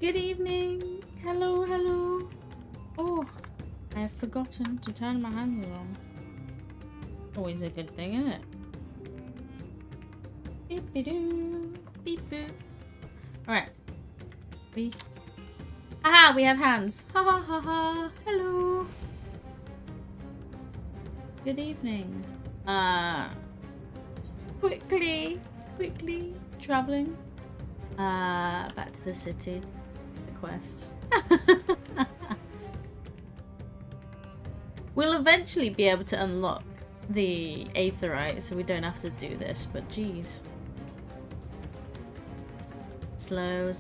Good evening. Hello, hello. Oh, I have forgotten to turn my hands on. Always a good thing, isn't it? Beep doo, beep boop. Alright. Haha, we have hands. Ha ha ha ha. Hello. Good evening. Quickly traveling. Back to the city. The quests. We'll eventually be able to unlock the Aetherite, so we don't have to do this, but geez. Slow.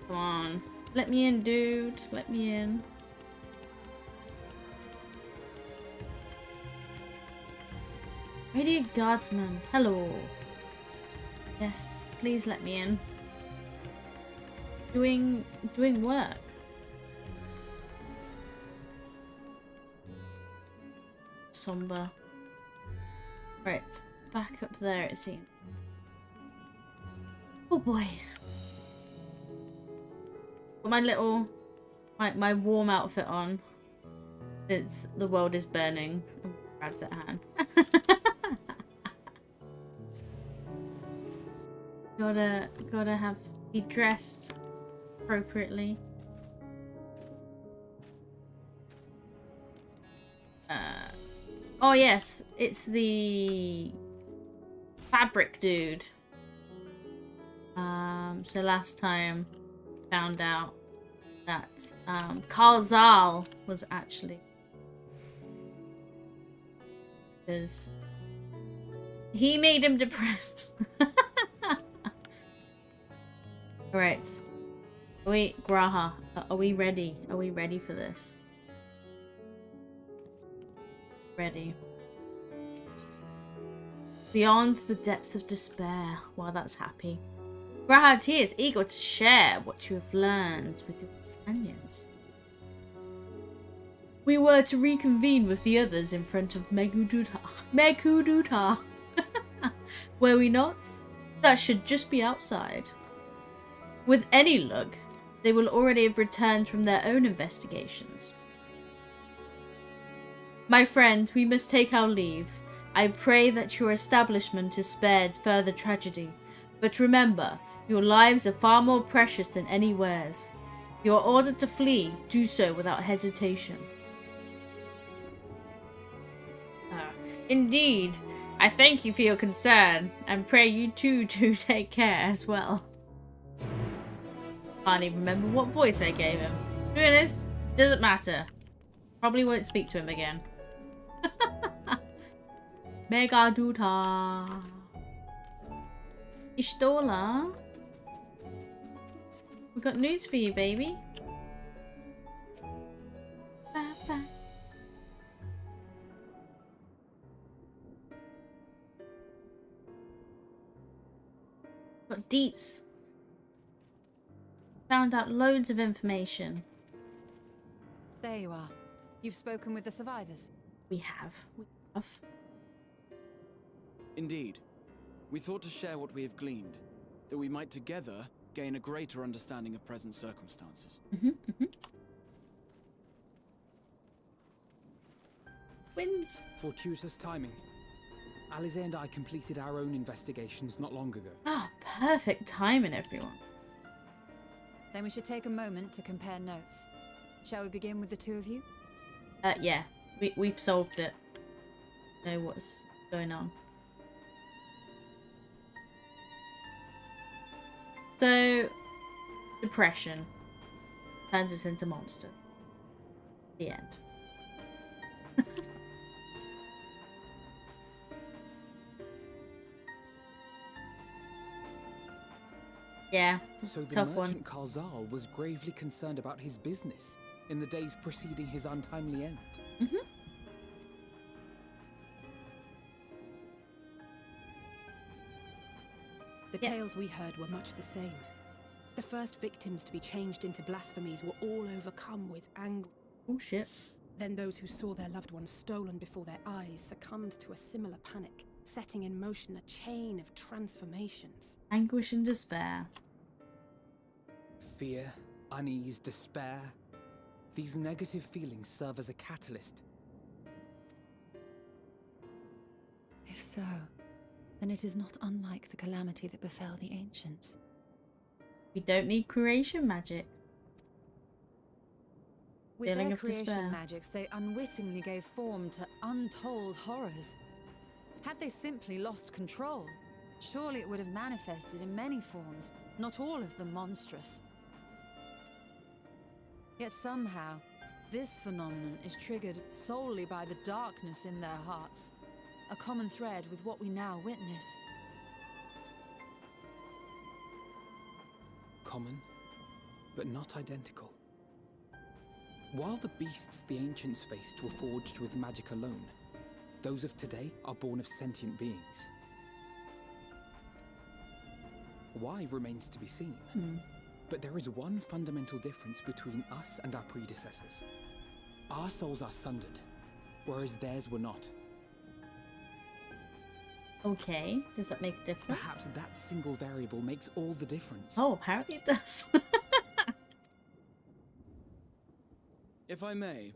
Come on. Let me in, dude. Let me in. Radiant Guardsman. Hello. Yes, please let me in. Doing work. Somber. Right, back up there it seems. Oh boy. Got my little my warm outfit on. It's the world is burning. Brad's at hand. Gotta have be dressed appropriately. Oh yes, it's the fabric dude. So last time found out that Karl Zal was actually because he made him depressed. Alright. Wait, Graha, are we ready? Are we ready for this? Ready. Beyond the depths of despair. Well, that's happy. Graha T is eager to share what you have learned with your companions. We were to reconvene with the others in front of Meghuduta. Were we not? That should just be outside. With any luck, they will already have returned from their own investigations. My friend, we must take our leave. I pray that your establishment is spared further tragedy. But remember, your lives are far more precious than any wares. If you are ordered to flee, do so without hesitation. Indeed, I thank you for your concern, and pray you too do take care as well. Can't even remember what voice I gave him. To be honest, doesn't matter. Probably won't speak to him again. Meghuduta. Ishtola. We've got news for you, baby. Bye. Got deets. Found out loads of information. There you are. You've spoken with the survivors. We have. Indeed. We thought to share what we have gleaned, that we might together gain a greater understanding of present circumstances. Wins. Fortuitous timing. Alize and I completed our own investigations not long ago. Ah, perfect timing, everyone. Then we should take a moment to compare notes. Shall we begin with the two of you? Yeah. We've solved it. Know what's going on. So, depression turns us into monsters. The end. Yeah, So the tough merchant one. Karl Zal was gravely concerned about his business in the days preceding his untimely end. The tales we heard were much the same. The first victims to be changed into blasphemies were all overcome with anger. Oh shit. Then those who saw their loved ones stolen before their eyes succumbed to a similar panic, setting in motion a chain of transformations. Anguish and despair. Fear, unease, despair. These negative feelings serve as a catalyst. If so, then it is not unlike the calamity that befell the ancients. We don't need creation magic. With Feeling their of creation despair. magics, they unwittingly gave form to untold horrors. Had they simply lost control, surely it would have manifested in many forms, not all of them monstrous. Yet somehow, this phenomenon is triggered solely by the darkness in their hearts, a common thread with what we now witness. Common, but not identical. While the beasts the ancients faced were forged with magic alone, those of today are born of sentient beings. Why remains to be seen. But there is one fundamental difference between us and our predecessors. Our souls are sundered, whereas theirs were not. Okay, does that make a difference? Perhaps that single variable makes all the difference. Oh, apparently it does. If I may,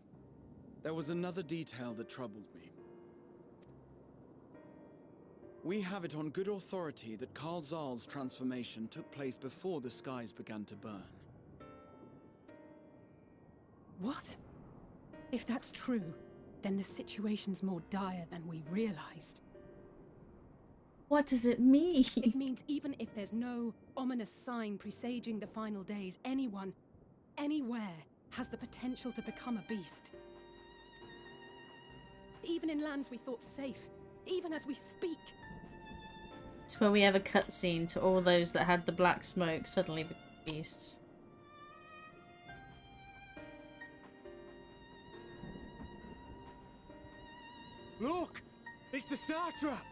there was another detail that troubled me. We have it on good authority that Karl Zahl's transformation took place before the skies began to burn. What? If that's true, then the situation's more dire than we realized. What does it mean? It means even if there's no ominous sign presaging the final days, anyone, anywhere, has the potential to become a beast. Even in lands we thought safe, even as we speak. It's where we have a cutscene to all those that had the black smoke suddenly become beasts. Look! It's the satrap!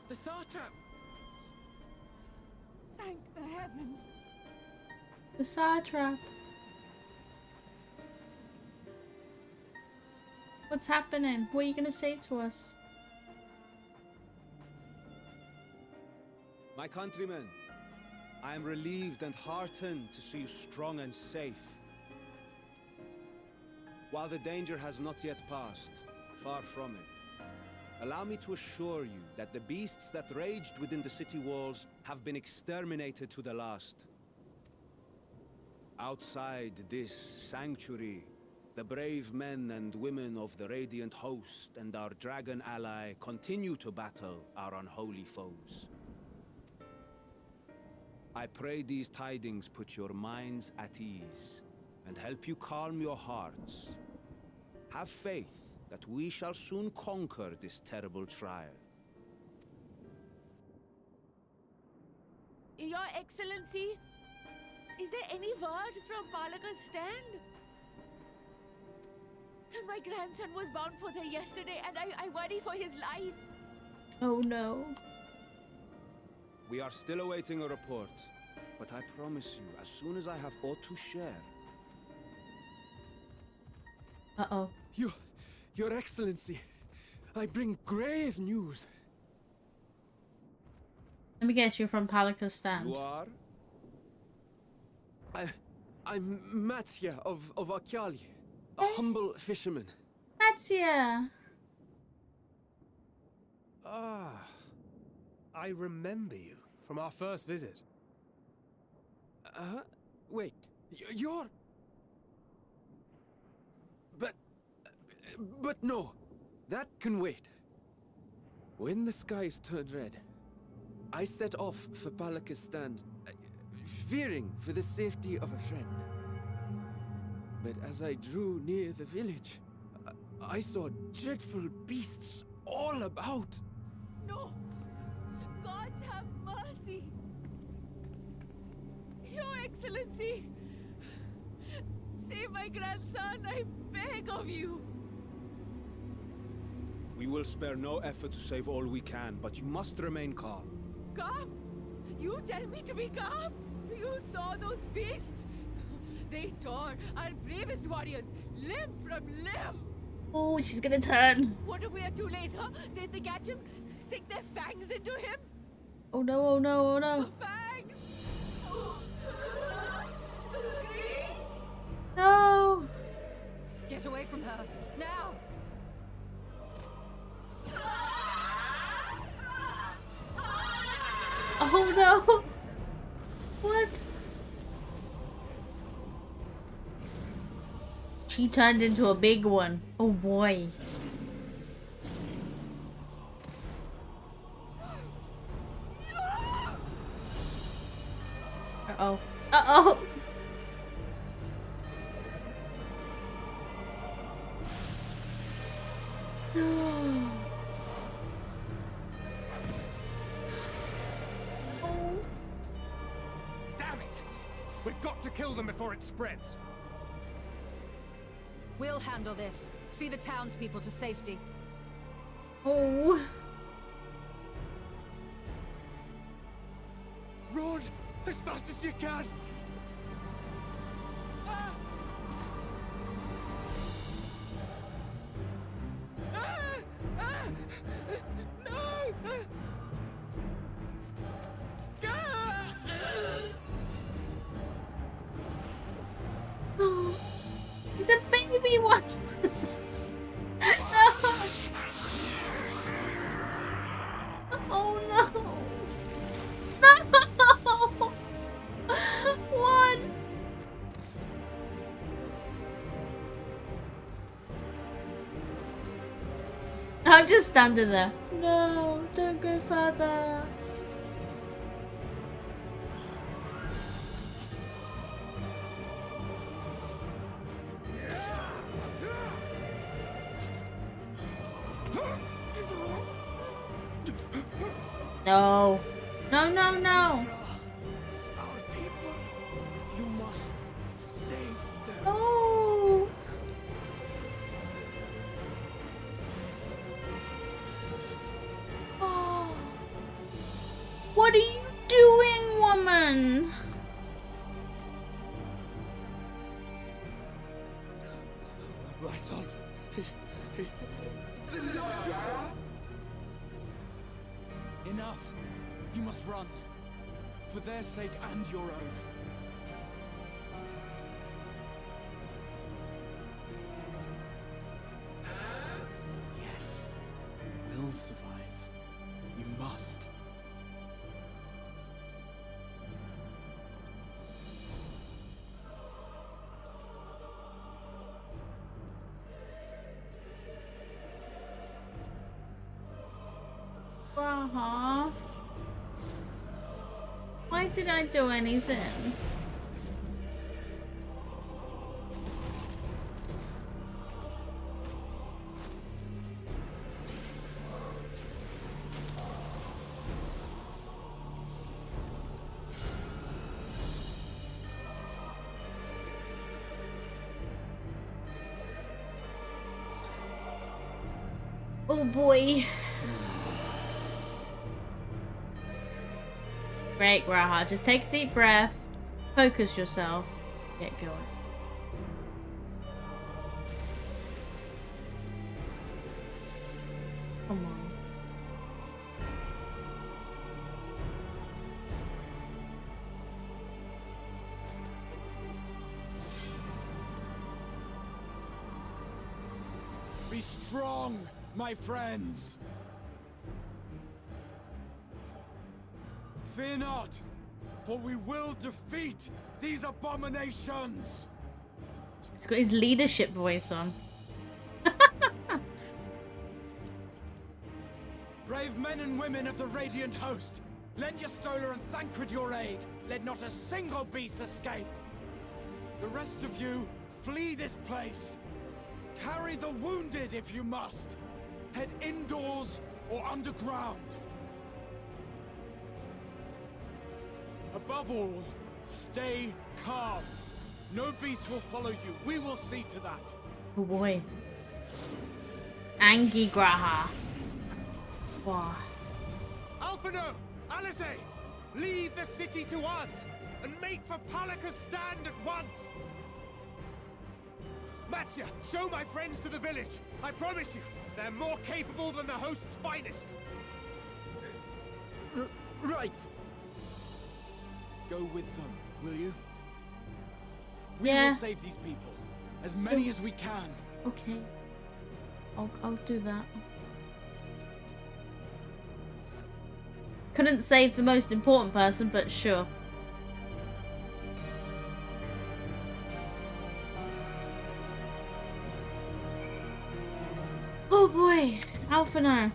The satrap! Thank the heavens. The satrap. What's happening? What are you gonna say to us? My countrymen, I am relieved and heartened to see you strong and safe. While the danger has not yet passed, far from it, allow me to assure you that the beasts that raged within the city walls have been exterminated to the last. Outside this sanctuary, the brave men and women of the Radiant Host and our dragon ally continue to battle our unholy foes. I pray these tidings put your minds at ease and help you calm your hearts. Have faith that we shall soon conquer this terrible trial. Your Excellency, is there any word from Palaka's stand? My grandson was bound for there yesterday and I worry for his life. Oh no. We are still awaiting a report, but I promise you, as soon as I have aught to share. Uh-oh. Your Excellency, I bring grave news. Let me guess, you're from Palaka's stand. You are? I'm Matsya of Akyali, a humble fisherman. Matsya! Ah, I remember you from our first visit. Wait, you're... But no, that can wait. When the skies turned red, I set off for Palaka's stand, fearing for the safety of a friend. But as I drew near the village, I saw dreadful beasts all about. No! Gods have mercy! Your Excellency! Save my grandson, I beg of you! We will spare no effort to save all we can, but you must remain calm. Calm? You tell me to be calm? You saw those beasts? They tore our bravest warriors limb from limb. Oh, she's gonna turn. What if we are too late, huh? They catch him, sink their fangs into him. Oh no, oh no, oh no. The fangs! The screams! No! Get away from her, now! Oh no! What? She turned into a big one. Oh boy. Uh-oh. Uh-oh! Damn it! We've got to kill them before it spreads. We'll handle this. See the townspeople to safety. Oh. Run as fast as you can. Ah! Ah! Ah! No! Ah! Oh. It's a baby one. No. Oh no. No. One. I'm just standing there. No, don't go further. No. No, no, no. Our people, you must save them. Oh. Oh. What are you doing, woman? My son. Enough. You must run. For their sake and your own. Yes, you will survive. You must. Uh-huh. Why did I do anything? Oh boy. Great, Graha. Just take a deep breath. Focus yourself. Get going. Come on. Be strong, my friends. Fear not, for we will defeat these abominations. He's got his leadership voice on. Brave men and women of the Radiant Host, lend your Stola and Thancred your aid. Let not a single beast escape. The rest of you, flee this place. Carry the wounded if you must. Head indoors or underground. Above all, stay calm. No beast will follow you. We will see to that. Oh boy. Angie Graha. Wow. Alphino! Alice! Leave the city to us, and make for Palaka's stand at once! Matsya, show my friends to the village! I promise you, they're more capable than the host's finest! Right! Go with them, will you? We Yeah. will save these people. As many as we can. Okay. I'll do that. Couldn't save the most important person, but sure. Oh boy, Alpha now.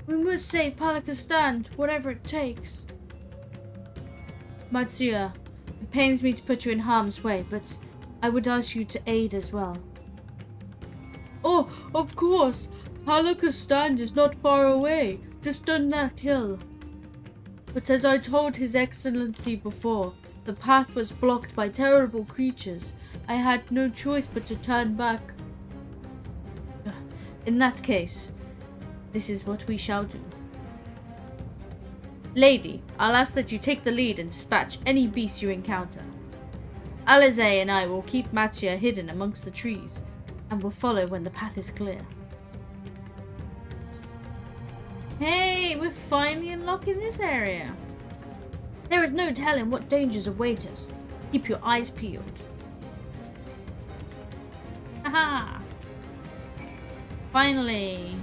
We must save Palaka's stand, whatever it takes. Matsuya, it pains me to put you in harm's way, but I would ask you to aid as well. Oh, of course. Palaka's stand is not far away, just on that hill. But as I told His Excellency before, the path was blocked by terrible creatures. I had no choice but to turn back. In that case, this is what we shall do. Lady, I'll ask that you take the lead and dispatch any beast you encounter. Alize and I will keep Matsuya hidden amongst the trees, and will follow when the path is clear. Hey, we're finally unlocking this area. There is no telling what dangers await us. Keep your eyes peeled. Haha! Finally!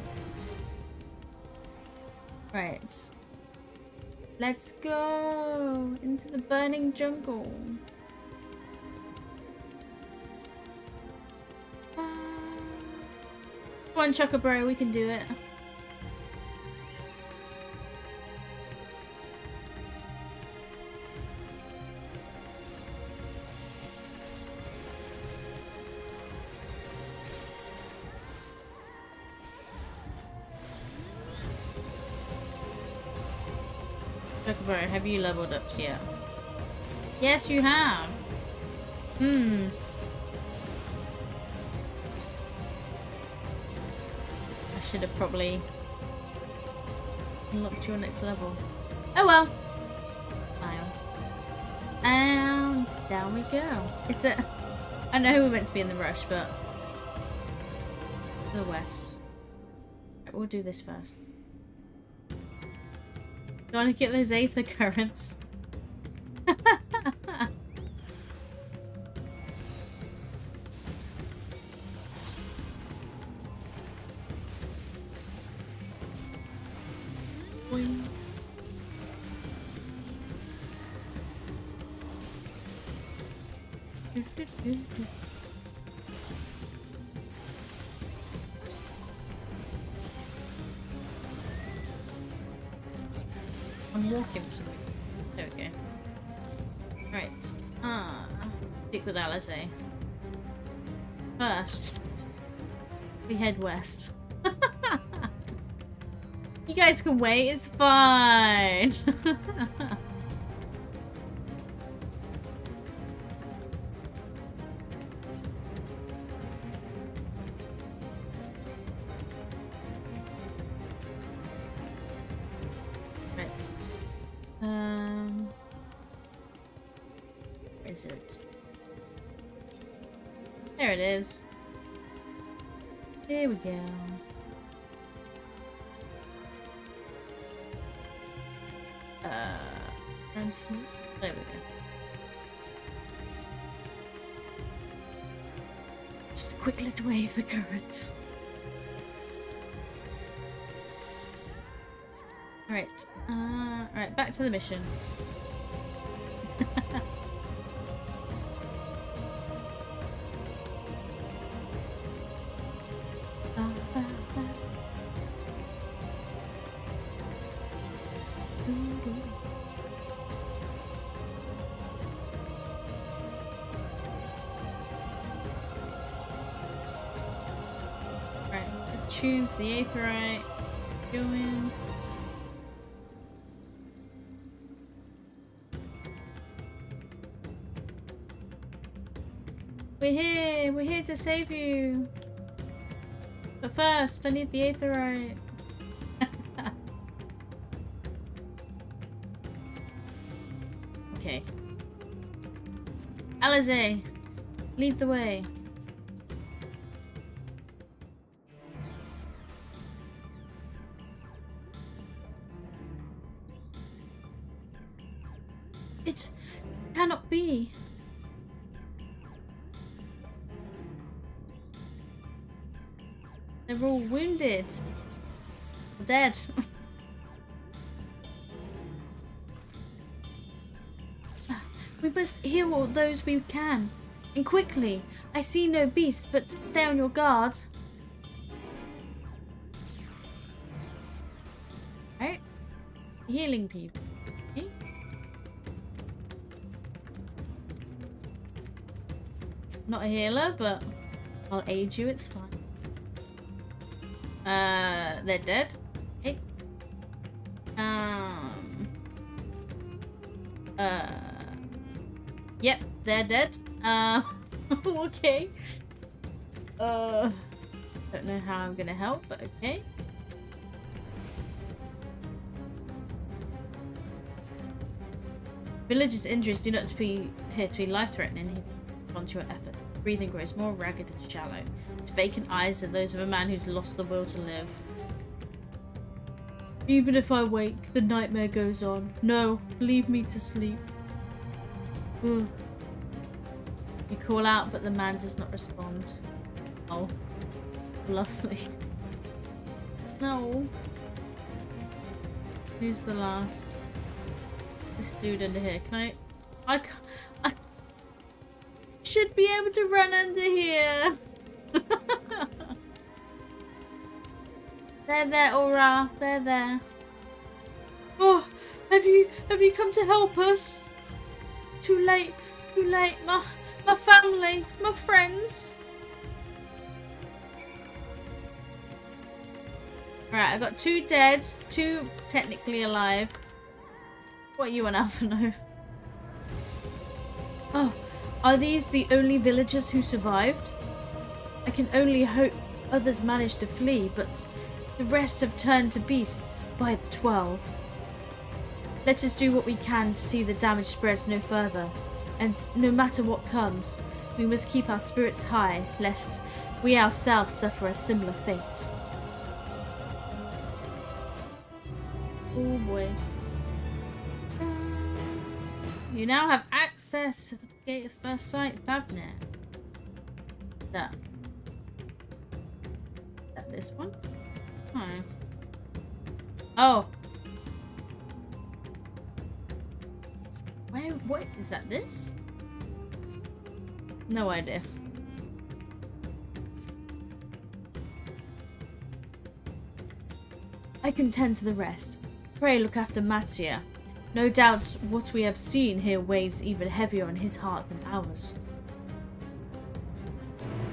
Right. Let's go into the burning jungle. Come on, Chocobro, we can do it. Chocobo, have you leveled up yet? Yes, you have. I should have probably unlocked your next level. Oh well. Smile. And down we go. It's a. I know we're meant to be in the rush, but to the west. Right, we'll do this first. Do you want to get those aether currents? Boing. I'm walking to. There we go. Right. Stick with Alize. First, we head west. You guys can wait, it's fine. Where is it? There it is. There we go. Around here. There we go. Just a quick little way the current. Alright. Alright, back to the mission. Right, tune to the aetherite. Go in. We're here to save you. But first, I need the aetherite. Alize, lead the way. It cannot be. They're all wounded. Dead. We must heal all those we can. And quickly. I see no beasts, but stay on your guard. Right? Healing people. Okay. Not a healer, but I'll aid you, it's fine. They're dead. Okay. Yep, they're dead. Okay. Don't know how I'm gonna help, but okay. Village's injuries do not appear to be life-threatening. He responds to your efforts. Breathing grows more ragged and shallow. His vacant eyes are those of a man who's lost the will to live. Even if I wake, the nightmare goes on. No, leave me to sleep. Ugh. You call out, but the man does not respond. Oh, lovely. No. Who's the last? This dude under here. Can I should be able to run under here. They're there, Aura. They're there. Oh, have you come to help us? Too late. Too late. My family, my friends. Alright, I got 2 dead, 2 technically alive. What you and Alpha know? Oh, are these the only villagers who survived? I can only hope others managed to flee, but the rest have turned to beasts by the 12. Let us do what we can to see the damage spreads no further, and no matter what comes, we must keep our spirits high, lest we ourselves suffer a similar fate. Oh boy. You now have access to the Gate of First Sight, Bavner. That. Is that this one? Oh. Oh. Where? What is that? This? No idea. I can tend to the rest. Pray look after Mattia. No doubt what we have seen here weighs even heavier on his heart than ours.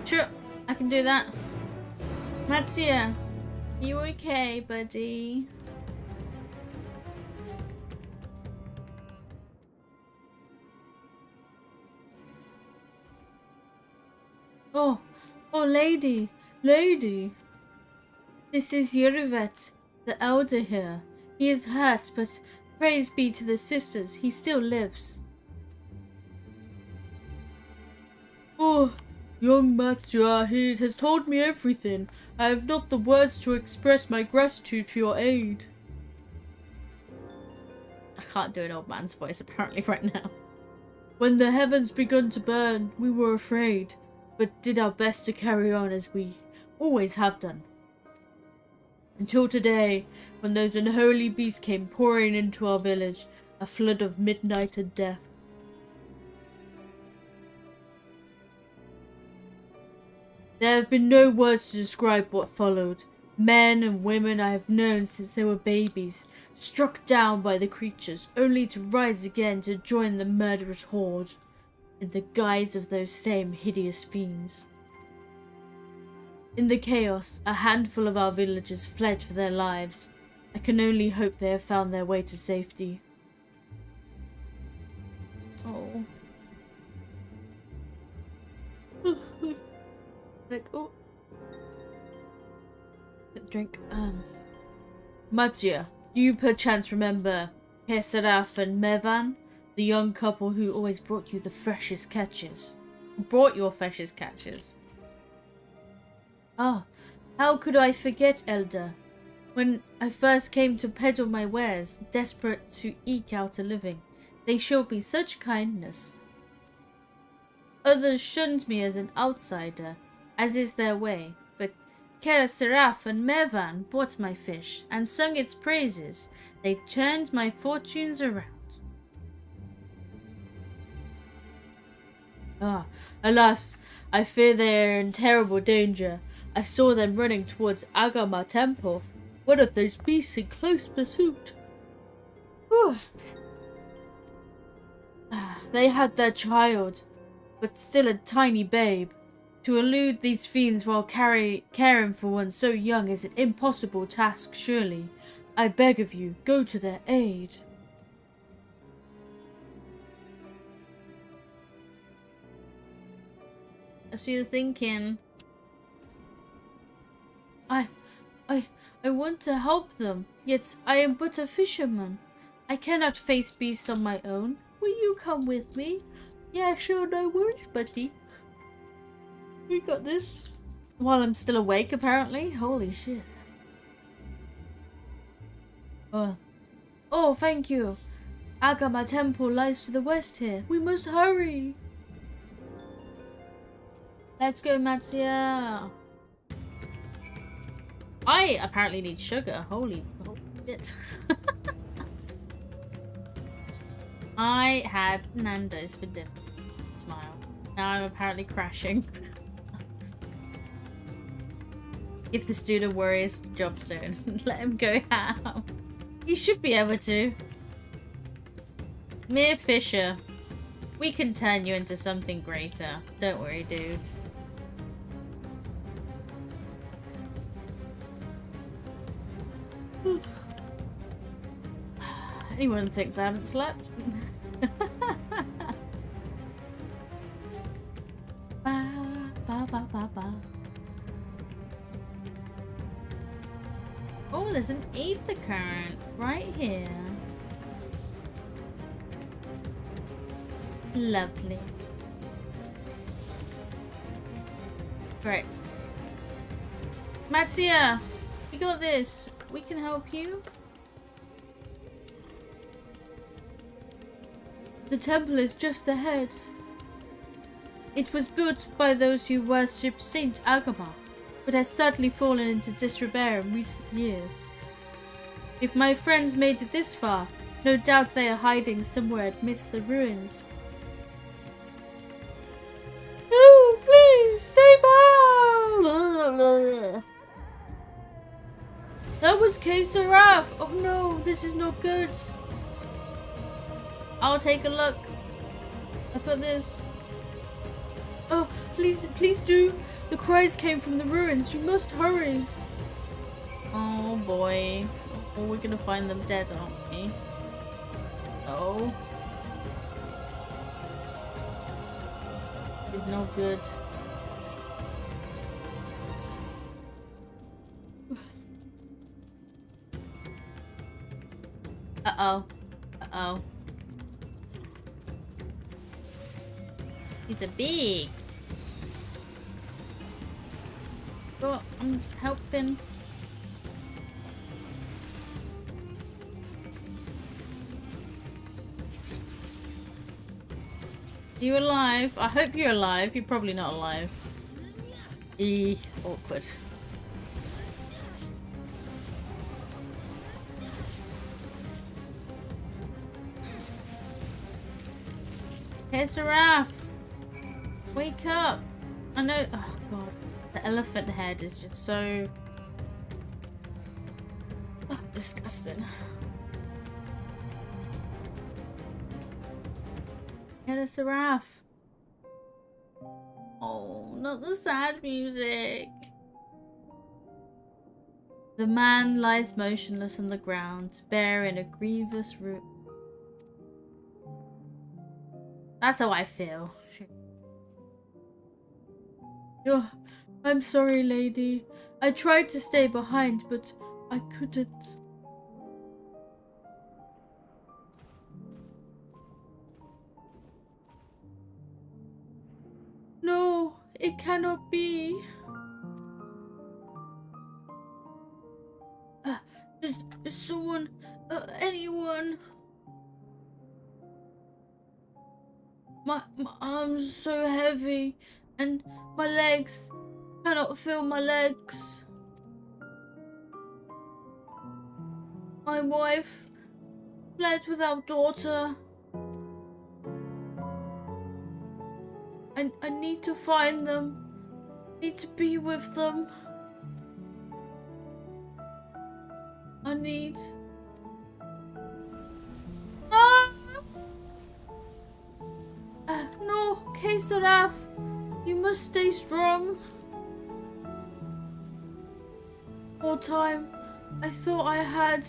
Sure, I can do that. Mattia, you okay, buddy? Oh, lady. This is Yurivet, the elder here. He is hurt, but praise be to the sisters, he still lives. Oh, young Mattia, he has told me everything. I have not the words to express my gratitude for your aid. I can't do an old man's voice apparently right now. When the heavens begun to burn, we were afraid, but did our best to carry on as we always have done. Until today, when those unholy beasts came pouring into our village, a flood of midnight and death. There have been no words to describe what followed. Men and women I have known since they were babies, struck down by the creatures, only to rise again to join the murderous horde, in the guise of those same hideous fiends. In the chaos, a handful of our villagers fled for their lives. I can only hope they have found their way to safety. Oh. Like, oh. Drink. Mattia, do you perchance remember Kesaraf and Mevan, The young couple who always brought you the freshest catches. Brought your freshest catches. Ah, how could I forget, Elder? When I first came to peddle my wares, desperate to eke out a living, they showed me such kindness. Others shunned me as an outsider, as is their way, but Kara Seraph and Mervan bought my fish and sung its praises. They turned my fortunes around. Ah, alas, I fear they are in terrible danger. I saw them running towards Agama Temple, one of those beasts in close pursuit. Whew. They had their child, but still a tiny babe. To elude these fiends while caring for one so young is an impossible task, surely. I beg of you, go to their aid. She was thinking, I want to help them, yet I am but a fisherman. I cannot face beasts on my own. Will you come with me? Yeah, sure, no worries, buddy. We got this. While I'm still awake, apparently. Holy shit. Oh, thank you. Agama Temple lies to the west here. We must hurry. Let's go, Matsuya. I apparently need sugar. Holy shit. I had Nando's for dinner. Smile. Now I'm apparently crashing. If the student worries, Jobstone. Let him go ham. He should be able to. Mere Fisher. We can turn you into something greater. Don't worry, dude. Anyone thinks I haven't slept? Oh, there's an ether current right here. Lovely. Right. Matsuya, we got this. We can help you. The temple is just ahead. It was built by those who worship Saint Agama, but has certainly fallen into disrepair in recent years. If my friends made it this far, no doubt they are hiding somewhere amidst the ruins. No, please, stay back! That was K. Seraph! Oh no, this is not good. I'll take a look. I've got this. Oh, please, please do. The cries came from the ruins. You must hurry. Oh boy. Oh, we're gonna find them dead, aren't we? Oh. It's no good. Uh-oh. Uh-oh. He's a big. Go, I'm helping. You alive? I hope you're alive. You're probably not alive. Awkward. Hey, Seraph! Wake up! I know. Oh god, the elephant head is just so disgusting. Hey, Seraph! Oh, not the sad music. The man lies motionless on the ground, bearing a grievous wound. That's how I feel. Oh, I'm sorry, lady. I tried to stay behind, but I couldn't. It cannot be. Is someone, anyone? My arms are so heavy, and my legs cannot feel my legs. My wife fled with our daughter. I need to find them. I need to be with them. I need... Ah! No, Kesaraf, you must stay strong. All time, I thought I had...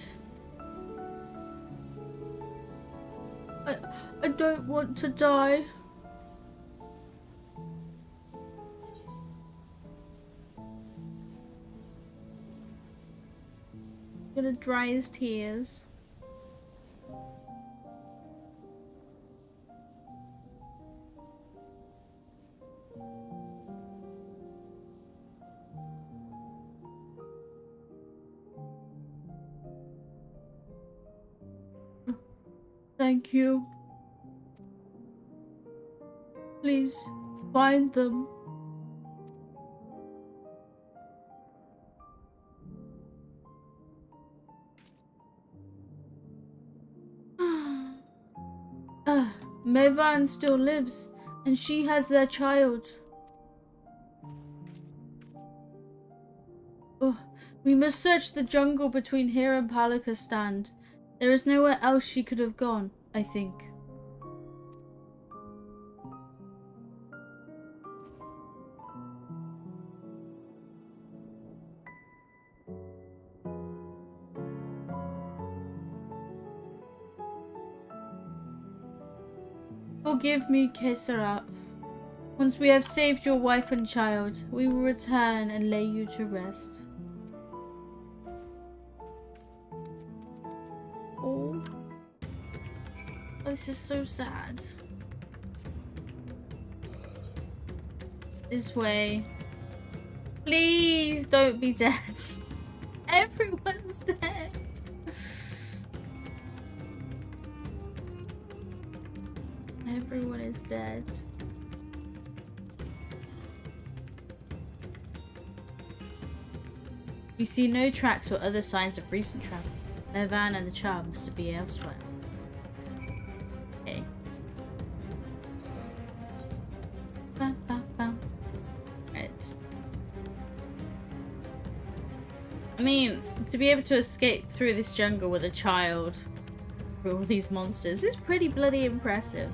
I don't want to die. I'm gonna dry his tears. Thank you. Please find them. Mevan still lives, and she has their child. Oh, we must search the jungle between here and Palakistan. There is nowhere else she could have gone, I think. Forgive me, Kesaraf. Once we have saved your wife and child, we will return and lay you to rest. Oh, this is so sad. This way. Please don't be dead. Everyone's dead. Everyone is dead. We see no tracks or other signs of recent travel. Mevan and the child must be elsewhere. Okay. Right. I mean, to be able to escape through this jungle with a child through all these monsters is pretty bloody impressive.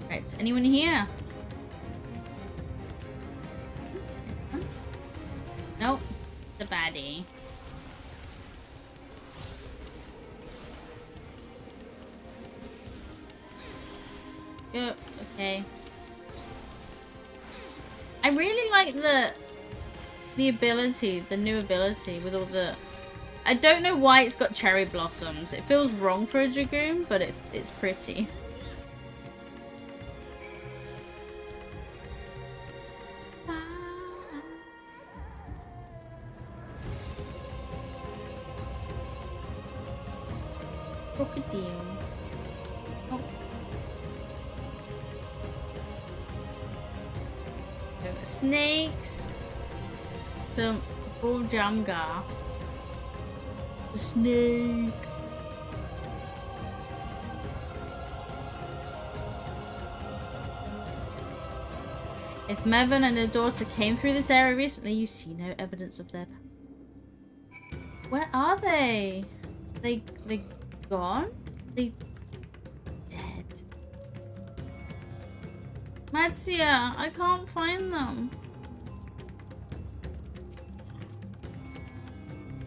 Right, anyone here? Nope, the baddie. Go, okay. I really like the ability, the new ability with all the... I don't know why it's got cherry blossoms. It feels wrong for a Dragoon, but it's pretty. Crocodile. Oh. Snakes. Some Buljanga. The snake. If Mevan and her daughter came through this area recently, you see no evidence of them. Where are they? They gone? They dead. Matsia, I can't find them.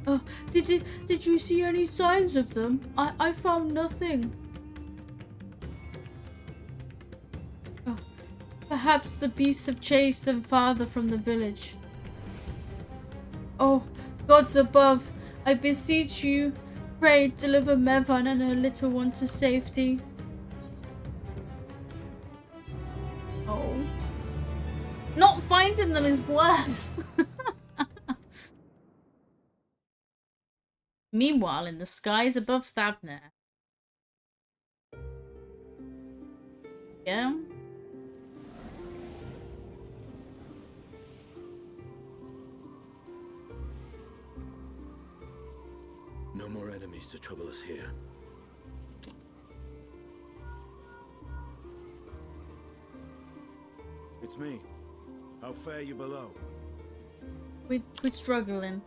Oh, did you see any signs of them? I found nothing. Oh, perhaps the beasts have chased them farther from the village. Oh, gods above, I beseech you, Pray deliver Mevan and her little one to safety. Oh. Not finding them is worse. Meanwhile, in the skies above Thavner. Yeah. No more enemies to trouble us here. It's me. How fare you below? We're struggling.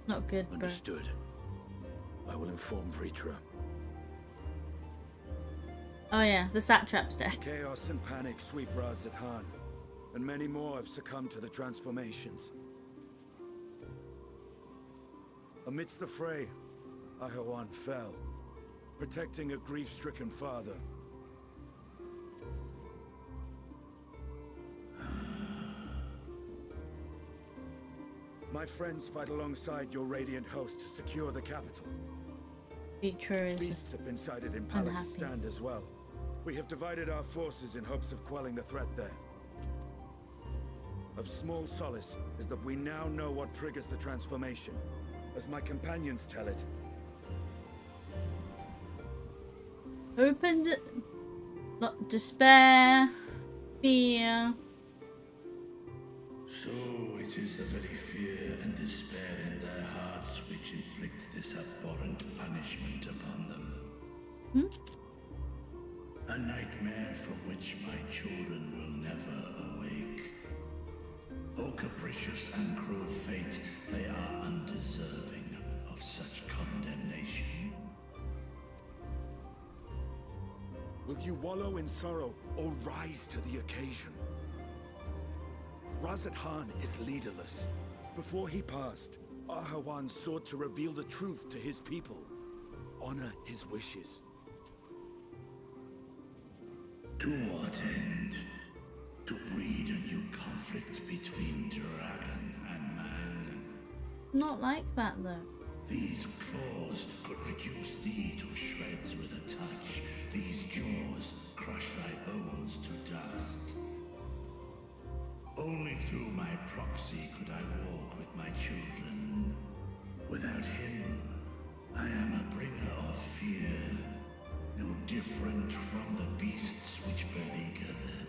Not good, bro. Understood. I will inform Vritra. Oh yeah, the satrap's dead. Chaos and panic sweep Raz-at-Han, and many more have succumbed to the transformations. Amidst the fray, Ahawan fell, protecting a grief-stricken father. My friends fight alongside your Radiant host to secure the capital. Vtuber is Beasts have been sighted in unhappy. Palakistan as well. We have divided our forces in hopes of quelling the threat there. Of small solace is that we now know what triggers the transformation. As my companions tell it, opened despair, fear. So it is the very fear and despair in their hearts which inflict this abhorrent punishment upon them. A nightmare from which my children will never awake. O capricious and cruel fate, they are undeserving of such condemnation. will you wallow in sorrow or rise to the occasion? Raz-at-Han is leaderless. Before he passed, Ahawan sought to reveal the truth to his people. Honor his wishes. To what end? To breed a new conflict between dragon and man. Not like that, though. These claws could reduce thee to shreds with a touch. These jaws crush thy bones to dust. Only through my proxy could I walk with my children. Without him, I am a bringer of fear, no different from the beasts which beleaguer them.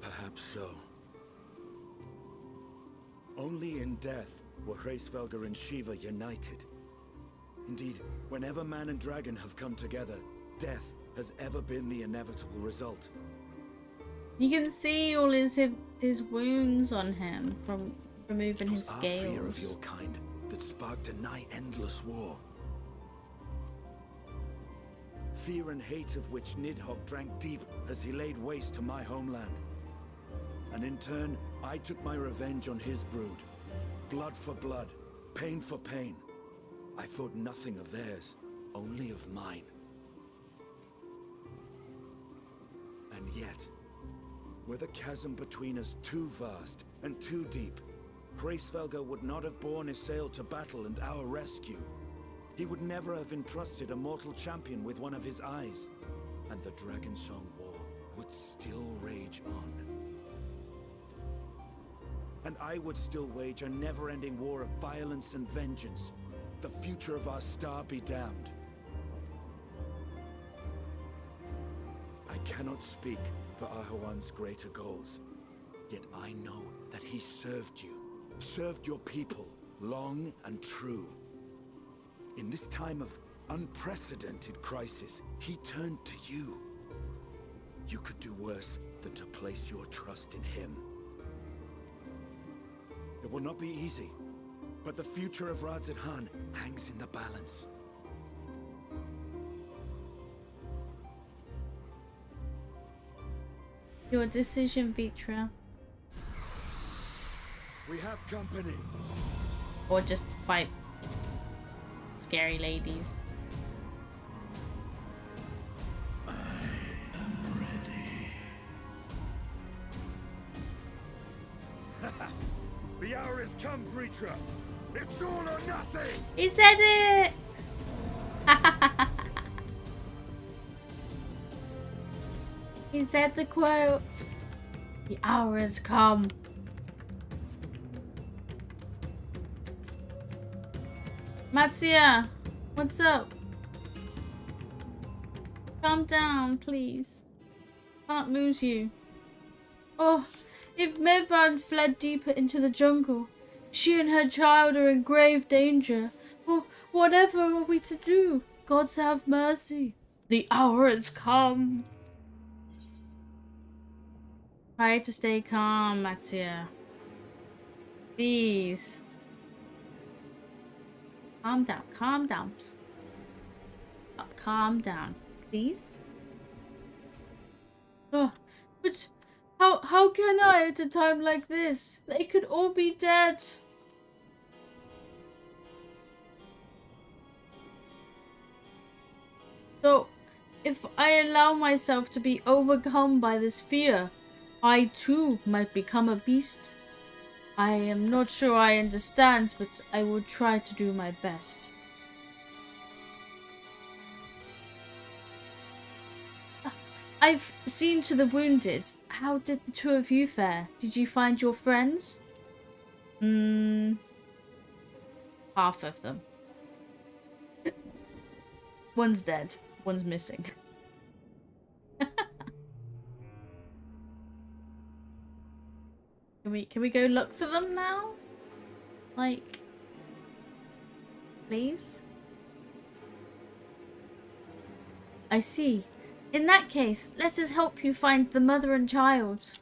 Perhaps so. Only in death were Hraesvelgr and Shiva united. Indeed, whenever man and dragon have come together, death has ever been the inevitable result. You can see all his wounds on him from removing his It was our fear of scales. your kind that sparked a nigh-endless war. Fear and hate of which Nidhogg drank deep as he laid waste to my homeland. And in turn, I took my revenge on his brood. Blood for blood, pain for pain. I thought nothing of theirs, only of mine. And yet, were the chasm between us too vast and too deep, Hraesvelgr would not have borne Isael to battle and our rescue. He would never have entrusted a mortal champion with one of his eyes. And the Dragonsong War would still rage on. And I would still wage a never-ending war of violence and vengeance. The future of our star be damned. I cannot speak for Ahawan's greater goals, yet I know that he served you, served your people, long and true. In this time of unprecedented crisis, he turned to you. You could do worse than to place your trust in him. It will not be easy, but the future of Raz-at-Han hangs in the balance. Your decision, Vitra. We have company. Or just fight scary ladies. I am ready. The hour has come, Vritra. It's all or nothing! He said it! He said the quote. The hour has come. Matsuya, what's up? Calm down, please. Can't lose you. Oh, if Mevan fled deeper into the jungle, she and her child are in grave danger. Oh, whatever are we to do? Gods have mercy. The hour has come. Try to stay calm, Matsuya. Please. Calm down, calm down. Calm down, please. Oh, but how can I at a time like this? They could all be dead. So, if I allow myself to be overcome by this fear, I too might become a beast. I am not sure I understand, but I will try to do my best. I've seen to the wounded. How did the two of you fare? Did you find your friends? Half of them. One's dead. One's missing. Can we go look for them now? Like, please? I see. In that case, let us help you find the mother and child.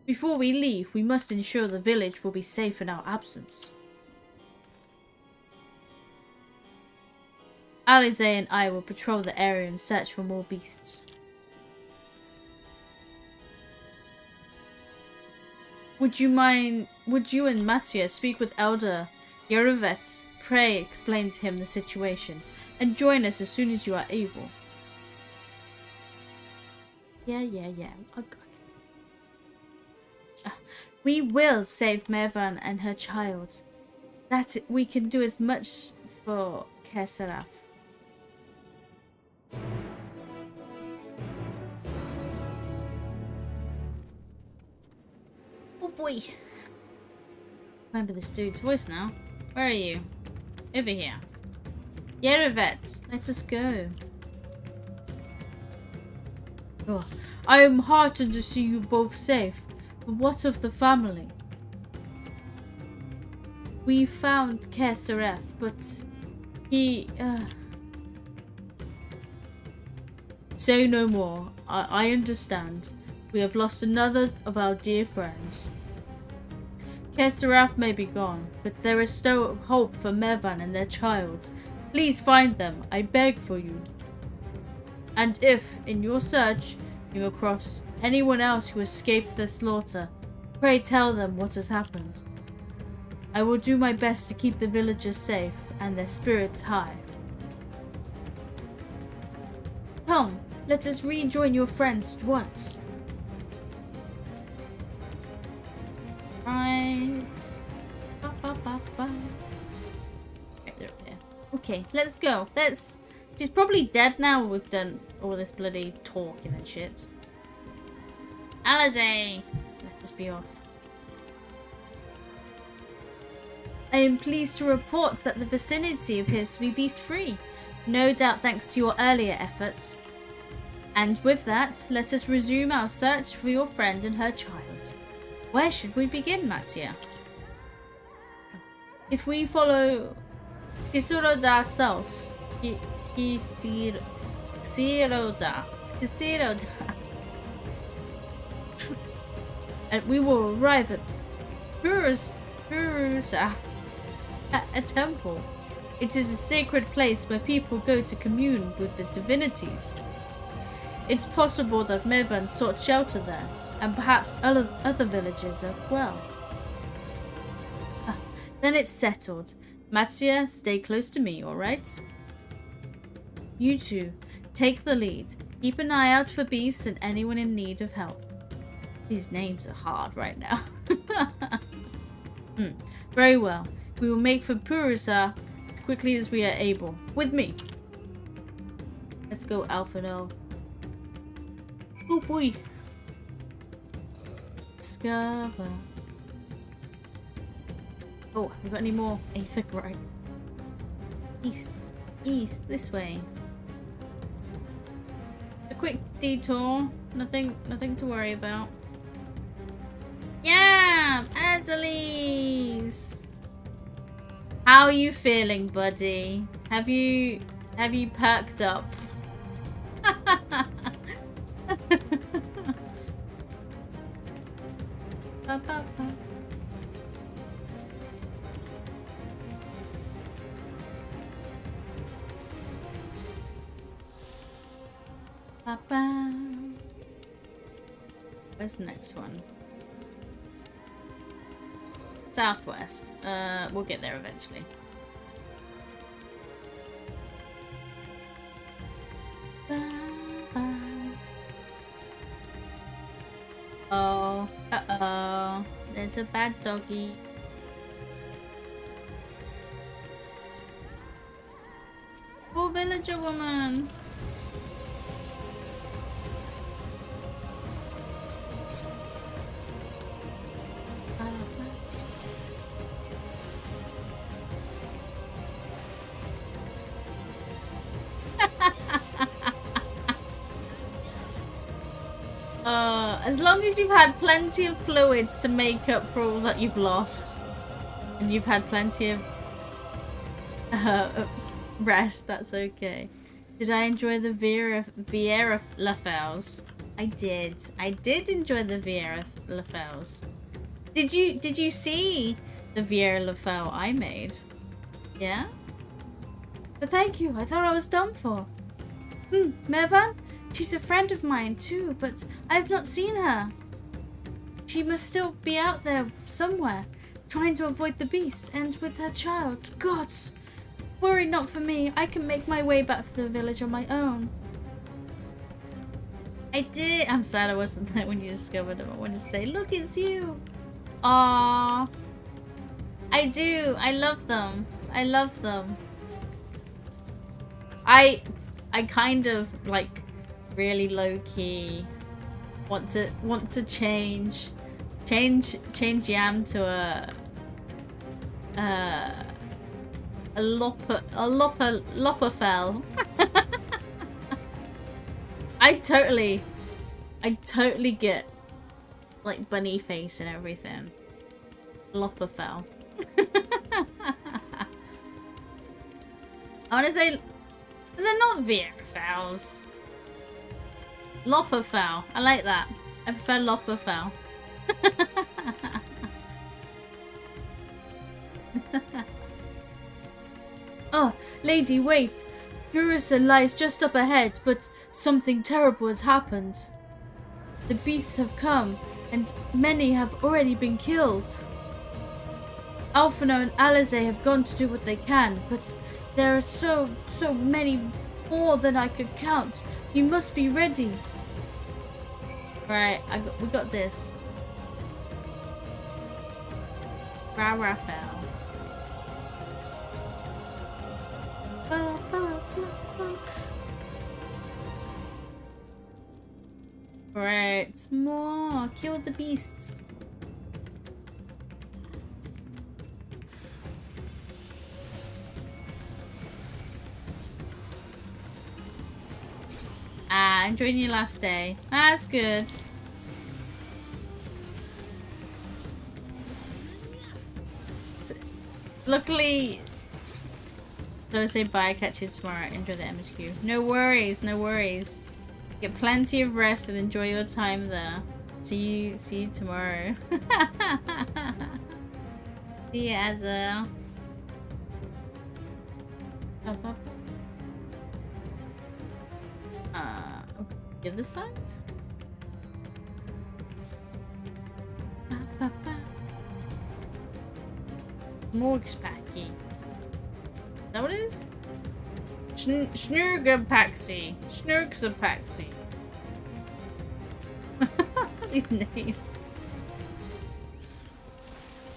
Before we leave, we must ensure the village will be safe in our absence. Alize and I will patrol the area and search for more beasts. Would you and Matsuya speak with Elder Yerovet? Pray explain to him the situation and join us as soon as you are able. Yeah. Okay. We will save Mevan and her child. That we can do as much for Kesaraf. Oh boy. Remember this dude's voice now. Where are you? Over here. Yerovet, let us go. Oh, I am heartened to see you both safe. But what of the family? We found Kesaref, but he... Say no more. I understand. We have lost another of our dear friends. Kesaraf may be gone, but there is still hope for Mevan and their child. Please find them, I beg for you. And if, in your search, you across anyone else who escaped their slaughter, pray tell them what has happened. I will do my best to keep the villagers safe and their spirits high. Come, let us rejoin your friends at once. Right. Okay, let's go. She's probably dead now. We've done all this bloody talking and shit. Alize, let us be off. I am pleased to report that the vicinity appears to be beast-free. No doubt thanks to your earlier efforts. And with that, let us resume our search for your friend and her child. Where should we begin, Matsuya? If we follow Kisuroda south, Kisuroda, and we will arrive at Purusa, a temple. It is a sacred place where people go to commune with the divinities. It's possible that Mevan sought shelter there, and perhaps other villages as well. Then it's settled. Matsuya, stay close to me, alright? You two, take the lead. Keep an eye out for beasts and anyone in need of help. These names are hard right now. Very well. We will make for Purisa as quickly as we are able. With me. Let's go, Alphino. Oh boy. Discover. Oh, have we got any more Aether Growths? East. East. This way. A quick detour. Nothing to worry about. Yeah! Azalis! How are you feeling, buddy? Have you perked up? Where's the next one? Southwest. We'll get there eventually. Oh, uh-oh. There's a bad doggy. Poor villager woman. As long as you've had plenty of fluids to make up for all that you've lost, and you've had plenty of rest, that's okay. Did I enjoy the Vieira Lafels? I did. I did enjoy the Vieira Lafels. Did you see the Vieira Lafel I made? Yeah? But thank you. I thought I was done for. Mervan? She's a friend of mine too, but I have not seen her. She must still be out there somewhere, trying to avoid the beast, and with her child. Gods! Worry not for me. I can make my way back to the village on my own. I did. I'm sad I wasn't there when you discovered them. I wanted to say, look, it's you. Aww. I do. I love them. I love them. I kind of like really low key want to change Yam to a Lopperfell. I totally get like bunny face and everything. Lopperfell. I want to say they're not Vierfels. Lopperfell. I like that. I prefer Lopperfell. Oh, lady, wait. Purisa lies just up ahead, but something terrible has happened. The beasts have come, and many have already been killed. Alphino and Alize have gone to do what they can, but there are so many more than I could count. You must be ready. Right, we got this. Raphael. Right, more. Kill the beasts. Enjoying your last day. That's good. Luckily, so I say bye, catch you tomorrow. Enjoy the MSQ. No worries, no worries. Get plenty of rest and enjoy your time there. See you tomorrow. See you, Azza. The other side? Morgspacky. Is that what it is? Snurgapaxi. Snurgsapaxi. These names.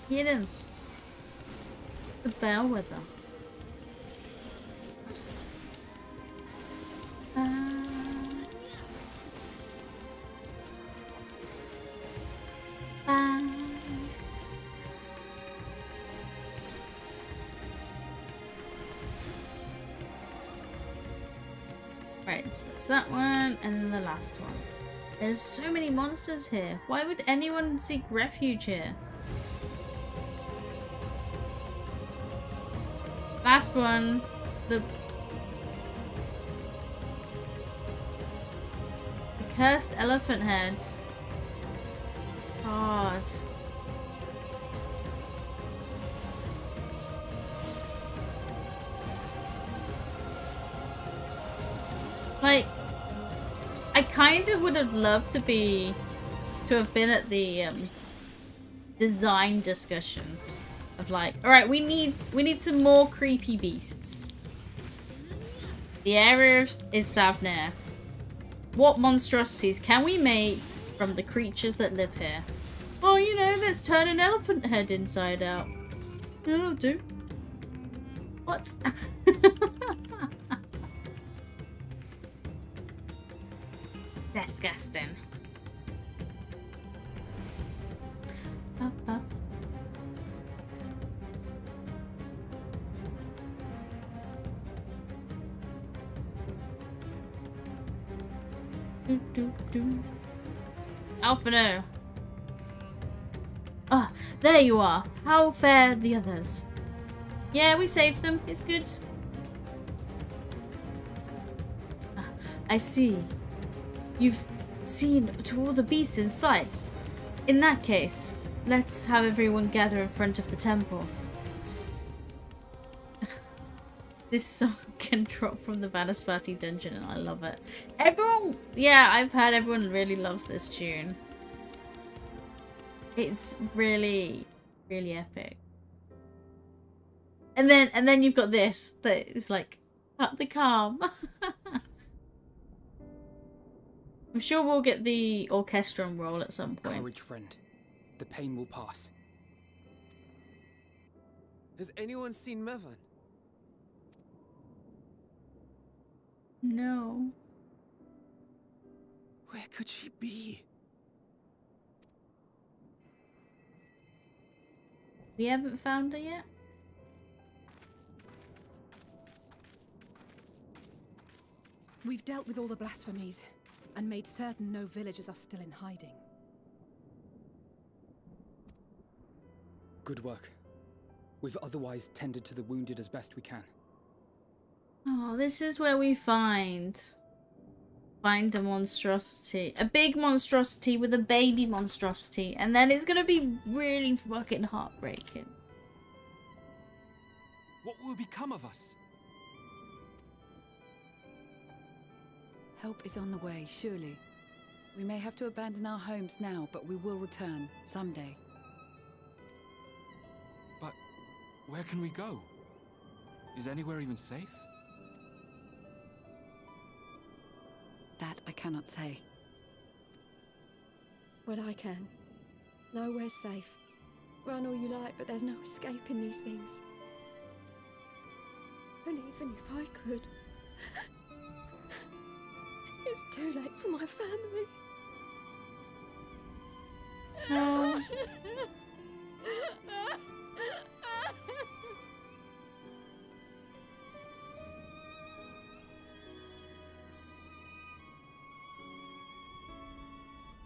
Hidden. The bellwether. Right, so that's that one, and then the last one. There's so many monsters here. Why would anyone seek refuge here? Last one. The cursed elephant head. God. Like, I kind of would have loved to have been at the design discussion of like, all right, we need some more creepy beasts. The area is Thavnair. What monstrosities can we make from the creatures that live here? Well, you know, let's turn an elephant head inside out. That'll do. What? Disgusting. Alphino. Ah, there you are. How fare the others? Yeah, we saved them. It's good. Ah, I see. You've seen to all the beasts in sight. In that case, let's have everyone gather in front of the temple. This song can drop from the Vanaspati dungeon and I love it. Everyone, yeah, I've heard everyone really loves this tune. It's really, really epic. And then you've got this that is like, cut the calm. I'm sure we'll get the orchestrum roll at some point. Courage, friend. The pain will pass. Has anyone seen Mevan? No. Where could she be? We haven't found her yet? We've dealt with all the blasphemies and made certain no villagers are still in hiding. Good work. We've otherwise tended to the wounded as best we can. Oh, this is where we find a monstrosity. A big monstrosity with a baby monstrosity. And then it's gonna be really fucking heartbreaking. What will become of us? Help is on the way, surely. We may have to abandon our homes now, but we will return someday. But where can we go? Is anywhere even safe? That I cannot say. Well, I can. Nowhere's safe. Run all you like, but there's no escaping these things. And even if I could, it's too late for my family. No.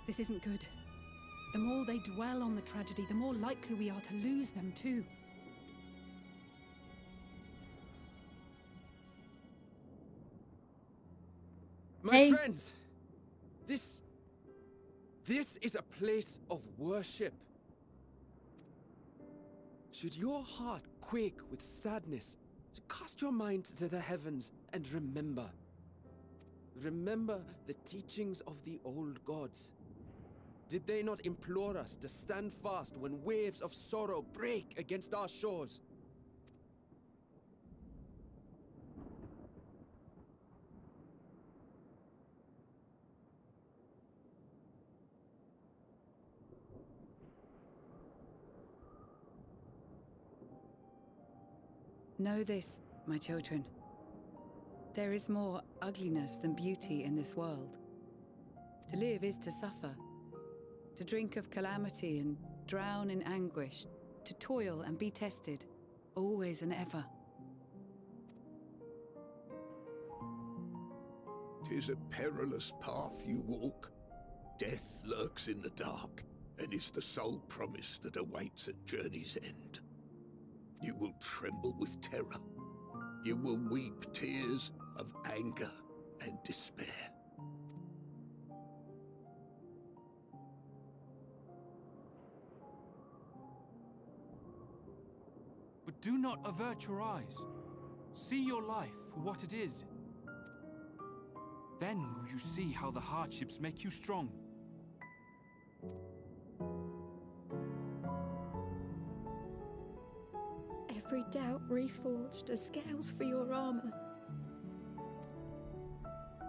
This isn't good. The more they dwell on the tragedy, the more likely we are to lose them too. My friends, this is a place of worship. Should your heart quake with sadness, cast your mind to the heavens and remember. Remember the teachings of the old gods. Did they not implore us to stand fast when waves of sorrow break against our shores? Know this, my children. There is more ugliness than beauty in this world. To live is to suffer. To drink of calamity and drown in anguish. To toil and be tested, always and ever. 'Tis a perilous path you walk. Death lurks in the dark, and is the sole promise that awaits at journey's end. You will tremble with terror. You will weep tears of anger and despair. But do not avert your eyes. See your life for what it is. Then will you see how the hardships make you strong. Every doubt reforged as scales for your armor.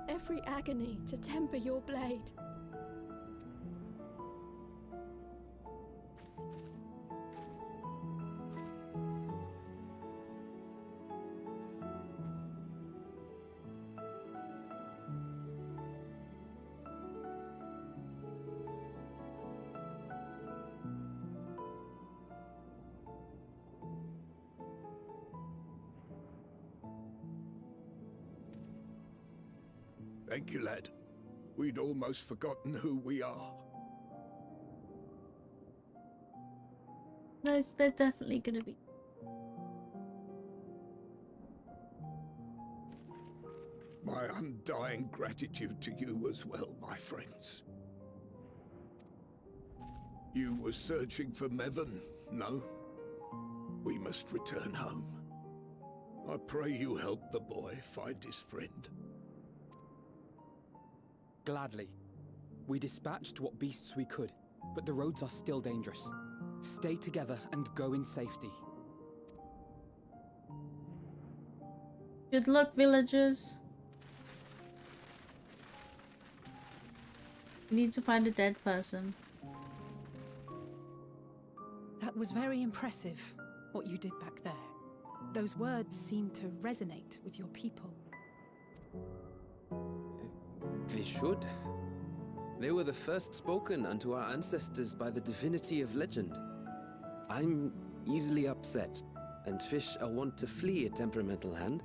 Every agony to temper your blade. Thank you, lad. We'd almost forgotten who we are. They're definitely gonna be. My undying gratitude to you as well, my friends. You were searching for Mevin, no? We must return home. I pray you help the boy find his friend. Gladly. We dispatched what beasts we could, but the roads are still dangerous. Stay together and go in safety. Good luck, villagers. We need to find a dead person. That was very impressive, what you did back there. Those words seem to resonate with your people. They should. They were the first spoken unto our ancestors by the divinity of legend. I'm easily upset, and fish are wont to flee a temperamental hand,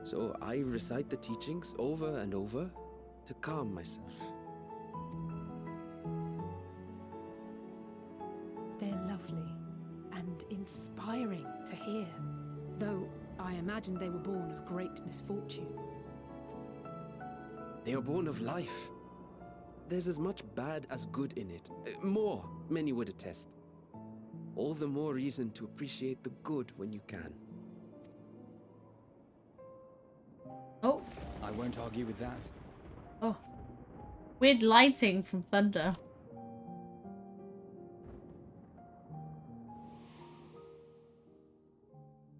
so I recite the teachings over and over to calm myself. They're lovely and inspiring to hear, though I imagine they were born of great misfortune. They are born of life. There's as much bad as good in it. More, many would attest. All the more reason to appreciate the good when you can. Oh. I won't argue with that. Oh. Weird lighting from thunder.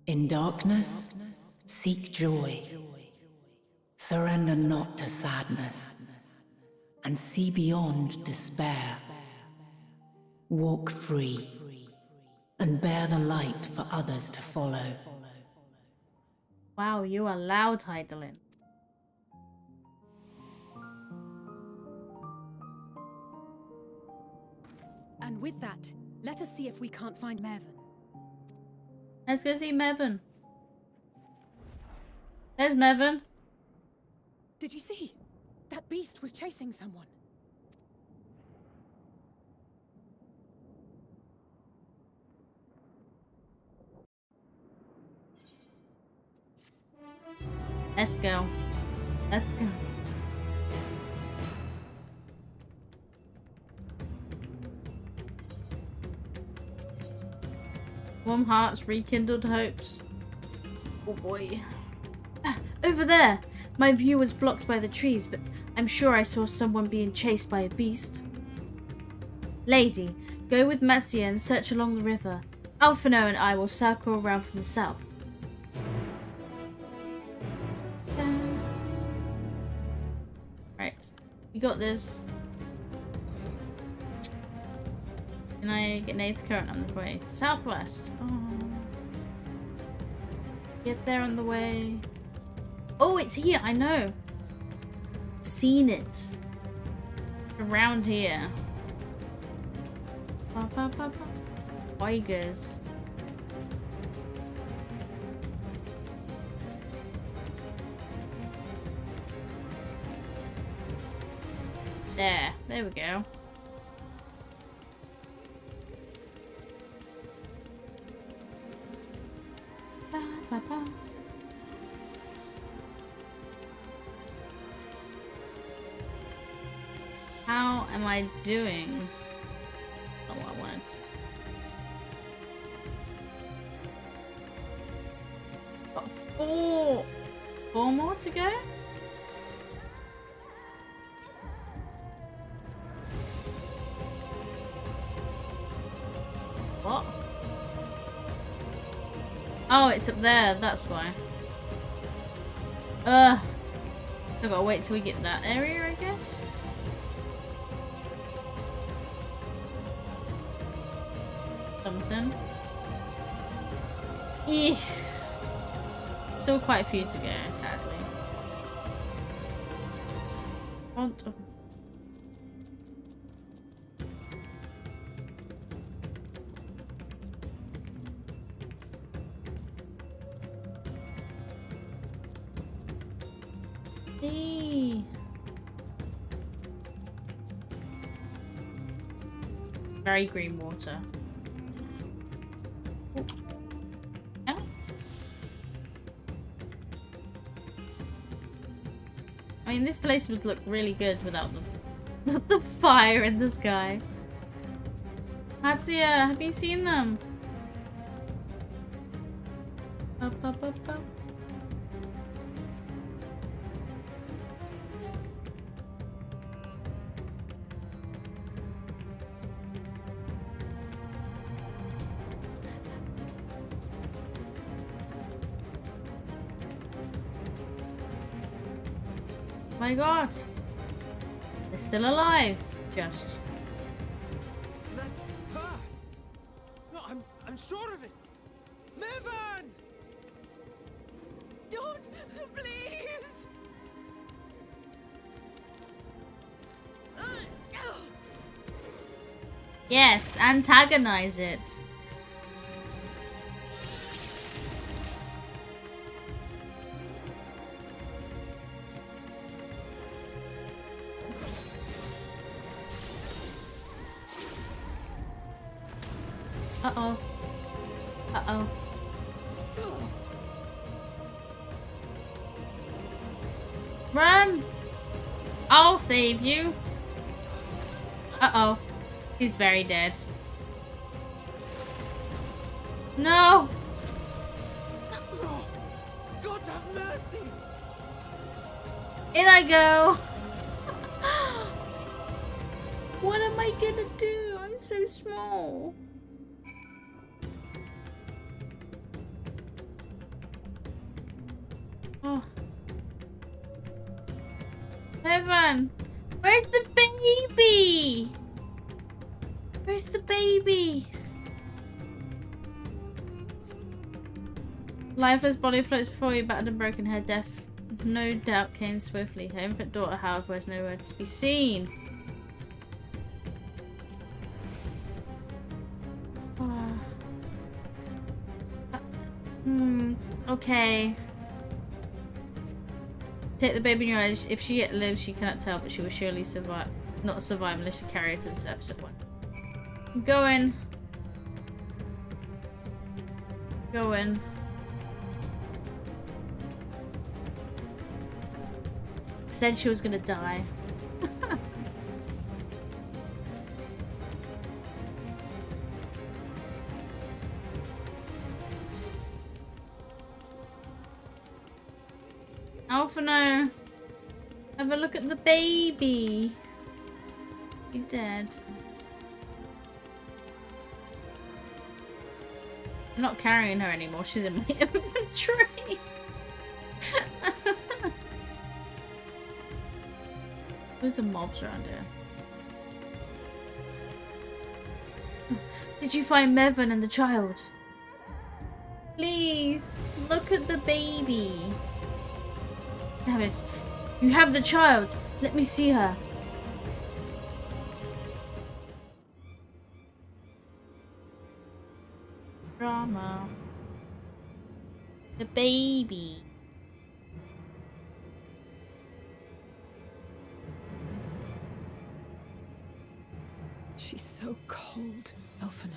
In darkness, seek joy. Surrender not to sadness, and see beyond despair. Walk free, and bear the light for others to follow. Wow, you are loud, Heidelin. And with that, let us see if we can't find Mevin. Let's go see Mevin. There's Mevin. Did you see? That beast was chasing someone. Let's go. Let's go. Warm hearts, rekindled hopes. Oh boy. Ah, over there! My view was blocked by the trees, but I'm sure I saw someone being chased by a beast. Lady, go with Matsia and search along the river. Alphino and I will circle around from the south. Right, we got this. Can I get an 8th current on this way? Southwest. Oh. Get there on the way. Oh, it's here. I know. Seen it. Around here. Tigers. There we go. How am I doing? Oh, I wanted. Got four more to go. What? Oh, it's up there. That's why. I gotta wait till we get that area, I guess. Something. Eeh. Still quite a few to go, sadly. Want to. Hey. Very green water. Oh. I mean, this place would look really good without the fire in the sky. Hatsuya, have you seen them? Up, up, up, up. My god, they're still alive. Just. That's her. No, I'm sure of it. Mervan! Don't, please. Yes, antagonize it. Uh-oh. Uh-oh. Run! I'll save you. Uh-oh. He's very dead. No! No! God have mercy! In I go! What am I gonna do? I'm so small. Oh. Evan! Where's the baby? Where's the baby? Lifeless body floats before you, battered and broken. Her death no doubt came swiftly. Her infant daughter, however, was nowhere to be seen. Okay. Take the baby in your eyes. If she yet lives, she cannot tell, but she will surely survive. Not survive unless you carry her to the surface at one. I'm going. Going. Said she was gonna die. Alphino, have a look at the baby. He's dead. I'm not carrying her anymore. She's in my inventory. Loads of mobs around here. Did you find Mervan and the child? Please, look at the baby. Damn it. You have the child. Let me see her. Drama. The baby. She's so cold, Elfino.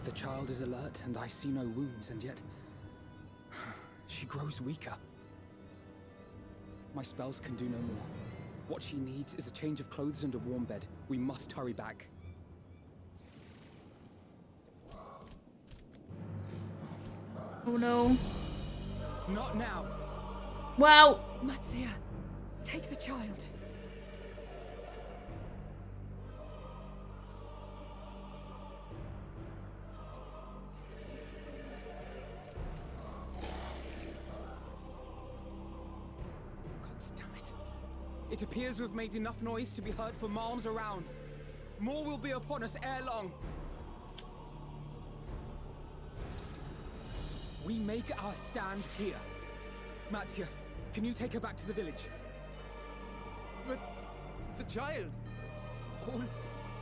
The child is alert, and I see no wounds, and yet she grows weaker. My spells can do no more. What she needs is a change of clothes and a warm bed. We must hurry back. Oh no. Not now. Wow. Matsia, take the child. It appears we've made enough noise to be heard for miles around. More will be upon us ere long. We make our stand here. Matsia, can you take her back to the village? But the child,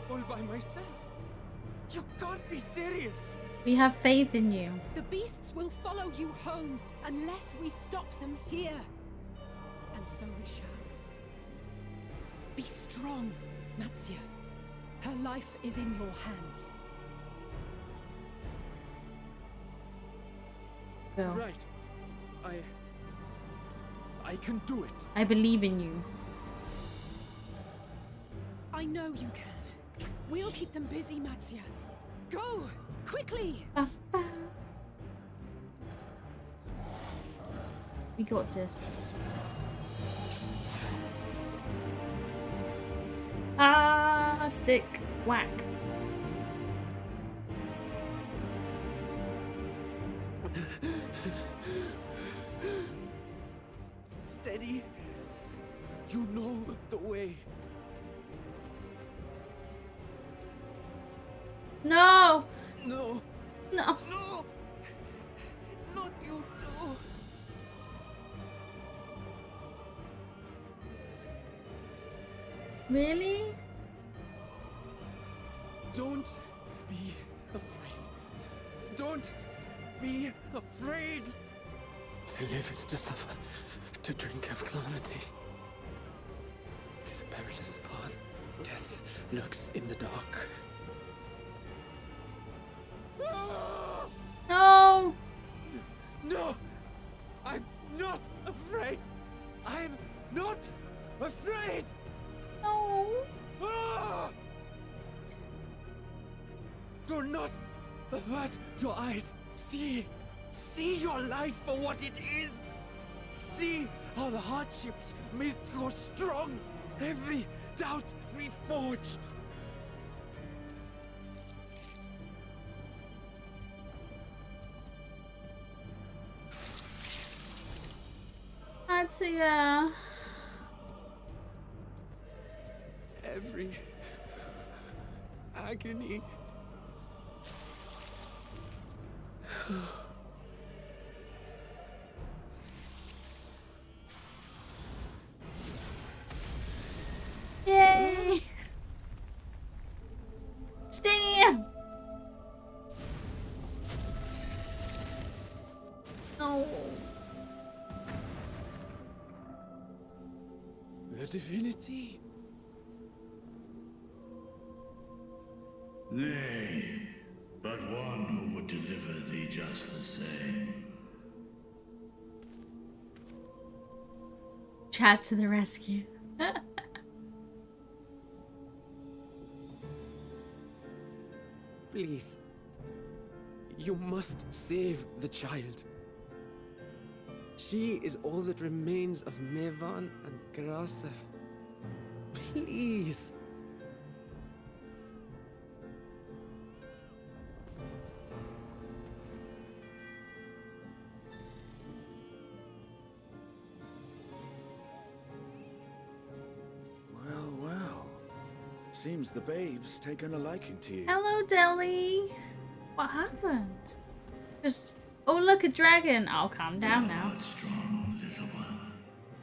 all by myself. You can't be serious. We have faith in you. The beasts will follow you home unless we stop them here. And so we shall. Be strong, Matsia. Her life is in your hands. Go. Right. I can do it. I believe in you. I know you can. We'll keep them busy, Matsia. Go! Quickly! We got this. Ah, stick. Whack. Steady. You know the way. No! No. No. No. Not you too. Really? Don't be afraid. Don't be afraid. To live is to suffer, to drink of calamity. It is a perilous path. Death lurks in the dark. No! No! I'm not afraid! I'm not afraid! No! Ah! Do not avert your eyes. See your life for what it is. See how the hardships make you strong. Every doubt reforged. Matsia. Every agony. Yay! Stadium! No. The divinity. Nay, but one who would deliver thee just the same. Chat to the rescue. Please. You must save the child. She is all that remains of Mevan and Grasef. Please. Well. Seems the babe's taken a liking to you. Hello, Deli. What happened? Just, oh look, a dragon. I'll calm down now. Art strong, little one.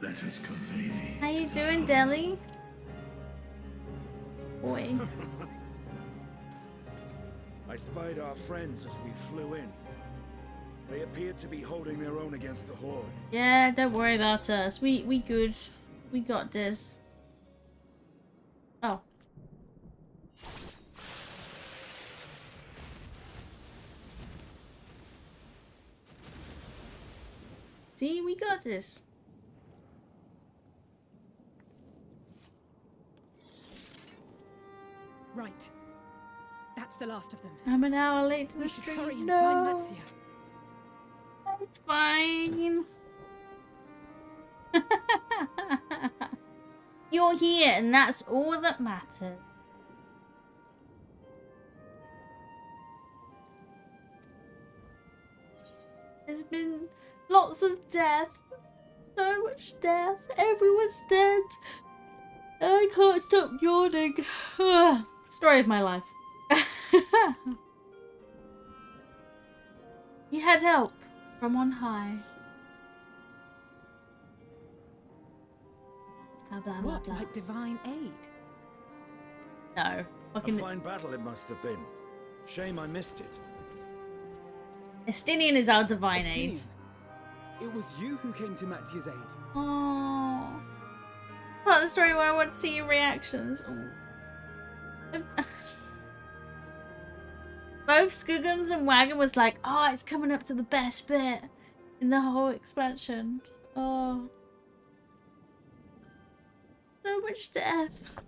Let us convey thee. How you doing, Deli? Boy. I spied our friends as we flew in. They appeared to be holding their own against the Horde. Yeah, don't worry about us. We good. We got this. Oh. See, we got this. Right. That's the last of them. I'm an hour late to the We should stream. hurry and No. find Matsia. It's fine. You're here, and that's all that matters. There's been lots of death. So much death. Everyone's dead. And I can't stop yawning. Story of my life. He had help from on high. Blah, blah, blah, What, blah. like divine aid? No. A Fucking fine battle it must have been. Shame I missed it. Estinian is our divine Estinian, aid. it was you who came to Matia's aid. Oh. Part of the story where I want to see your reactions. Oh. Both Skugums and Wagon was like, oh, it's coming up to the best bit in the whole expansion. Oh. So much death.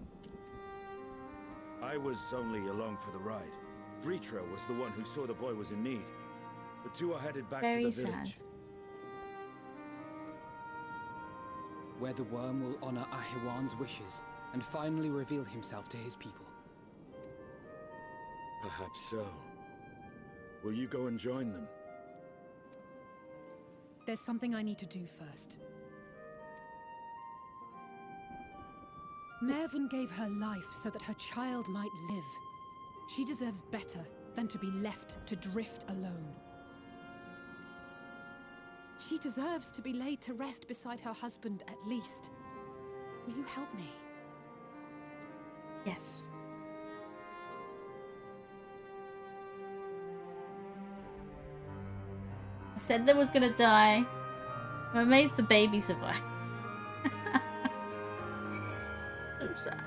I was only along for the ride. Vritra was the one who saw the boy was in need. The two are headed back Very to the sad. village. Where the worm will honor Ahiwan's wishes and finally reveal himself to his people. Perhaps so. Will you go and join them? There's something I need to do first. Mervyn gave her life so that her child might live. She deserves better than to be left to drift alone. She deserves to be laid to rest beside her husband, at least. Will you help me? Yes. I said they was gonna die. I'm amazed the baby survived. So sad.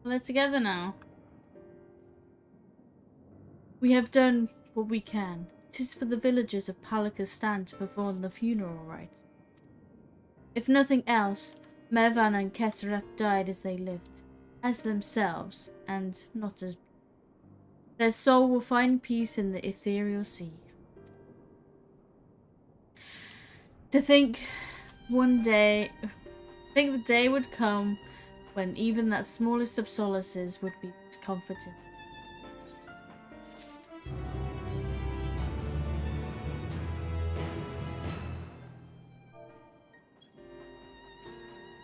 Well, they're together now. We have done what we can. 'Tis for the villagers of Palaka's stand to perform the funeral rites. If nothing else, Mervan and Kesareth died as they lived, as themselves, and not as... Their soul will find peace in the ethereal sea. To think the day would come when even that smallest of solaces would be discomforting.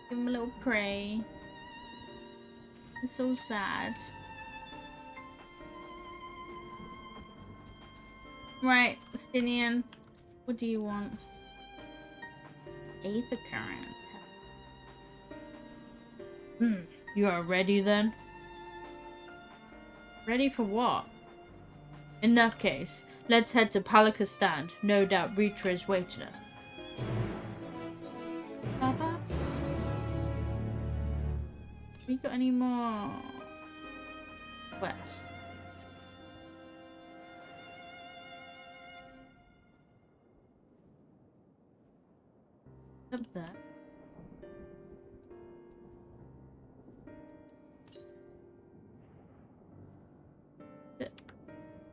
Give him a little pray. It's so sad. Right, Stinian, what do you want? Aether current. You are ready then? Ready for what? In that case, let's head to Palaka's stand. No doubt Vritra is waiting us. Papa? We got any more quests? Up there.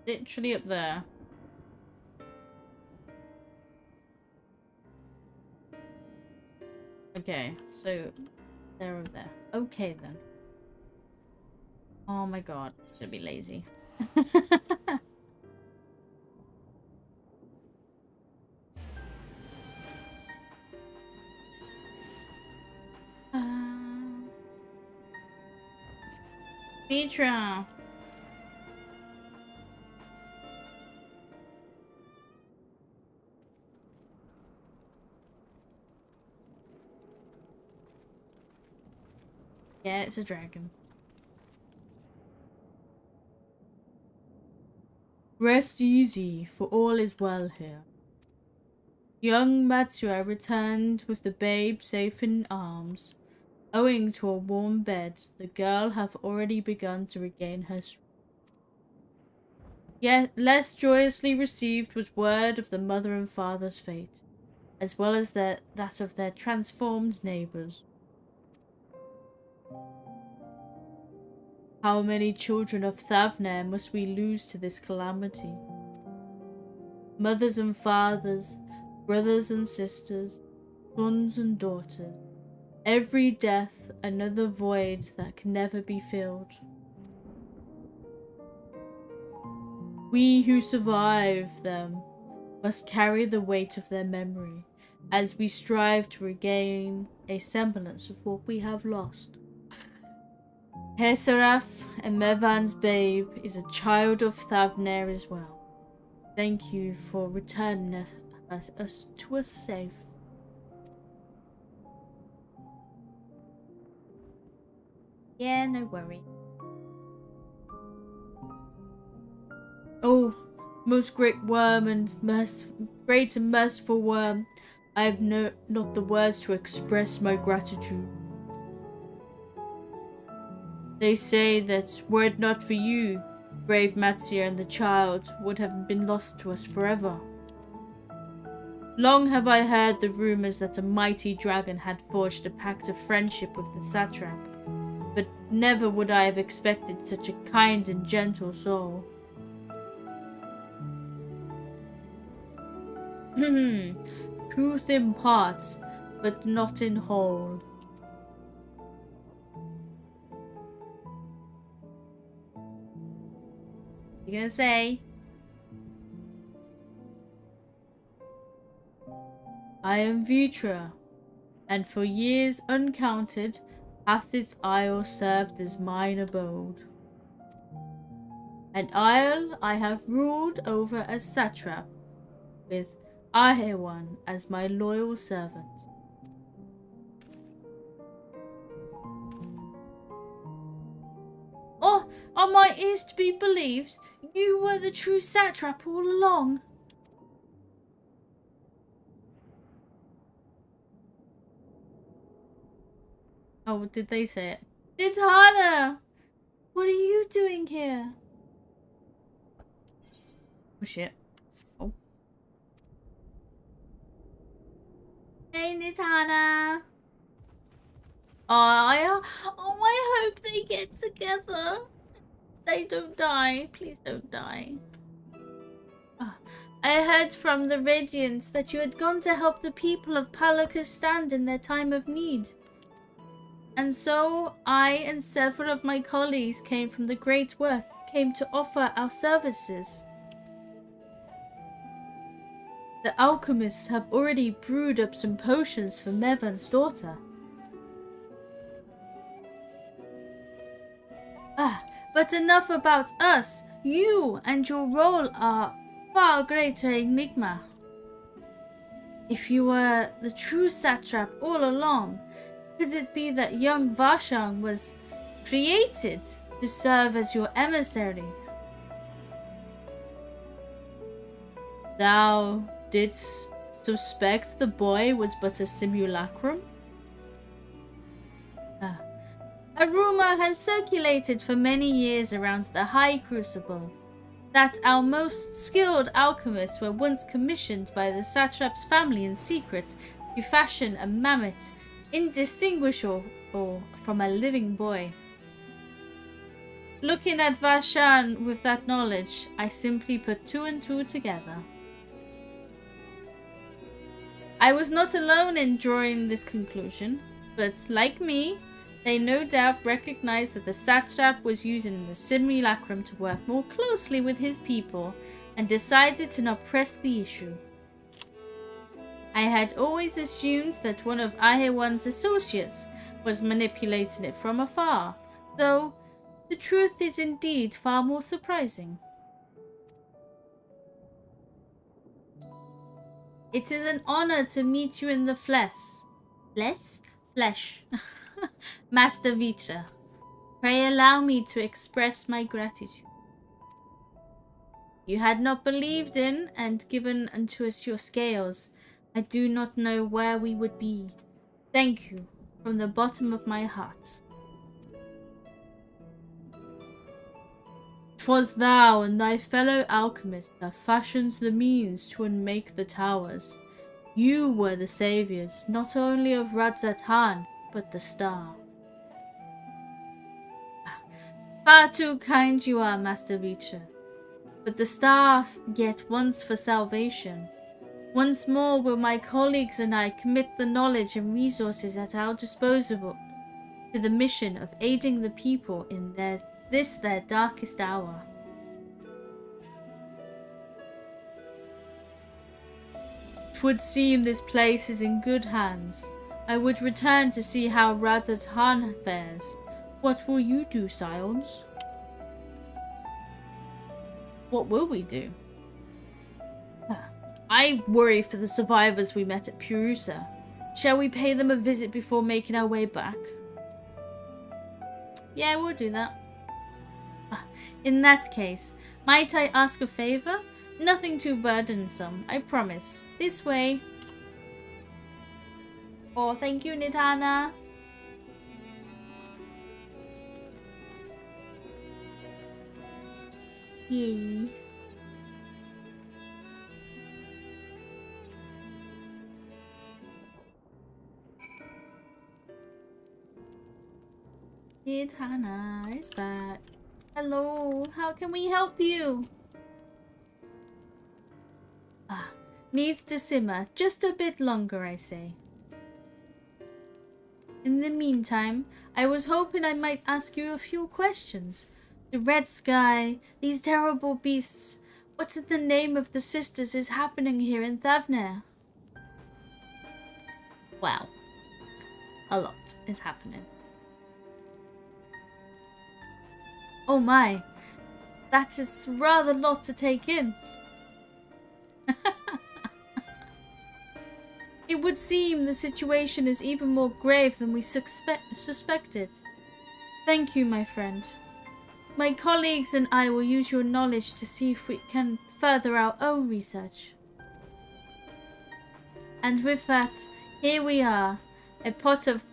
Literally up there. Okay, so they're over there. Okay then. Oh my god, I'm gonna be lazy. Petra. Yeah, it's a dragon. Rest easy, for all is well here. Young Matsua returned with the babe safe in arms. Owing to a warm bed, the girl hath already begun to regain her strength. Yet less joyously received was word of the mother and father's fate, as well as that of their transformed neighbours. How many children of Thavner must we lose to this calamity? Mothers and fathers, brothers and sisters, sons and daughters. Every death another void that can never be filled. We who survive them must carry the weight of their memory as we strive to regain a semblance of what we have lost. Hesaraf and Mevan's babe is a child of Thavner as well. Thank you for returning us to us safe. Yeah, no worry. Oh, most great worm and great and merciful worm, I have not the words to express my gratitude. They say that were it not for you, brave Matsia and the child would have been lost to us forever. Long have I heard the rumors that a mighty dragon had forged a pact of friendship with the satrap, but never would I have expected such a kind and gentle soul. Truth in part, but not in whole. You gonna say? I am Vtuber, and for years uncounted hath this isle served as mine abode. An isle I have ruled over as satrap, with Ahewan as my loyal servant. Oh, are my ears to be believed? You were the true satrap all along. Oh, did they say it? It's Hana! What are you doing here? Oh shit. Oh. Hey, Nitana. I hope they get together. They don't die. Please don't die. I heard from the Radiant that you had gone to help the people of Palakistan in their time of need. And so I and several of my colleagues came from the great work, came to offer our services. The alchemists have already brewed up some potions for Mevan's daughter. But enough about us. You and your role are far greater enigma. If you were the true satrap all along, could it be that young Vashang was created to serve as your emissary? Thou didst suspect the boy was but a simulacrum? A rumor has circulated for many years around the High Crucible that our most skilled alchemists were once commissioned by the satrap's family in secret to fashion a mammoth indistinguishable from a living boy. Looking at Vashan with that knowledge, I simply put two and two together. I was not alone in drawing this conclusion, but like me, they no doubt recognized that the satrap was using the simulacrum to work more closely with his people and decided to not press the issue. I had always assumed that one of Ahewan's associates was manipulating it from afar, though The truth is indeed far more surprising. It is an honor to meet you in the flesh. Flesh? Master Vita. Pray allow me to express my gratitude. You had not believed in and given unto us your scales. I do not know where we would be. Thank you from the bottom of my heart. 'Twas thou and thy fellow alchemist that fashioned the means to unmake the towers. You were the saviors, not only of Radzatan, but the star. Far too kind you are, Master Vita. But the star yet once for salvation. Once more will my colleagues and I commit the knowledge and resources at our disposal to the mission of aiding the people in their darkest hour. 'Twould seem this place is in good hands. I would return to see how Radzatan fares. What will you do, Scions? What will we do? I worry for the survivors we met at Purusa. Shall we pay them a visit before making our way back? Yeah, we'll do that. In that case, might I ask a favor? Nothing too burdensome, I promise. This way. Oh, thank you, Nidhana. Yay. Nidhana is back. Hello, how can we help you? Needs to simmer just a bit longer, I say. In the meantime, I was hoping I might ask you a few questions. The red sky, these terrible beasts. What's in the name of the sisters is happening here in Thavner? Well, a lot is happening. Oh my, that is rather a lot to take in. It would seem the situation is even more grave than we suspected. Thank you, my friend. My colleagues and I will use your knowledge to see if we can further our own research. And with that, here we are, a pot of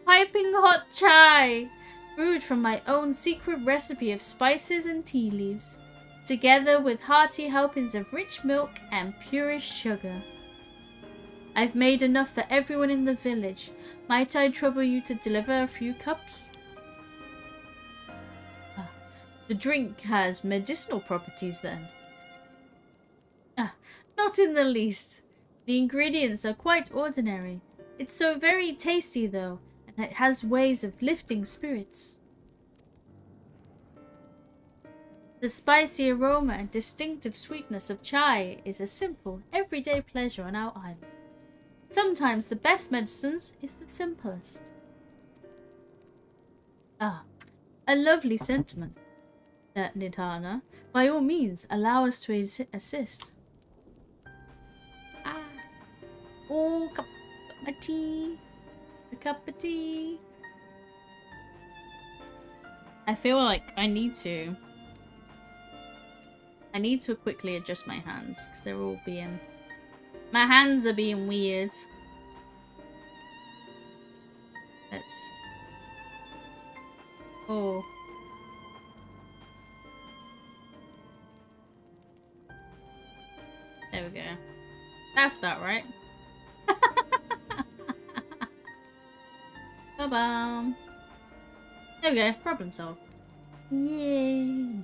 piping hot chai, brewed from my own secret recipe of spices and tea leaves, together with hearty helpings of rich milk and purest sugar. I've made enough for everyone in the village. Might I trouble you to deliver a few cups? The drink has medicinal properties then? Not in the least. The ingredients are quite ordinary. It's so very tasty though, and it has ways of lifting spirits. The spicy aroma and distinctive sweetness of chai is a simple, everyday pleasure on our island. Sometimes the best medicines is the simplest. A lovely sentiment, Nidhana. By all means, allow us to assist. Oh, cup of tea. A cup of tea. I feel like I need to quickly adjust my hands because they're all being... My hands are being weird. Oh. There we go. That's about right. Ba-bam. There we go. Problem solved. Yay.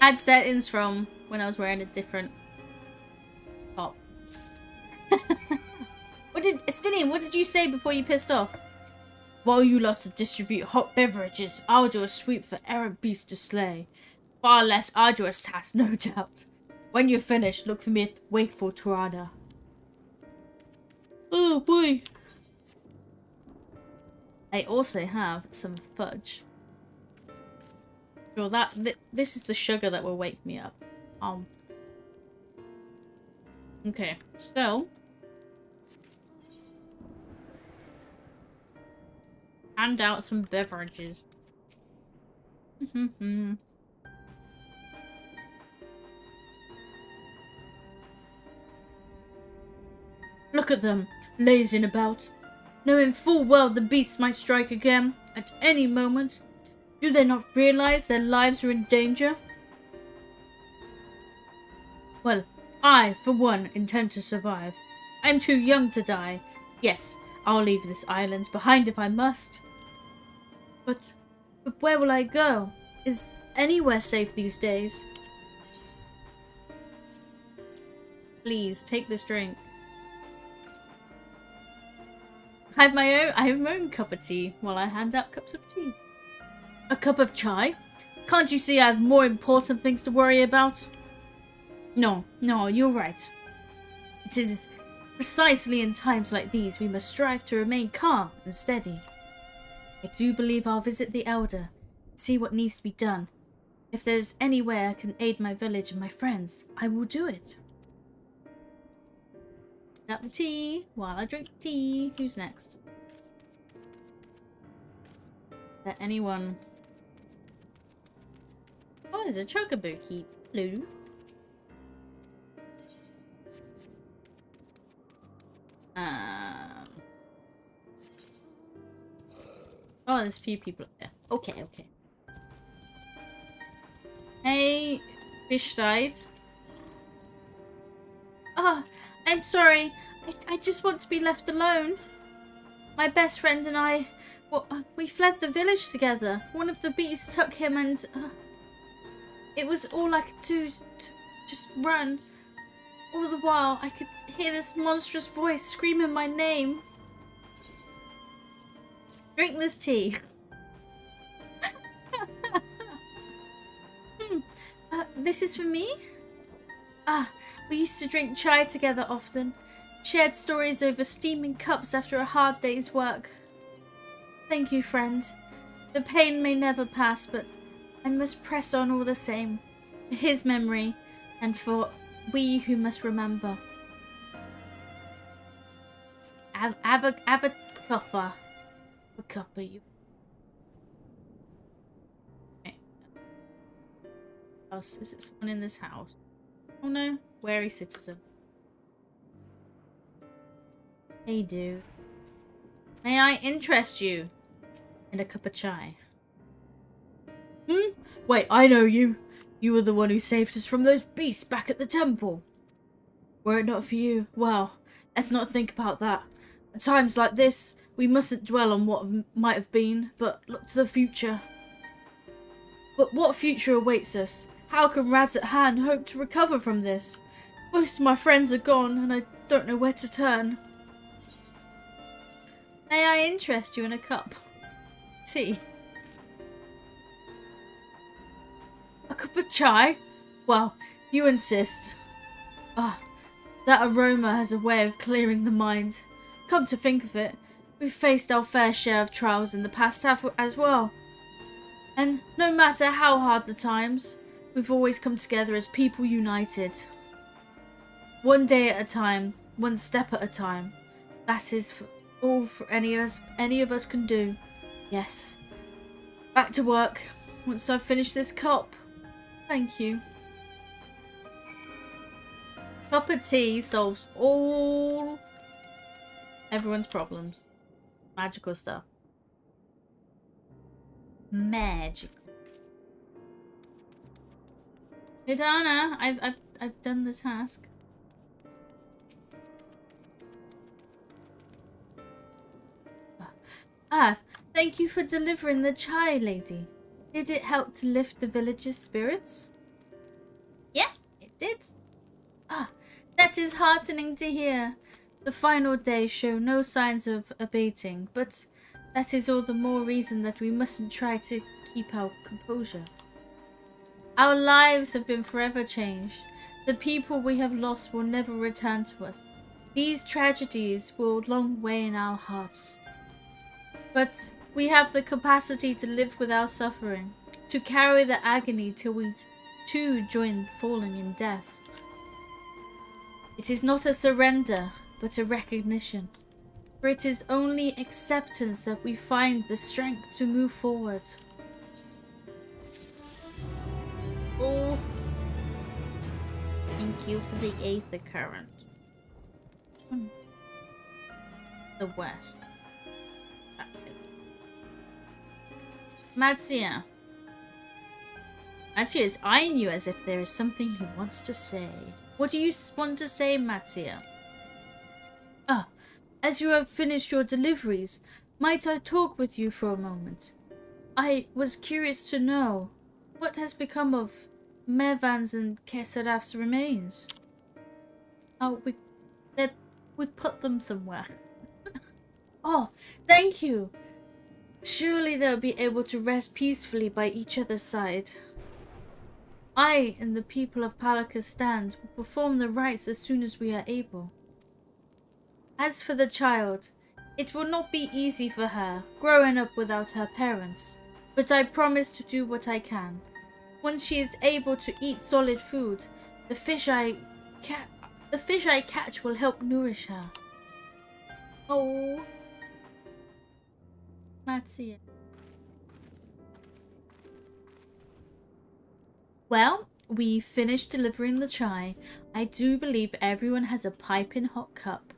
Add settings from when I was wearing a different top. Estinian, what did you say before you pissed off? While you lot to distribute hot beverages, I'll do a sweep for errant beasts to slay. Far less arduous task, no doubt. When you're finished, look for me at Wakeful Tirana. Oh boy. I also have some fudge. Sure, this is the sugar that will wake me up. Okay, so hand out some beverages. Look at them, lazing about, knowing full well the beast might strike again at any moment. Do they not realize their lives are in danger? Well, I, for one, intend to survive. I'm too young to die. Yes, I'll leave this island behind if I must. But where will I go? Is anywhere safe these days? Please, take this drink. I have my own cup of tea while I hand out cups of tea. A cup of chai? Can't you see I have more important things to worry about? No, you're right. It is precisely in times like these we must strive to remain calm and steady. I do believe I'll visit the Elder, see what needs to be done. If there's any way I can aid my village and my friends, I will do it. Cup of tea while I drink tea. Who's next? Is there anyone? Oh, there's a chocobo blue. Oh, there's a few people up there. Okay. Hey, fish died. Oh, I'm sorry. I just want to be left alone. My best friend and I, we fled the village together. One of the beasts took him and it was all I could do to just run. All the while, I could hear this monstrous voice screaming my name. Drink this tea. This is for me? We used to drink chai together often. Shared stories over steaming cups after a hard day's work. Thank you, friend. The pain may never pass, but I must press on all the same. For his memory, and for we who must remember. Have a cuppa. A cuppa, you. Okay. Is it someone in this house? Oh no, wary citizen. Hey dude. May I interest you in a cup of chai? Wait, I know you. You were the one who saved us from those beasts back at the temple. Were it not for you, well, let's not think about that. At times like this, we mustn't dwell on what might have been, but look to the future. But what future awaits us? How can Raz-at-Han hope to recover from this? Most of my friends are gone, and I don't know where to turn. May I interest you in a cup? Tea. A cup of chai? Well, you insist. That aroma has a way of clearing the mind. Come to think of it, we've faced our fair share of trials in the past as well. And no matter how hard the times, we've always come together as people united. One day at a time, one step at a time. That is all for any of us can do. Yes. Back to work, once I've finished this cup. Thank you. Cup of tea solves everyone's problems. Magical stuff. Magic. Hidana, I've done the task. Thank you for delivering the chai, lady. Did it help to lift the village's spirits? Yeah, it did. That is heartening to hear. The final days show no signs of abating, but that is all the more reason that we mustn't try to keep our composure. Our lives have been forever changed. The people we have lost will never return to us. These tragedies will long weigh in our hearts. But We have the capacity to live without suffering, to carry the agony till we too join falling in death. It is not a surrender, but a recognition. For it is only acceptance that we find the strength to move forward. Oh, thank you for the aether current. The west. Matsuya. Matsuya is eyeing you as if there is something he wants to say. What do you want to say, Matsuya? Ah, as you have finished your deliveries, might I talk with you for a moment? I was curious to know what has become of Mervan's and Kesaraf's remains. Oh, we've put them somewhere. Oh, thank you. Surely they'll be able to rest peacefully by each other's side. I and the people of Palakistan will perform the rites as soon as we are able. As for the child, it will not be easy for her, growing up without her parents, but I promise to do what I can. Once she is able to eat solid food, the fish I catch will help nourish her. Oh, Matsuya. Well, we finished delivering the chai. I do believe everyone has a piping hot cup.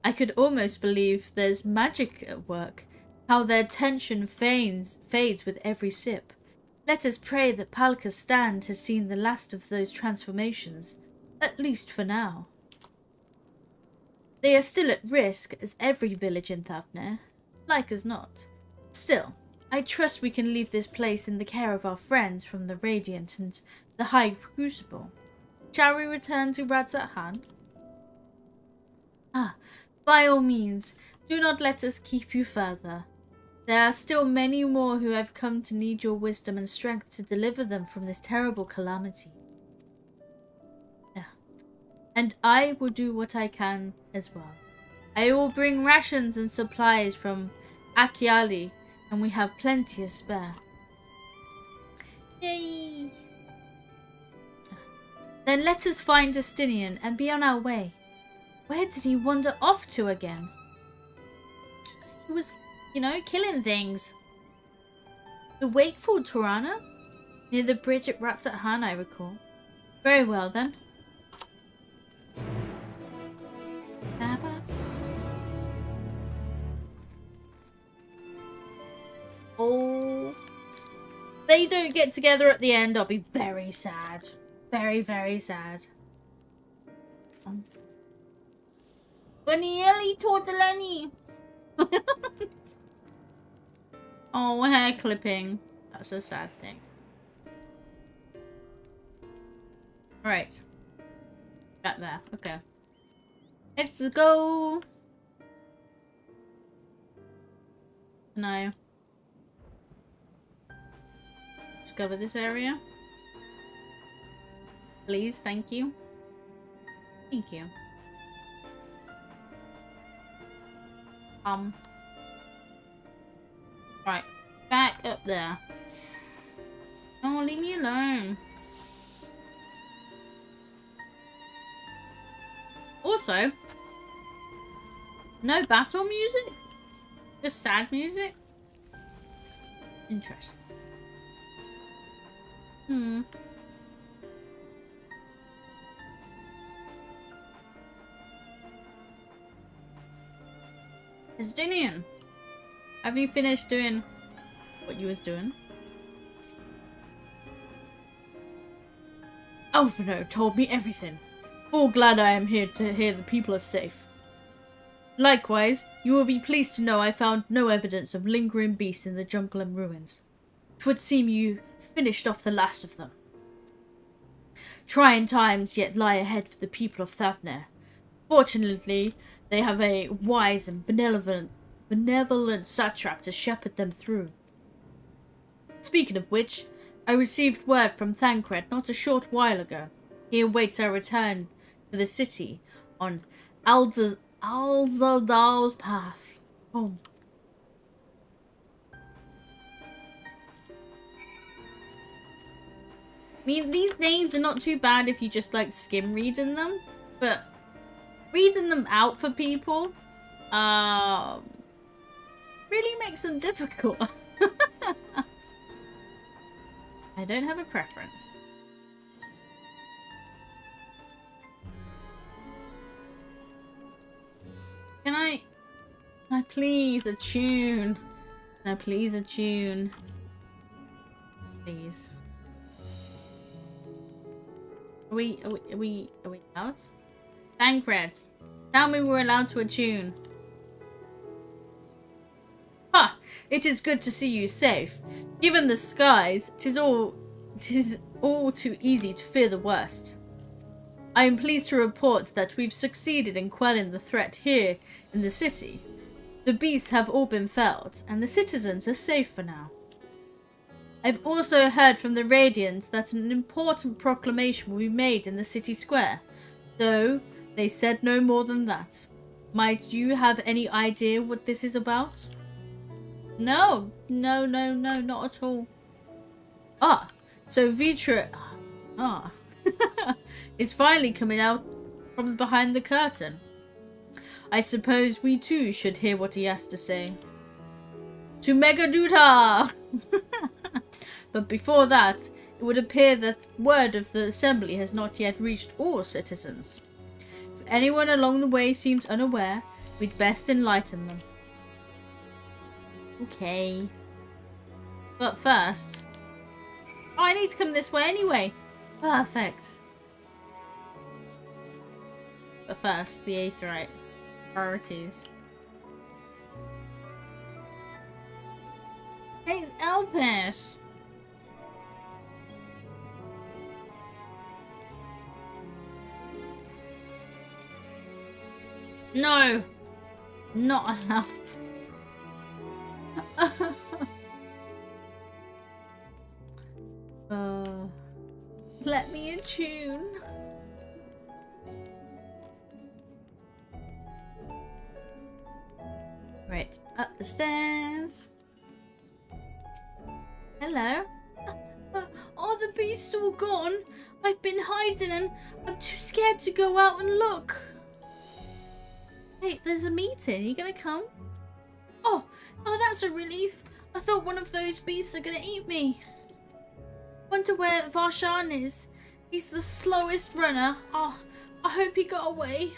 I could almost believe there's magic at work, how their tension fades with every sip. Let us pray that Palakistan has seen the last of those transformations, at least for now. They are still at risk, as every village in Thavner, like as not. Still, I trust we can leave this place in the care of our friends from the Radiant and the High Crucible. Shall we return to Radzat-Han? Ah, by all means, do not let us keep you further. There are still many more who have come to need your wisdom and strength to deliver them from this terrible calamity. Yeah. And I will do what I can as well. I will bring rations and supplies from Akiali, and we have plenty to spare. Yay! Then let us find Justinian and be on our way. Where did he wander off to again? He was, killing things. The Wakeful Torana? Near the bridge at Radzat-Han, I recall. Very well, then. Oh. They don't get together at the end, I'll be very sad. Very, very sad. Bonielli Tortellini! Oh, hair clipping. That's a sad thing. Right. Back there. Okay. Let's go. Can I discover this area? Please, thank you. Thank you. Right. Back up there. Oh, leave me alone. Also, no battle music? Just sad music? Interesting. Justinian, have you finished doing what you was doing? Alphino told me everything. All glad I am here to hear the people are safe. Likewise, you will be pleased to know I found no evidence of lingering beasts in the jungle and ruins. 'Twould seem you finished off the last of them. Trying times yet lie ahead for the people of Thavner. Fortunately, they have a wise and benevolent satrap to shepherd them through. Speaking of which, I received word from Thancred not a short while ago. He awaits our return to the city on Alzadal's path home. I mean, these names are not too bad if you just like skim reading them, but reading them out for people really makes them difficult. I don't have a preference. Can I please a tune? Can I please a tune? Please. Are we out? Thancred, tell me we're allowed to attune. Ha! It is good to see you safe. Given the skies, 'tis all too easy to fear the worst. I am pleased to report that we've succeeded in quelling the threat here in the city. The beasts have all been felled, and the citizens are safe for now. I've also heard from the Radiant that an important proclamation will be made in the city square, though they said no more than that. Might you have any idea what this is about? No, not at all. Ah, so Vtuber is finally coming out from behind the curtain. I suppose we too should hear what he has to say. To Megaduta! But before that, it would appear that word of the assembly has not yet reached all citizens. If anyone along the way seems unaware, we'd best enlighten them. Okay. But first... Oh, I need to come this way anyway. Perfect. But first, the Aetheryte. Priorities. Hey, it's Elpis! No! Not allowed. Let me attune. Right, up the stairs. Hello. Oh, the beast's all gone. I've been hiding and I'm too scared to go out and look. Hey, there's a meeting. Are you gonna come? Oh, that's a relief. I thought one of those beasts are gonna eat me. Wonder where Varshan is. He's the slowest runner. Oh, I hope he got away.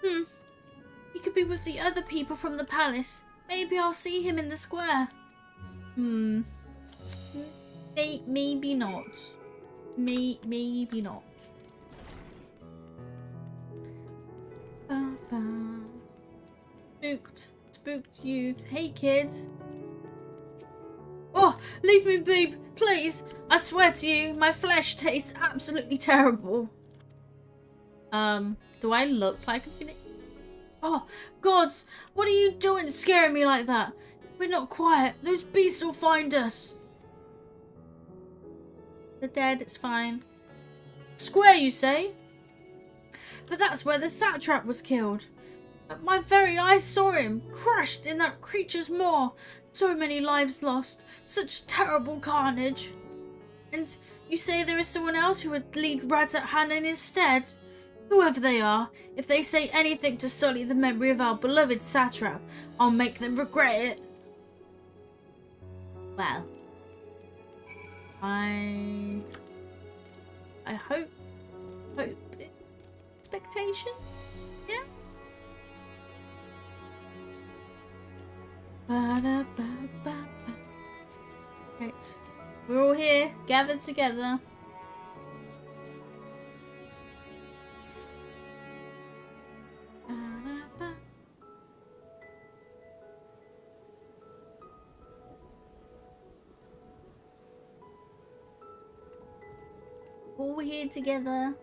He could be with the other people from the palace. Maybe I'll see him in the square. Maybe not. Maybe not. Spooked youth. Hey, kids. Oh, leave me be, please. I swear to you, my flesh tastes absolutely terrible. Do I look like I'm gonna... Oh, gods, what are you doing scaring me like that? We're not quiet. Those beasts will find us. They're dead, it's fine. Square, you say? But that's where the satrap was killed. My very eyes saw him, crushed in that creature's maw. So many lives lost. Such terrible carnage. And you say there is someone else who would lead Radzat Han in his stead? Whoever they are, if they say anything to sully the memory of our beloved satrap, I'll make them regret it. Well, I hope expectations, yeah. Right, we're all here, gathered together. All here together.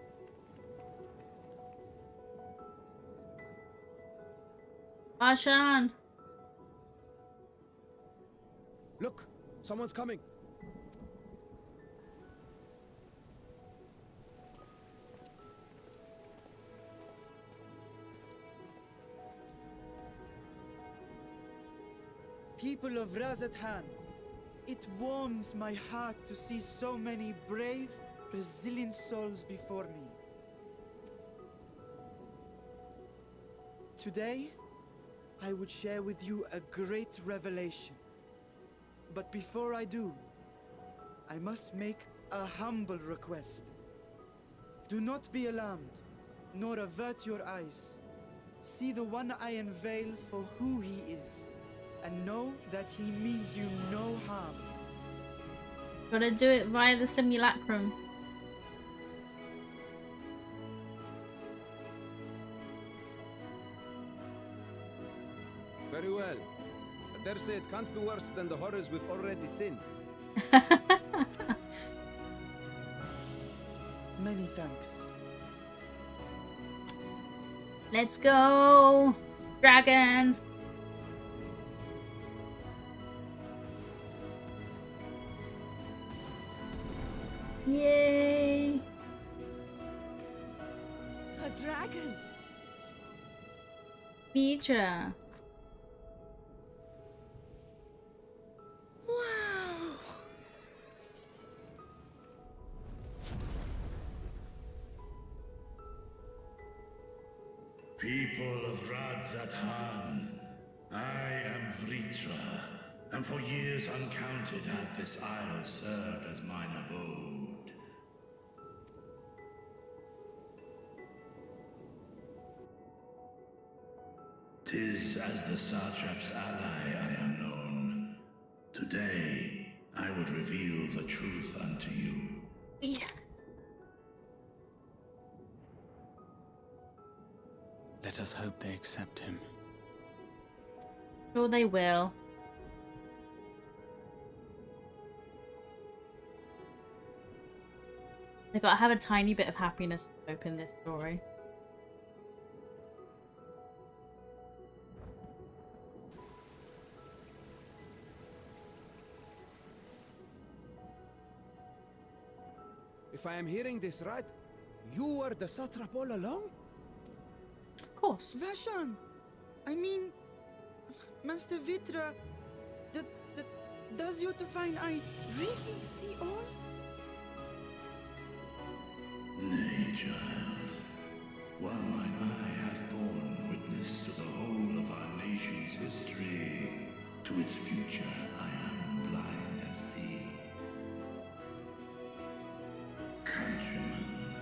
Ashan. Look, someone's coming. People of Radzat Han, It warms my heart to see so many brave, resilient souls before me. Today, I would share with you a great revelation. But before I do, I must make a humble request. Do not be alarmed, nor avert your eyes. See the one I unveil for who he is, and know that he means you no harm. Gotta do it via the simulacrum. Very well. I dare say it can't be worse than the horrors we've already seen. Many thanks. Let's go, dragon. Yay! A dragon! Mitra. Wow! People of Radzathan, I am Vritra, and for years uncounted hath this isle served as mine abode. 'Tis as the Satrap's ally I am known. Today, I would reveal the truth unto you. Yeah. Let us hope they accept him. Sure they will. They gotta have a tiny bit of happiness to open this story. If I am hearing this right, you were the satrap all along? Of course. Vashan! I mean, Master Vitra, does your divine eye really see all? Nay, child. While mine eye hath borne witness to the whole of our nation's history, to its future I am blind as thee. Countrymen,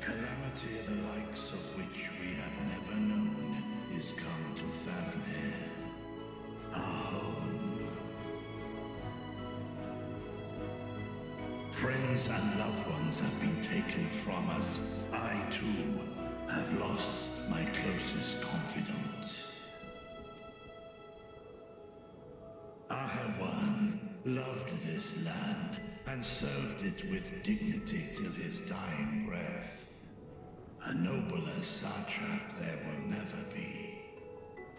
calamity the likes of which we have never known is come to Fafnir, our home. Friends and loved ones have been taken from us. I, too, have lost my closest confidant. Ahawan loved this land and served it with dignity till his dying breath. A nobler satrap there will never be.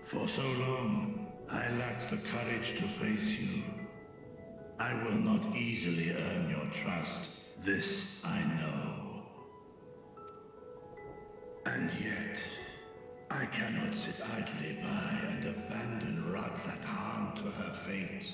For so long, I lacked the courage to face you. I will not easily earn your trust, this I know. And yet, I cannot sit idly by and abandon Radzathan to her fate.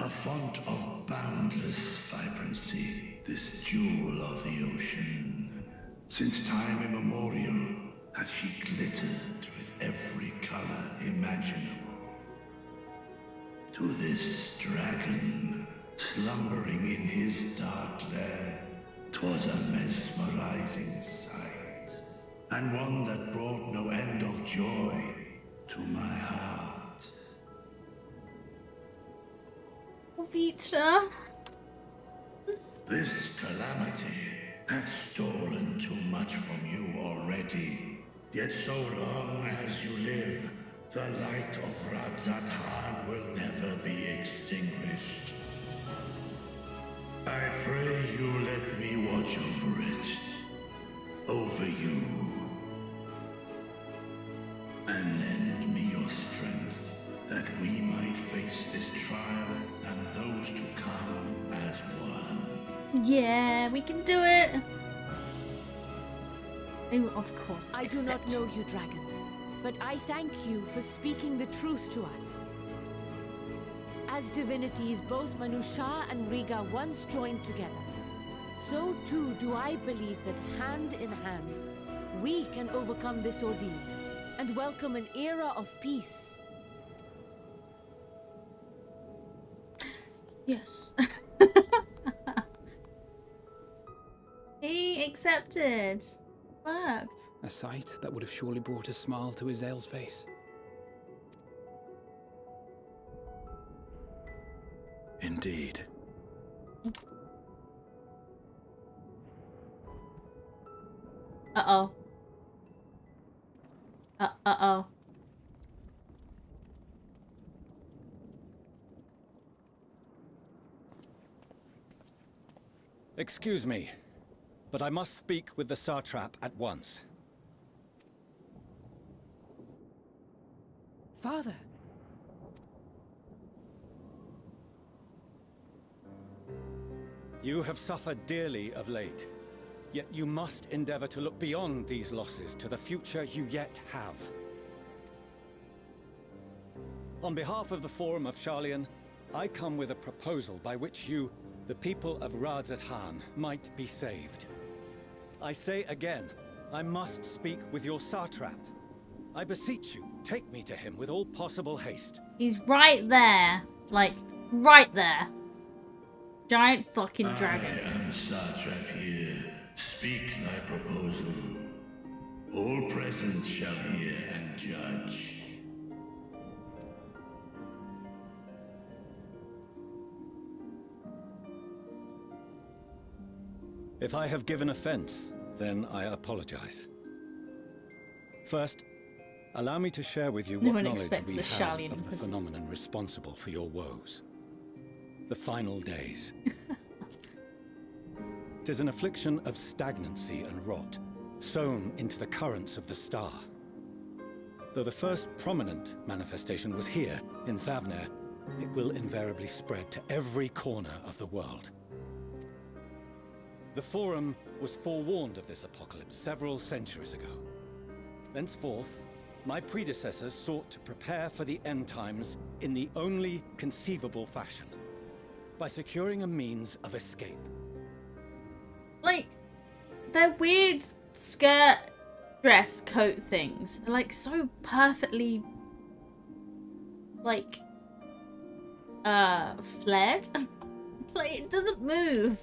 A font of boundless vibrancy, this jewel of the ocean. Since time immemorial, has she glittered with every color imaginable. To this dragon, slumbering in his dark lair, 'twas a mesmerizing sight, and one that brought no end of joy to my heart. Vitra. This calamity hath stolen too much from you already, yet so long as you live, the light of Radzathan will never be extinguished. I pray you let me watch over it, over you, and lend me your strength, that we might face this trial and those to come as one. Yeah, we can do it. Oh, of course. I do not know you, dragon, but I thank you for speaking the truth to us. As divinities, both Manusha and Riga once joined together, so too do I believe that hand in hand, we can overcome this ordeal and welcome an era of peace. Yes. He accepted. Worked. A sight that would have surely brought a smile to Azael's face. Indeed. Uh-oh. Uh-oh. Excuse me, but I must speak with the Satrap at once. Father. You have suffered dearly of late, yet you must endeavor to look beyond these losses to the future you yet have. On behalf of the Forum of Sharlayan, I come with a proposal by which you, the people of Radzat-Han, might be saved. I say again, I must speak with your Satrap. I beseech you, take me to him with all possible haste. He's right there. Like, right there. Giant fucking dragon. I am Satrap here. Speak thy proposal. All present shall hear and judge. If I have given offense, then I apologize. First, allow me to share with you what knowledge we have of the phenomenon responsible for your woes. The final days. 'Tis an affliction of stagnancy and rot, sown into the currents of the star. Though the first prominent manifestation was here, in Thavner, it will invariably spread to every corner of the world. The Forum was forewarned of this apocalypse several centuries ago. Thenceforth, my predecessors sought to prepare for the end times in the only conceivable fashion, by securing a means of escape. Like, their weird skirt, dress, coat things are like so perfectly, like, flared. Like, it doesn't move.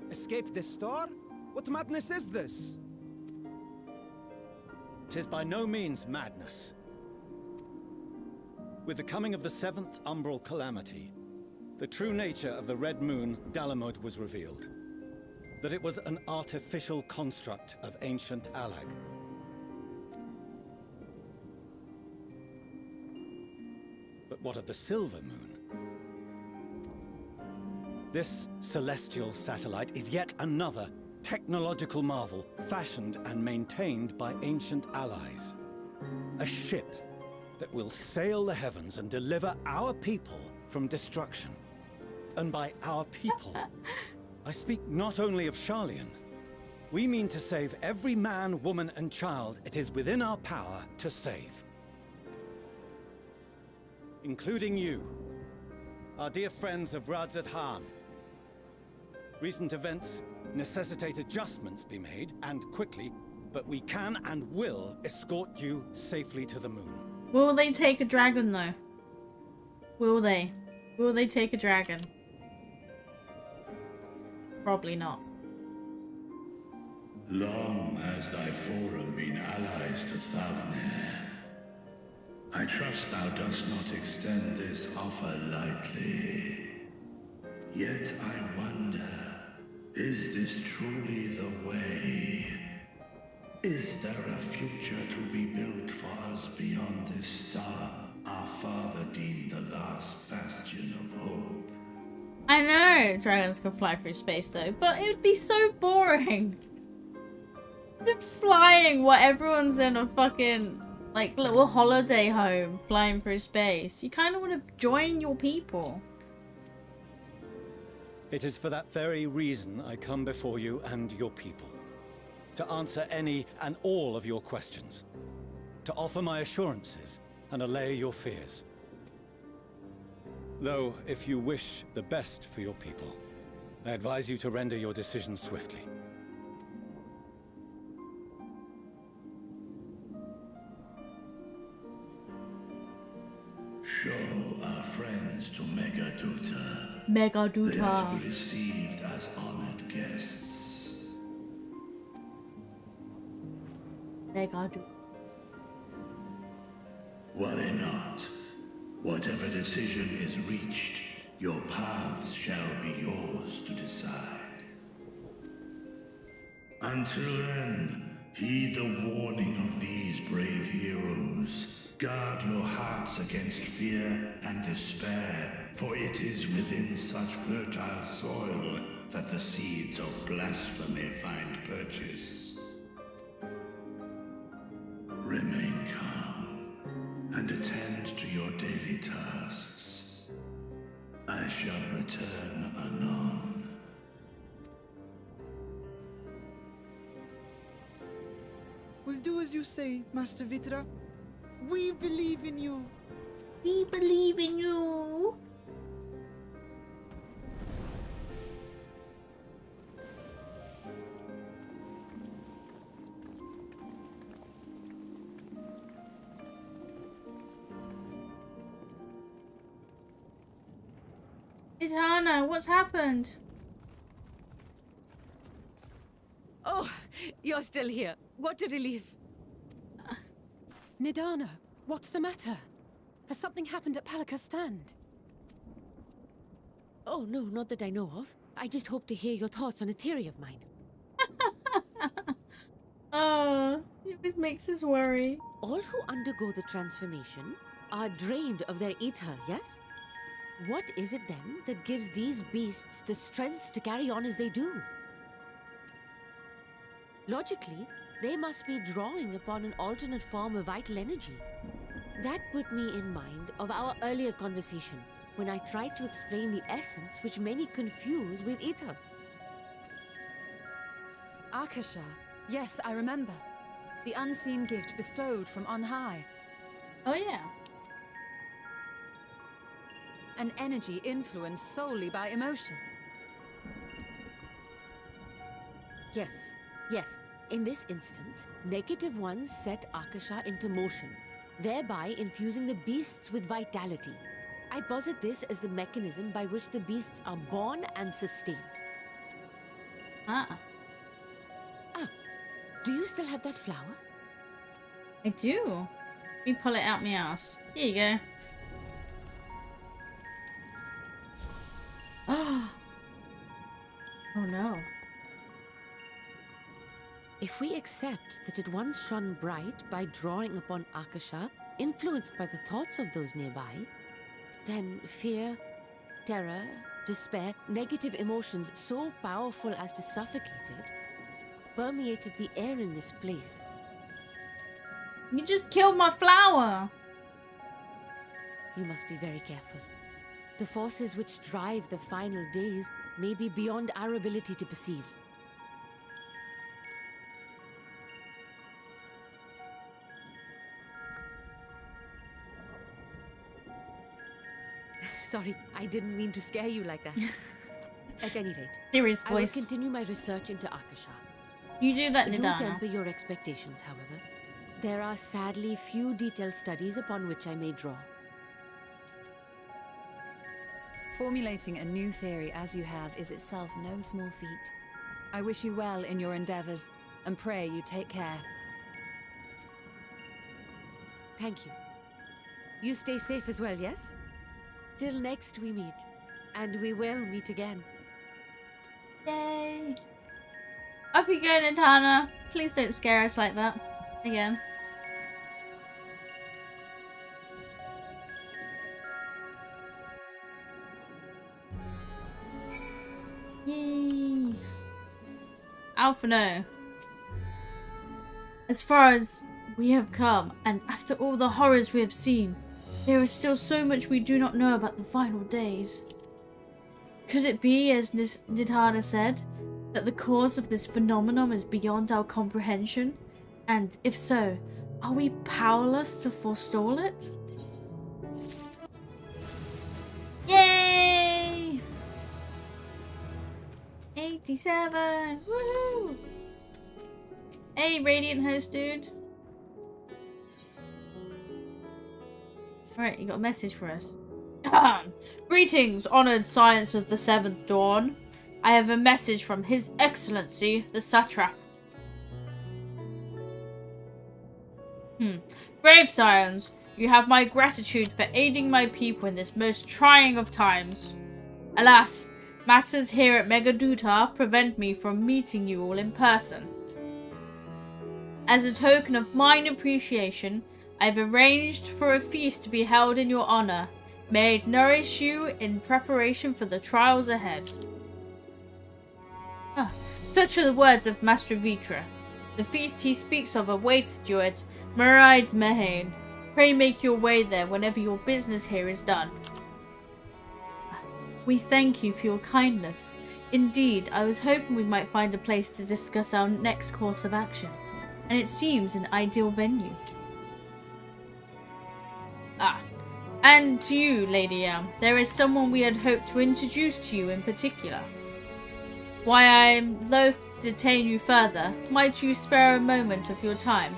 Escape this star? What madness is this? 'Tis by no means madness. With the coming of the 7th umbral calamity, the true nature of the Red Moon, Dalamud, was revealed. That it was an artificial construct of ancient Alag. But what of the Silver Moon? This celestial satellite is yet another technological marvel fashioned and maintained by ancient allies. A ship that will sail the heavens and deliver our people from destruction. And by our people, I speak not only of Sharlayan. We mean to save every man, woman, and child it is within our power to save. Including you, our dear friends of Radzat-Han. Recent events necessitate adjustments be made, and quickly, but we can and will escort you safely to the moon. Will they take a dragon, though? Will they? Will they take a dragon? Probably not. Long has thy forum been allies to Thavner. I trust thou dost not extend this offer lightly. Yet I wonder, is this truly the way? Is there a future to be built for us beyond this star our father deemed the last bastion of hope? I know dragons can fly through space though, but it would be so boring. Just flying while everyone's in a fucking like little holiday home flying through space. You kind of want to join your people. It is for that very reason I come before you and your people. To answer any and all of your questions. to offer my assurances and allay your fears. Though, if you wish the best for your people, I advise you to render your decision swiftly. Show our friends to Megaduta. Megaduta. They are to be received as honored guests. Megaduta. Worry not. Whatever decision is reached, your paths shall be yours to decide. Until then, heed the warning of these brave heroes. Guard your hearts against fear and despair, for it is within such fertile soil that the seeds of blasphemy find purchase. Remain calm and attend to your daily tasks. I shall return anon. We'll do as you say, Master Vitra. We believe in you. We believe in you. Idhana, what's happened? Oh, you're still here. What a relief. Nidana, what's the matter? Has something happened at Palaka's stand? Oh, no, not that I know of. I just hope to hear your thoughts on a theory of mine. Oh, it makes us worry. All who undergo the transformation are drained of their ether, yes? What is it then that gives these beasts the strength to carry on as they do? Logically, they must be drawing upon an alternate form of vital energy. That put me in mind of our earlier conversation, when I tried to explain the essence which many confuse with ether. Akasha. Yes, I remember. The unseen gift bestowed from on high. Oh yeah. An energy influenced solely by emotion. Yes, yes. In this instance, negative ones set Akasha into motion, thereby infusing the beasts with vitality. I posit this as the mechanism by which the beasts are born and sustained. Ah. Do you still have that flower? I do. Let me pull it out my ass. Here you go. Oh no. If we accept that it once shone bright by drawing upon Akasha, influenced by the thoughts of those nearby, then fear, terror, despair, negative emotions so powerful as to suffocate it, permeated the air in this place. You just killed my flower! You must be very careful. The forces which drive the final days may be beyond our ability to perceive. Sorry, I didn't mean to scare you like that. At any rate, Serious I will voice. continue my research into Akasha. You do that, Do Nidana. temper your expectations, however. There are sadly few detailed studies upon which I may draw. Formulating a new theory as you have is itself no small feat. I wish you well in your endeavors, and pray you take care. Thank you. You stay safe as well, yes? Till next we meet. And we will meet again. Yay! Off you go, Nidana. Please don't scare us like that. Again. Yay! Alphino. As far as we have come, and after all the horrors we have seen, there is still so much we do not know about the final days. Could it be, as Nidhana said, that the cause of this phenomenon is beyond our comprehension? And if so, Are we powerless to forestall it? Yay! 87! Woohoo! Hey, Radiant Host dude. Alright, you got a message for us. Greetings, honored science of the 7th Dawn. I have a message from His Excellency, the Satrap. Brave scions, you have my gratitude for aiding my people in this most trying of times. Alas, matters here at Megaduta prevent me from meeting you all in person. As a token of mine appreciation, I've arranged for a feast to be held in your honor. May it nourish you in preparation for the trials ahead. Such are the words of Master Vitra. The feast he speaks of awaits you at Merides Mehane. Pray make your way there whenever your business here is done. We thank you for your kindness. Indeed, I was hoping we might find a place to discuss our next course of action, and it seems an ideal venue. And to you, Lady Am, there is someone we had hoped to introduce to you in particular. Why I am loath to detain you further, might you spare a moment of your time?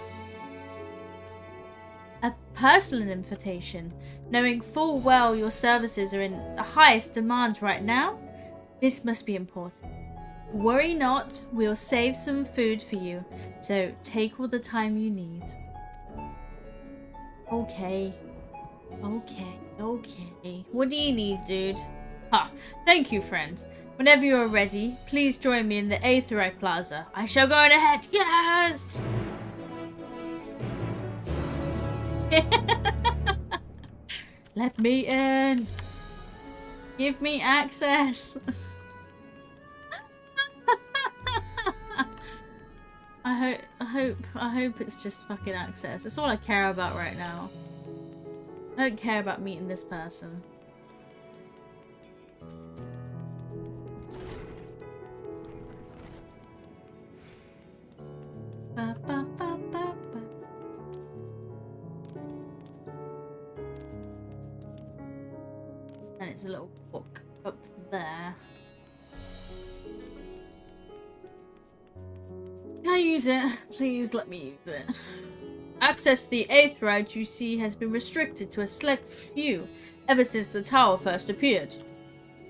A personal invitation, knowing full well your services are in the highest demand right now? This must be important. Worry not, we'll save some food for you, so take all the time you need. Okay. What do you need, dude? Thank you, friend. Whenever you are ready, please join me in the Aetheryte Plaza. I shall go on ahead. Yes! Let me in. Give me access. I hope it's just fucking access. That's all I care about right now. I don't care about meeting this person. Ba, ba, ba, ba, ba. And it's a little book up there. Can I use it? Please let me use it. Access to the Aetheryte, you see, has been restricted to a select few ever since the tower first appeared.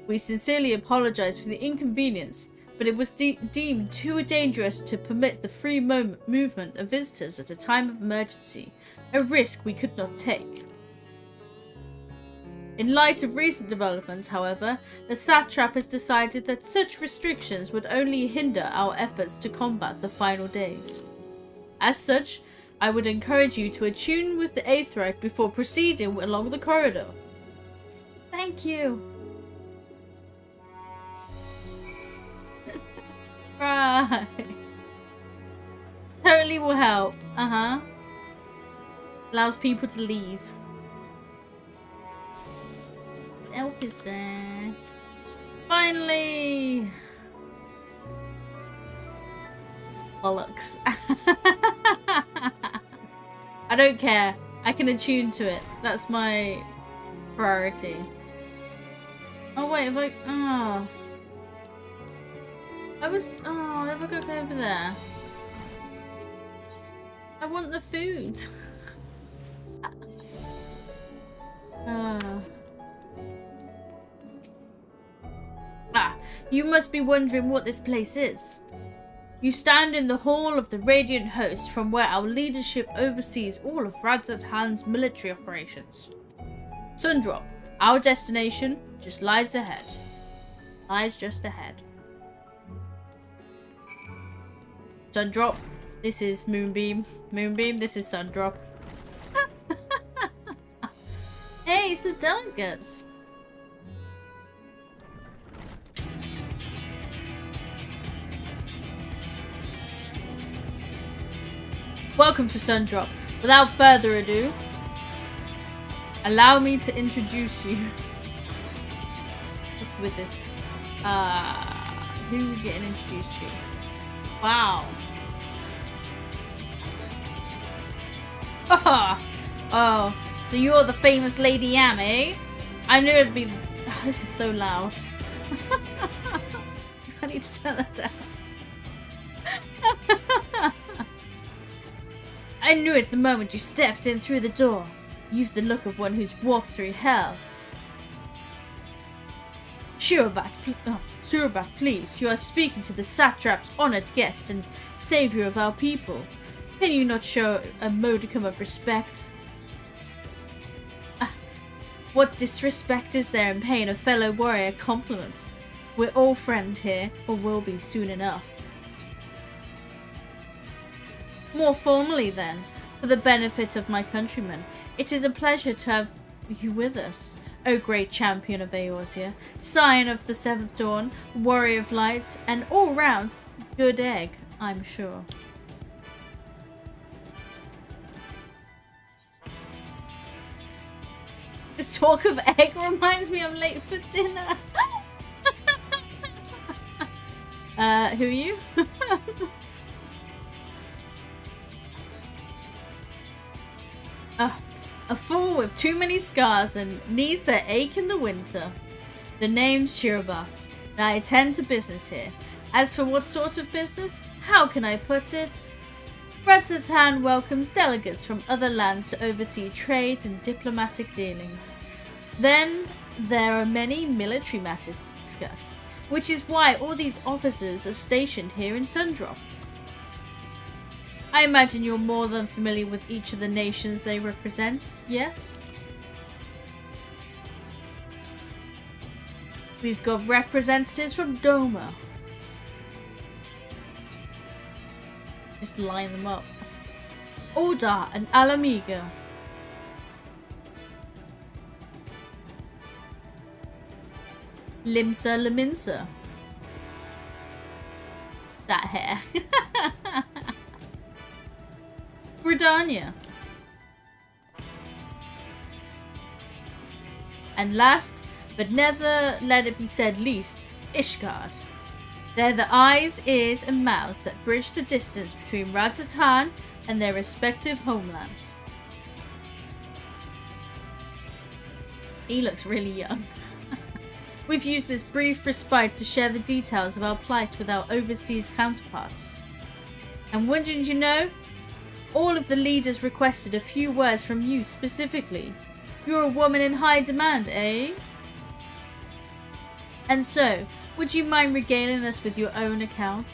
We sincerely apologize for the inconvenience, but it was deemed too dangerous to permit the free movement of visitors at a time of emergency, a risk we could not take. In light of recent developments, however, the Satrap has decided that such restrictions would only hinder our efforts to combat the final days. As such, I would encourage you to attune with the Aetheryte before proceeding along the corridor. Thank you. Right. Totally will help. Allows people to leave. What else is there? Finally! Bollocks. I don't care. I can attune to it. That's my priority. Oh wait, if I... Oh. If I go over there. I want the food. You must be wondering what this place is. You stand in the hall of the Radiant Host, from where our leadership oversees all of Radzat-Han's military operations. Sundrop, our destination, just lies ahead. Lies just ahead. Sundrop, this is Moonbeam. Moonbeam, this is Sundrop. Hey, it's the delegates. Welcome to Sundrop. Without further ado, allow me to introduce you. Just with this, who are we getting introduced to? Wow. Oh, so you're the famous Lady Am, eh? I knew it'd be... Oh, this is so loud. I need to turn that down. I knew it the moment you stepped in through the door. You've the look of one who's walked through hell. Shurabat, please. You are speaking to the satrap's honored guest and savior of our people. Can you not show a modicum of respect? What disrespect is there in paying a fellow warrior compliments? We're all friends here, or will be soon enough. More formally then, for the benefit of my countrymen, it is a pleasure to have you with us, O great champion of Eorzea, scion of the seventh dawn, warrior of lights, and all-round good egg, I'm sure. This talk of egg reminds me I'm late for dinner. Who are you? A fool with too many scars and knees that ache in the winter. The name's Shurabat, and I attend to business here. As for what sort of business, how can I put it? Rattatan welcomes delegates from other lands to oversee trade and diplomatic dealings. Then there are many military matters to discuss, which is why all these officers are stationed here in Sundrop. I imagine you're more than familiar with each of the nations they represent, yes? We've got representatives from Doma. Just line them up. Oda and Alamiga. Limsa Laminsa. That hair. Bredania. And last, but never let it be said least, Ishgard. They're the eyes, ears, and mouths that bridge the distance between Rattatan and their respective homelands. He looks really young. We've used this brief respite to share the details of our plight with our overseas counterparts. And wouldn't you know, all of the leaders requested a few words from you specifically. You're a woman in high demand, eh? And so, would you mind regaling us with your own account?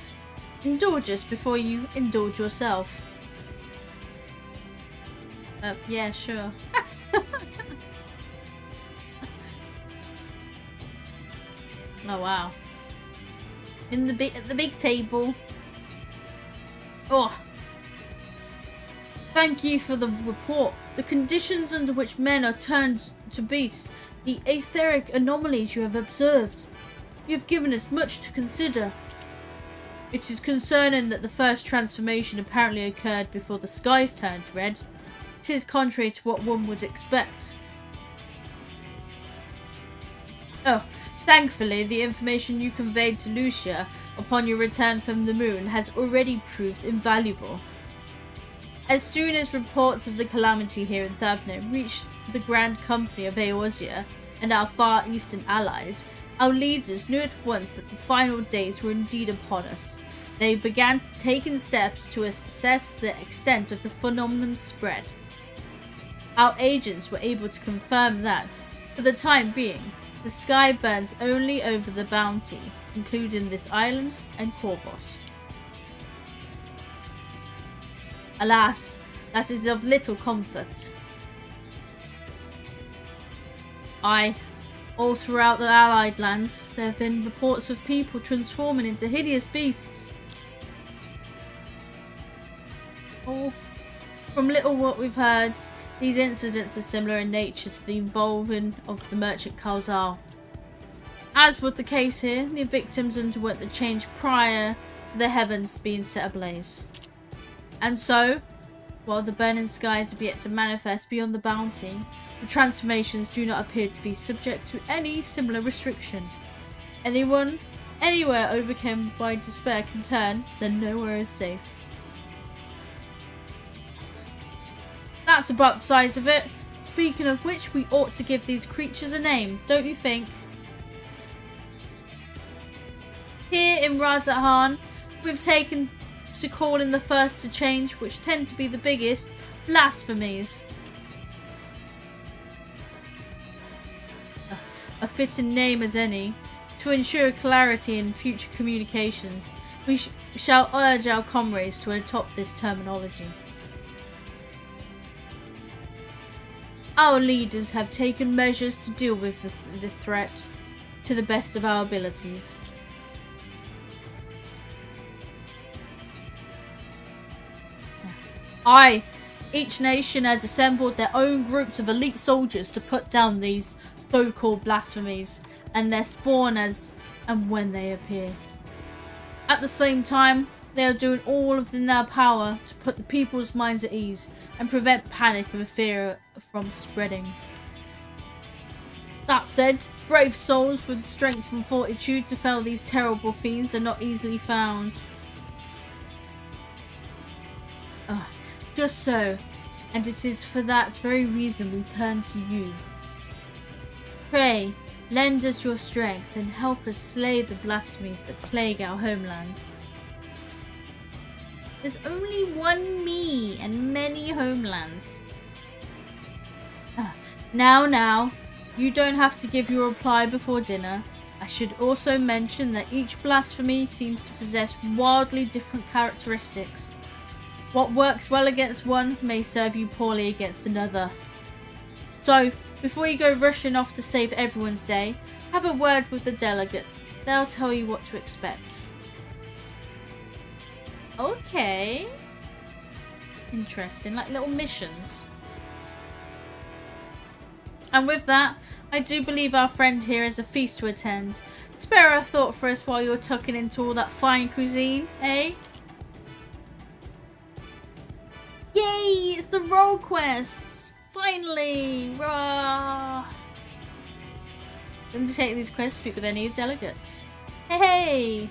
Indulge us before you indulge yourself. Yeah, sure. Oh wow. At the big table. Oh. Thank you for the report. The conditions under which men are turned to beasts, the etheric anomalies you have observed. You have given us much to consider. It is concerning that the first transformation apparently occurred before the skies turned red. It is contrary to what one would expect. Oh, thankfully the information you conveyed to Lucia upon your return from the moon has already proved invaluable. As soon as reports of the calamity here in Thavne reached the Grand Company of Eorzea and our Far Eastern allies, our leaders knew at once that the final days were indeed upon us. They began taking steps to assess the extent of the phenomenon's spread. Our agents were able to confirm that, for the time being, the sky burns only over the Bounty, including this island and Korbos. Alas, that is of little comfort. All throughout the Allied lands, there have been reports of people transforming into hideous beasts. Oh, from little what we've heard, these incidents are similar in nature to the involving of the merchant Kalzal. As was the case here, the victims underwent the change prior to the heavens being set ablaze. And so, while the burning skies have yet to manifest beyond the Bounty, the transformations do not appear to be subject to any similar restriction. Anyone, anywhere overcome by despair can turn, then nowhere is safe. That's about the size of it. Speaking of which, we ought to give these creatures a name, don't you think? Here in Razathan, we've taken to calling the first to change, which tend to be the biggest, blasphemies. A fitting name as any. To ensure clarity in future communications, we shall urge our comrades to adopt this terminology. Our leaders have taken measures to deal with the threat to the best of our abilities. Aye, each nation has assembled their own groups of elite soldiers to put down these so-called blasphemies and their spawn as and when they appear. At the same time, they are doing all in their power to put the people's minds at ease and prevent panic and fear from spreading. That said, brave souls with strength and fortitude to fell these terrible fiends are not easily found. Just so, and it is for that very reason we turn to you. Pray, lend us your strength and help us slay the blasphemies that plague our homelands. There's only one me and many homelands. Now, you don't have to give your reply before dinner. I should also mention that each blasphemy seems to possess wildly different characteristics. What works well against one may serve you poorly against another. So, before you go rushing off to save everyone's day, have a word with the delegates. They'll tell you what to expect. Okay. Interesting, like little missions. And with that, I do believe our friend here has a feast to attend. Spare a thought for us while you're tucking into all that fine cuisine, eh? Yay! It's the role quests! Finally! Rah! Undertake these quests, speak with any of the delegates. Hey!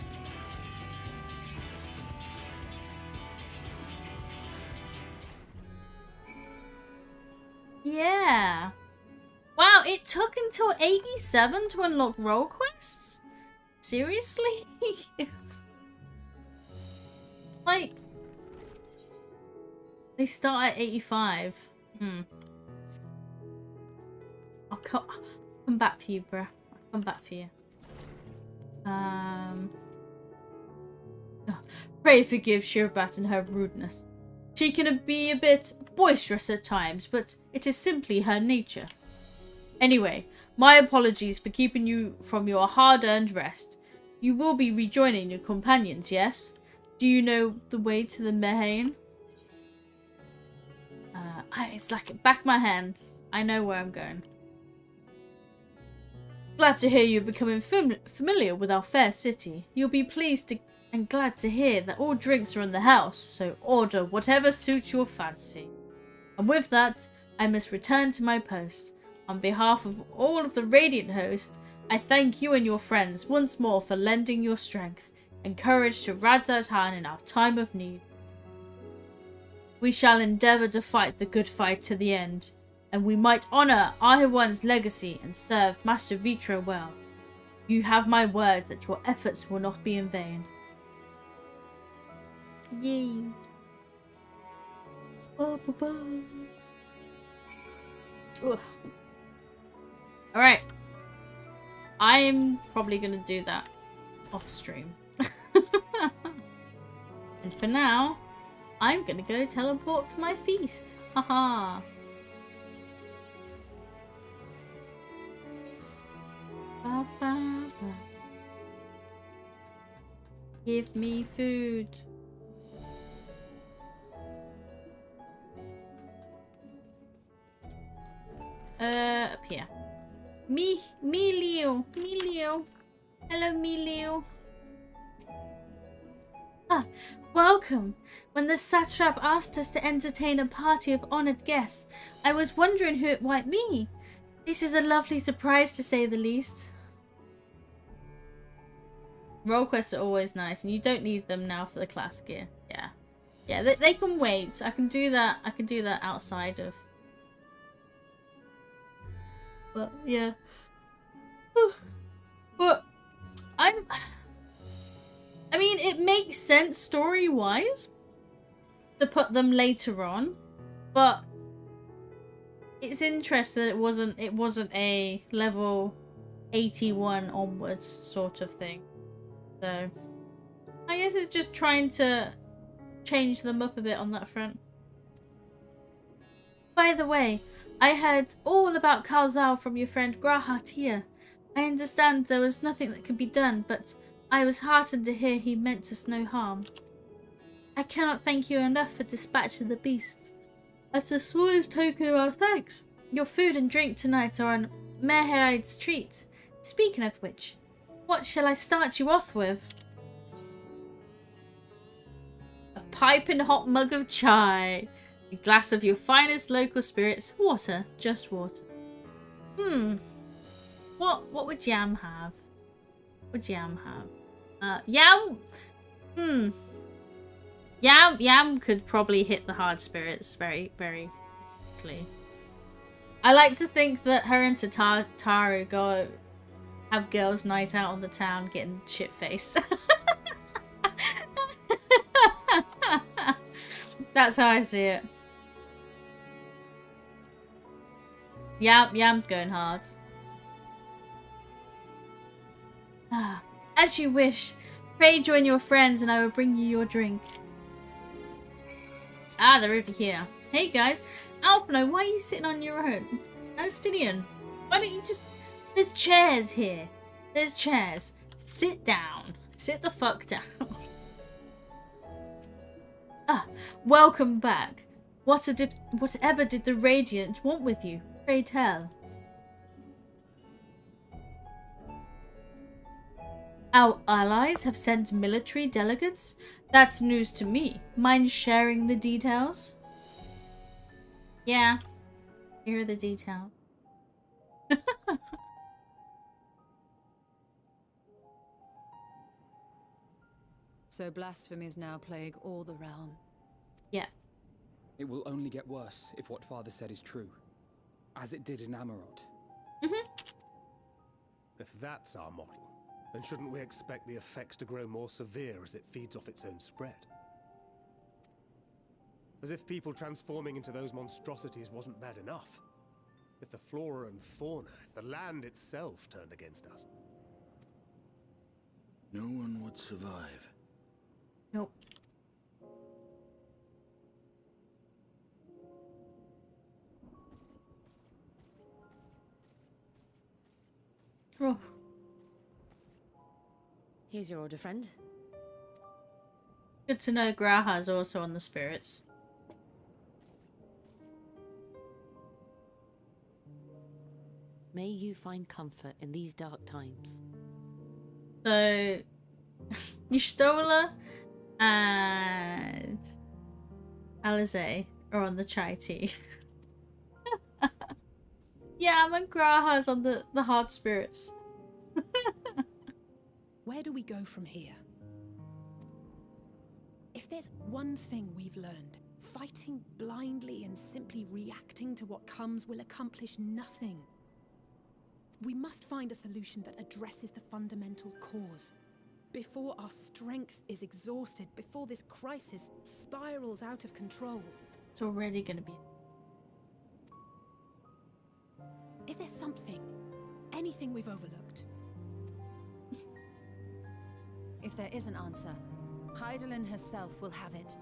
Yeah! Wow, it took until 87 to unlock role quests? Seriously? Like... They start at 85. I'll come back for you, bruh. I'll come back for you. Pray forgive Shirbat and her rudeness. She can be a bit boisterous at times, but it is simply her nature. Anyway, my apologies for keeping you from your hard-earned rest. You will be rejoining your companions, yes? Do you know the way to the Mehane? It's like back my hands. I know where I'm going. Glad to hear you're becoming familiar with our fair city. You'll be pleased and glad to hear that all drinks are in the house, so order whatever suits your fancy. And with that, I must return to my post. On behalf of all of the Radiant host, I thank you and your friends once more for lending your strength and courage to Razathan in our time of need. We shall endeavour to fight the good fight to the end, and we might honour Ahiwan's legacy and serve Master Vitra well. You have my word that your efforts will not be in vain. Yay. Alright. I'm probably going to do that off stream. And for now, I'm going to go teleport for my feast. Haha. Ba, ba, ba. Give me food. Up here. Milio. Hello, Milio. Ah, welcome. When the satrap asked us to entertain a party of honored guests, I was wondering who it might be. This is a lovely surprise, to say the least. Role quests are always nice, and you don't need them now for the class gear. Yeah. Yeah, they can wait. I can do that. I can do that outside of. But yeah. But I mean, it makes sense story-wise to put them later on, but it's interesting that it wasn't a level 81 onwards sort of thing. So I guess it's just trying to change them up a bit on that front. By the way, I heard all about Kalzal from your friend Grahat here. I understand there was nothing that could be done, but I was heartened to hear he meant us no harm. I cannot thank you enough for dispatching the beasts. As the smallest token of our thanks, your food and drink tonight are on Meheraide's treat. Speaking of which, what shall I start you off with? A piping hot mug of chai. A glass of your finest local spirits. Water. Just water. What would Yam have? What would Yam have? Yam? Yam could probably hit the hard spirits very, very easily. I like to think that her and Tataru go have girls' night out on the town getting shit-faced. That's how I see it. Yam's going hard. As you wish. Pray join your friends and I will bring you your drink. Ah, they're over here. Hey guys. Alphino, why are you sitting on your own? Alstinian, why don't you just... There's chairs here. There's chairs. Sit down. Sit the fuck down. Welcome back. Whatever did the Radiant want with you? Pray tell. Our allies have sent military delegates? That's news to me. Mind sharing the details? Yeah. Here are the details. So blasphemies now plague all the realm. Yeah. It will only get worse if what Father said is true. As it did in Amarot. If that's our model, then shouldn't we expect the effects to grow more severe as it feeds off its own spread? As if people transforming into those monstrosities wasn't bad enough. If the flora and fauna, if the land itself turned against us. No one would survive. Nope. Oh. Here's your order, friend. Good to know Graha's also on the spirits. May you find comfort in these dark times. So, Y'shtola and Alize are on the chai tea. Yeah, and Graha's on the hard spirits. Where do we go from here? If there's one thing we've learned, fighting blindly and simply reacting to what comes will accomplish nothing. We must find a solution that addresses the fundamental cause. Before our strength is exhausted, before this crisis spirals out of control. It's already gonna be. Is there something, anything we've overlooked? If there is an answer, Hydaelyn herself will have it.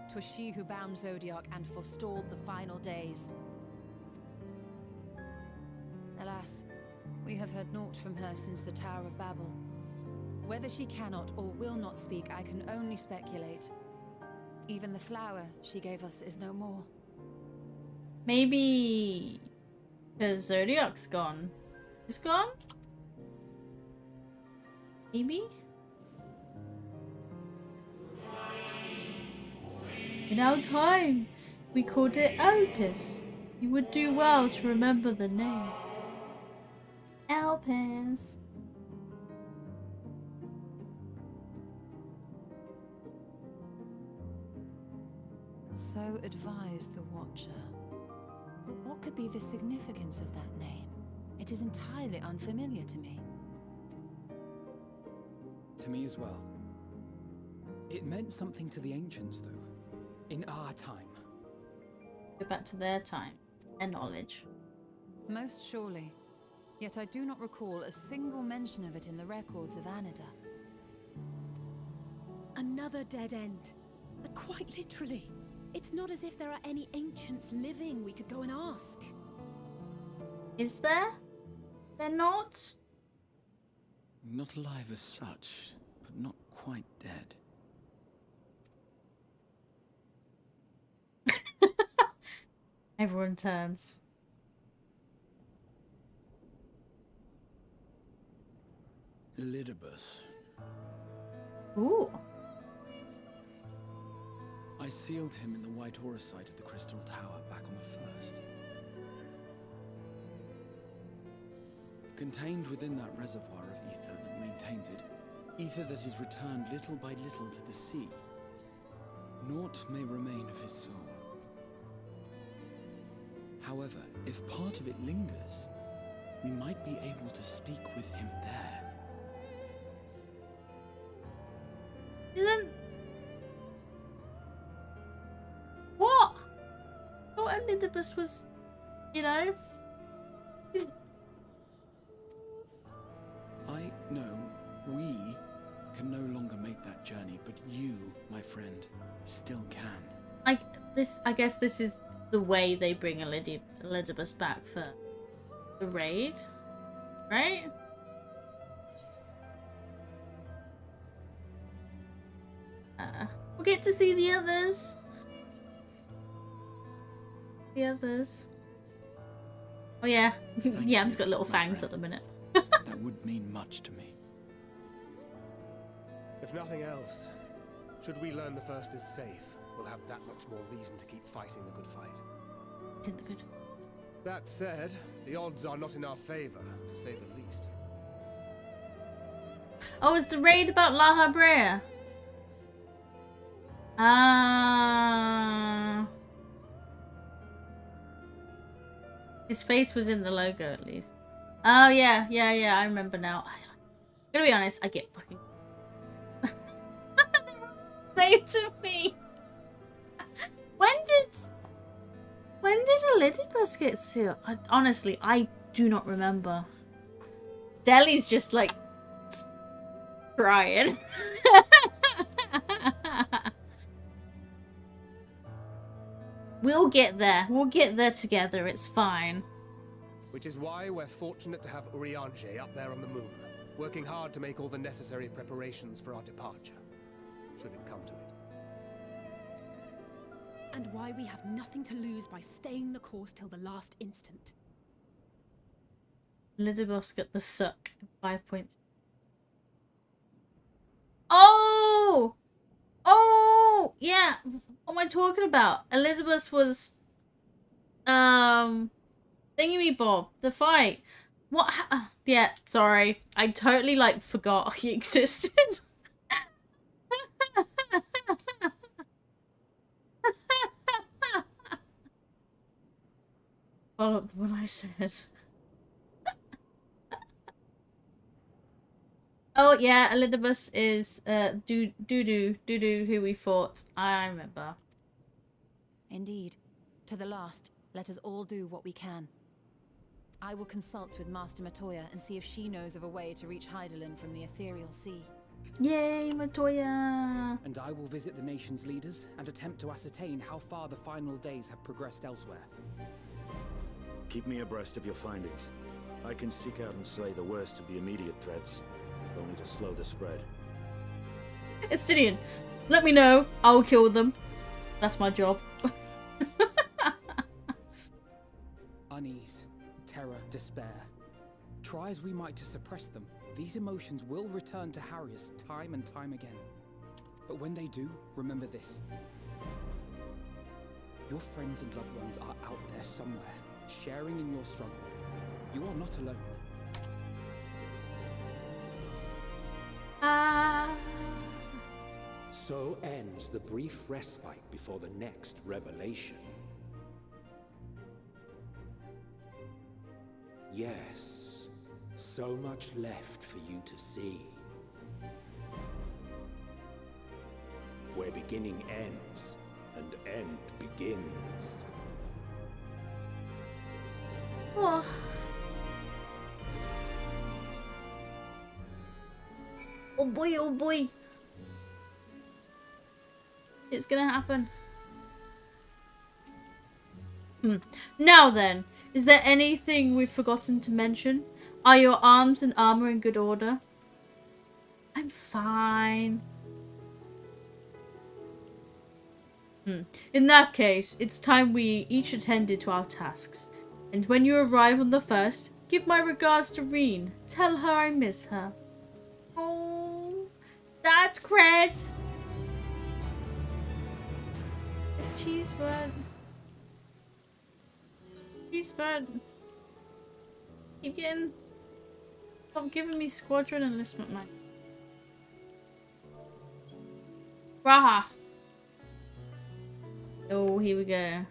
'Twas she who bound Zodiac and forestalled the final days. Alas, we have heard naught from her since the Tower of Babel. Whether she cannot or will not speak, I can only speculate. Even the flower she gave us is no more. Maybe because Zodiac's gone. It's gone? Maybe? In our time, we called it Elpis. You would do well to remember the name. Elpis. So advised the Watcher. But what could be the significance of that name? It is entirely unfamiliar to me. To me as well. It meant something to the ancients, though. In our time. Go back to their time. Their knowledge. Most surely. Yet I do not recall a single mention of it in the records of Anida. Another dead end. But quite literally. It's not as if there are any ancients living we could go and ask. Is there? They're not? Not alive as such, but not quite dead. Everyone turns. Elidibus. Ooh. I sealed him in the White Aura site of the Crystal Tower back on the 1st. Contained within that reservoir of ether that maintains it, ether that is returned little by little to the sea, naught may remain of his soul. However, if part of it lingers, we might be able to speak with him there. Isn't... What? I thought Elidibus was, you know... I know we can no longer make that journey, but you, my friend, still can. I guess this is the way they bring Elidibus back for the raid, right? We'll get to see the others. Oh yeah, yeah, I've got little fangs at the minute. That would mean much to me. If nothing else, should we learn the First is safe, we'll have that much more reason to keep fighting the good fight. That said, the odds are not in our favor, to say the least. Oh, is the raid about La Habrea? His face was in the logo at least. Oh yeah, I remember now. I'm gonna be honest, I get fucking same to me. When did Elidibus get sealed? Honestly, I do not remember. Deli's just like crying. We'll get there. We'll get there together. It's fine. Which is why we're fortunate to have Urianger up there on the moon, working hard to make all the necessary preparations for our departure, should it come to it. And why we have nothing to lose by staying the course till the last instant. Elidibus got the suck. 5 points. Oh! Oh! Yeah. What am I talking about? Elidibus was... Thingy-me-bob. The fight. What? Yeah, sorry. I totally, like, forgot he existed. Follow up what I said. Oh yeah, Elidibus is Dudu who we fought. I remember. Indeed. To the last, let us all do what we can. I will consult with Master Matoya and see if she knows of a way to reach Hydaelyn from the ethereal sea. Yay, Matoya! And I will visit the nation's leaders and attempt to ascertain how far the final days have progressed elsewhere. Keep me abreast of your findings. I can seek out and slay the worst of the immediate threats, if only to slow the spread. Estinian, let me know. I'll kill them. That's my job. Unease, terror, despair. Try as we might to suppress them, these emotions will return to harry us time and time again. But when they do, remember this. Your friends and loved ones are out there somewhere, sharing in your struggle. You are not alone. So ends the brief respite before the next revelation. Yes, so much left for you to see. Where beginning ends and end begins. Oh. Oh boy, oh boy. It's gonna happen. Now then, is there anything we've forgotten to mention? Are your arms and armor in good order? I'm fine. In that case, it's time we each attended to our tasks. And when you arrive on the first, give my regards to Reen. Tell her I miss her. Oh, that's cred. Cheese bird. Cheese bird. Keep getting. Stop giving me squadron enlistment, man. Raha. Oh, here we go.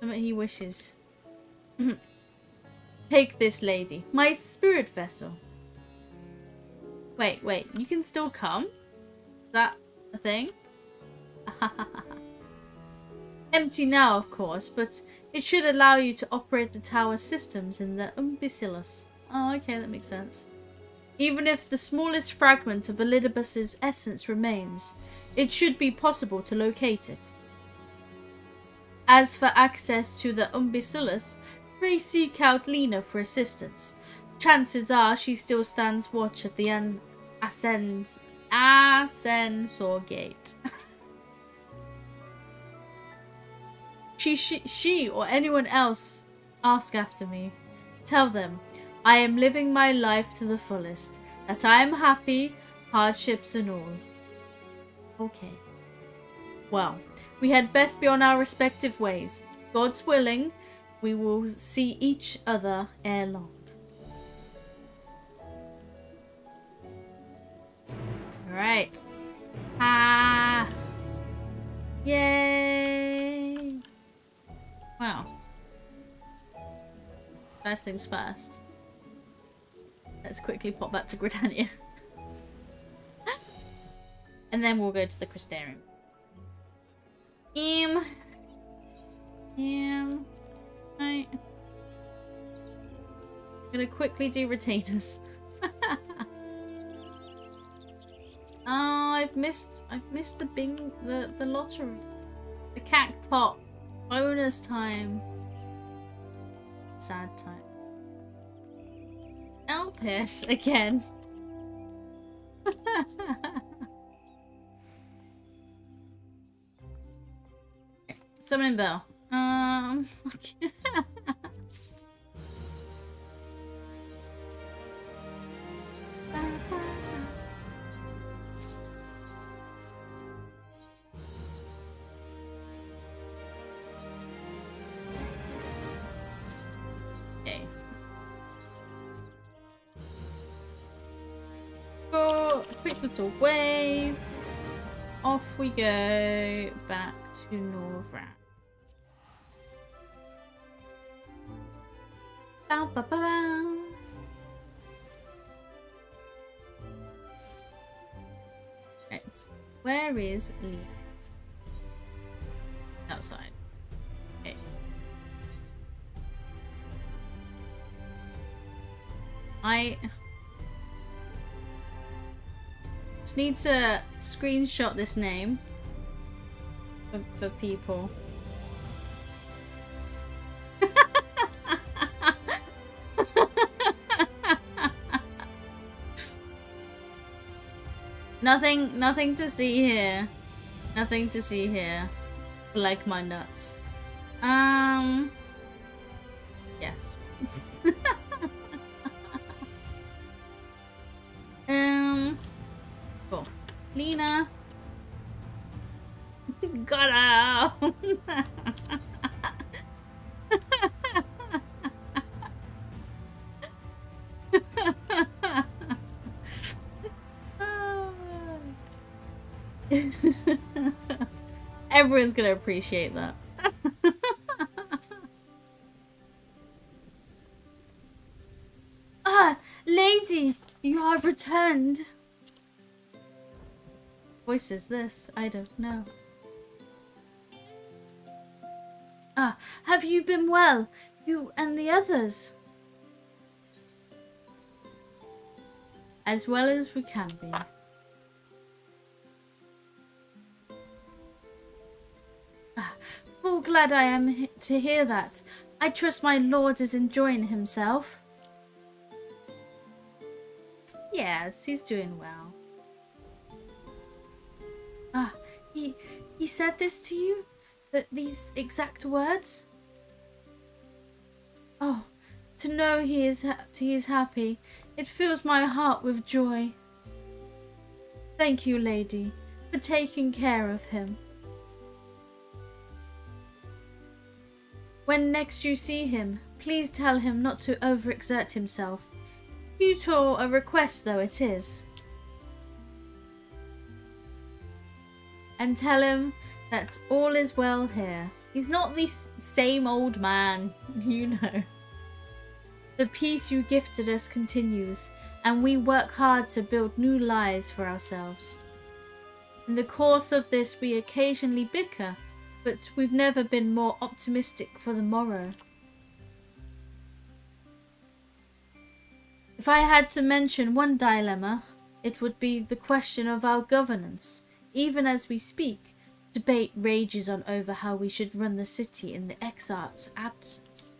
Something he wishes. Take this, lady. My spirit vessel. Wait. You can still come? Is that a thing? Empty now, of course, but it should allow you to operate the tower systems in the Umbicillus. Oh, okay, that makes sense. Even if the smallest fragment of Elidibus's essence remains, it should be possible to locate it. As for access to the Umbicillus, pray seek out Lena for assistance. Chances are she still stands watch at the Ascensor Gate. She or anyone else ask after me. Tell them I am living my life to the fullest, that I am happy, hardships and all. Okay. Well, we had best be on our respective ways. God's willing, we will see each other ere long. Alright. Ah! Yay! Wow. First things first. Let's quickly pop back to Gridania. And then we'll go to the Crystarium. Right. Gonna quickly do retainers. Oh, I've missed the lottery. The cacpot. Bonus time. Sad time. Elpis again. Summoning bell. Okay. Okay. Go, quick little wave. Off we go back to Norvran. Bow, bow, bow, bow. Right, where is Lee? Outside. Okay. I just need to screenshot this name for people. Nothing to see here. Nothing to see here. Like my nuts. Yes. Cool. Lena. Got out. Everyone's gonna appreciate that. Ah, lady, you have returned. What voice is this? I don't know. Ah, have you been well? You and the others? As well as we can be. Ah, full glad I am to hear that. I trust my lord is enjoying himself. Yes, he's doing well. Ah, he said this to you? These exact words? Oh, to know he is happy. It fills my heart with joy. Thank you, lady, for taking care of him. When next you see him, please tell him not to overexert himself. Futile a request though it is. And tell him that all is well here. He's not the same old man, you know. The peace you gifted us continues, and we work hard to build new lives for ourselves. In the course of this, we occasionally bicker, but we've never been more optimistic for the morrow. If I had to mention one dilemma, it would be the question of our governance. Even as we speak, debate rages on over how we should run the city in the Exarch's absence.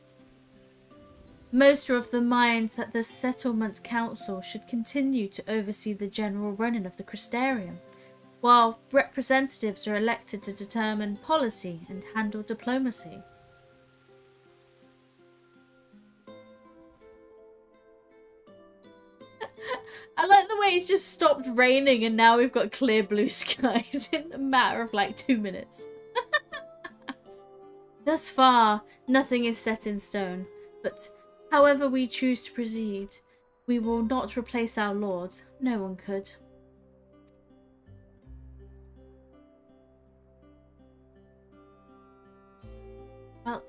Most are of the mind that the Settlement Council should continue to oversee the general running of the Crystarium, while representatives are elected to determine policy and handle diplomacy. I like the way it's just stopped raining and now we've got clear blue skies in a matter of like 2 minutes. Thus far, nothing is set in stone, but however we choose to proceed, we will not replace our Lord. No one could. Well,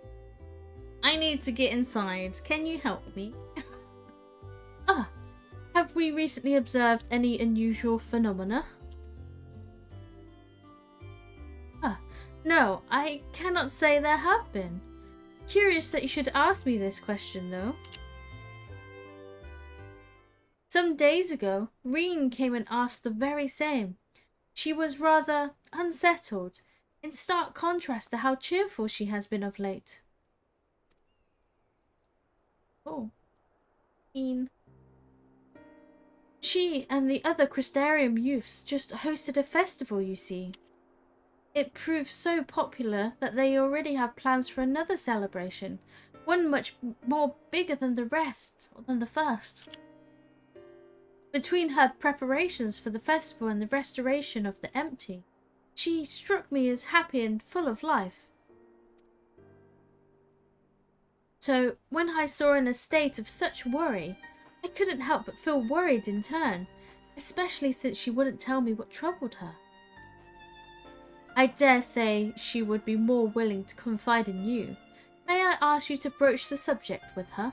I need to get inside. Can you help me? Have we recently observed any unusual phenomena? No, I cannot say there have been. Curious that you should ask me this question, though. Some days ago, Reen came and asked the very same. She was rather unsettled, in stark contrast to how cheerful she has been of late. Oh. Reen. She and the other Crystarium youths just hosted a festival, you see. It proved so popular that they already have plans for another celebration, one much more bigger than the rest, or than the first. Between her preparations for the festival and the restoration of the empty, she struck me as happy and full of life. So, when I saw her in a state of such worry, I couldn't help but feel worried in turn, especially since she wouldn't tell me what troubled her. I dare say she would be more willing to confide in you. May I ask you to broach the subject with her?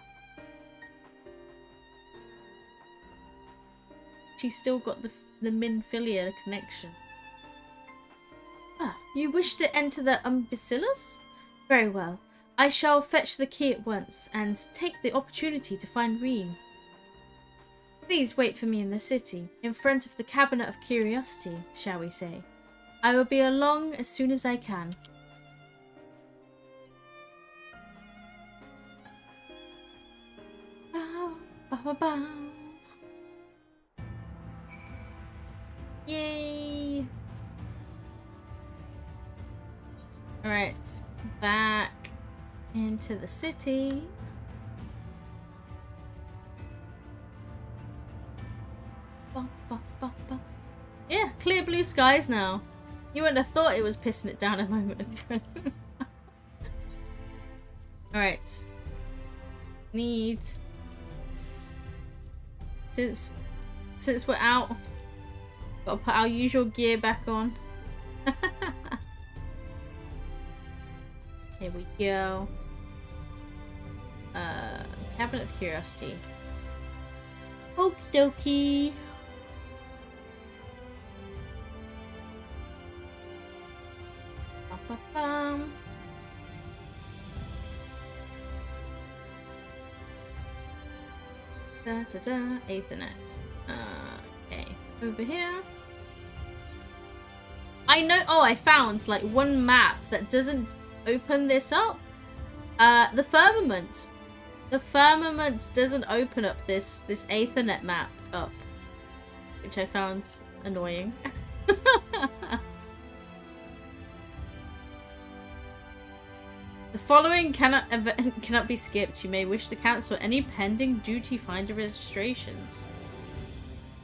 She's still got the Minfilia connection. You wish to enter the Bacillus? Very well. I shall fetch the key at once and take the opportunity to find Reen. Please wait for me in the city, in front of the Cabinet of Curiosity, shall we say. I will be along as soon as I can. Bow, bow, bow. Yay! Alright, back into the city. Yeah, clear blue skies now. You wouldn't have thought it was pissing it down a moment ago. Alright. Need... Since we're out Gotta put our usual gear back on. Here we go. Cabinet of Curiosity. Okie dokie. Ba-ba-bum. Da-da-da. Ethernet. Okay. Over here. I know. Oh, I found like one map that doesn't open this up. The firmament. The firmament doesn't open up this Ethernet map up, which I found annoying. The following cannot be skipped. You may wish to cancel any pending duty finder registrations.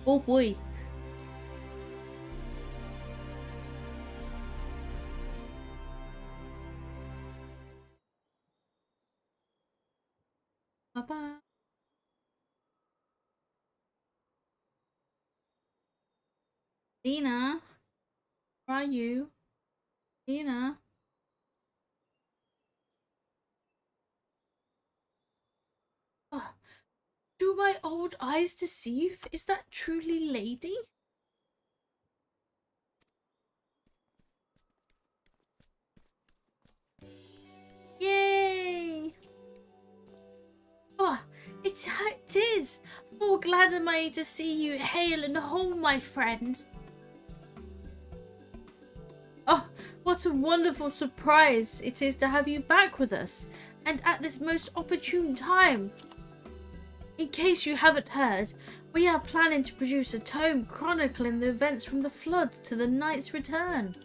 Oh boy. Bye-bye. Lena, where are you? Lena? Oh, do my old eyes deceive? Is that truly Lady? Yay! Oh, it is. Oh, glad am I to see you hale and whole, my friend. Oh, what a wonderful surprise it is to have you back with us, and at this most opportune time. In case you haven't heard, we are planning to produce a tome chronicling the events from the flood to the knight's return.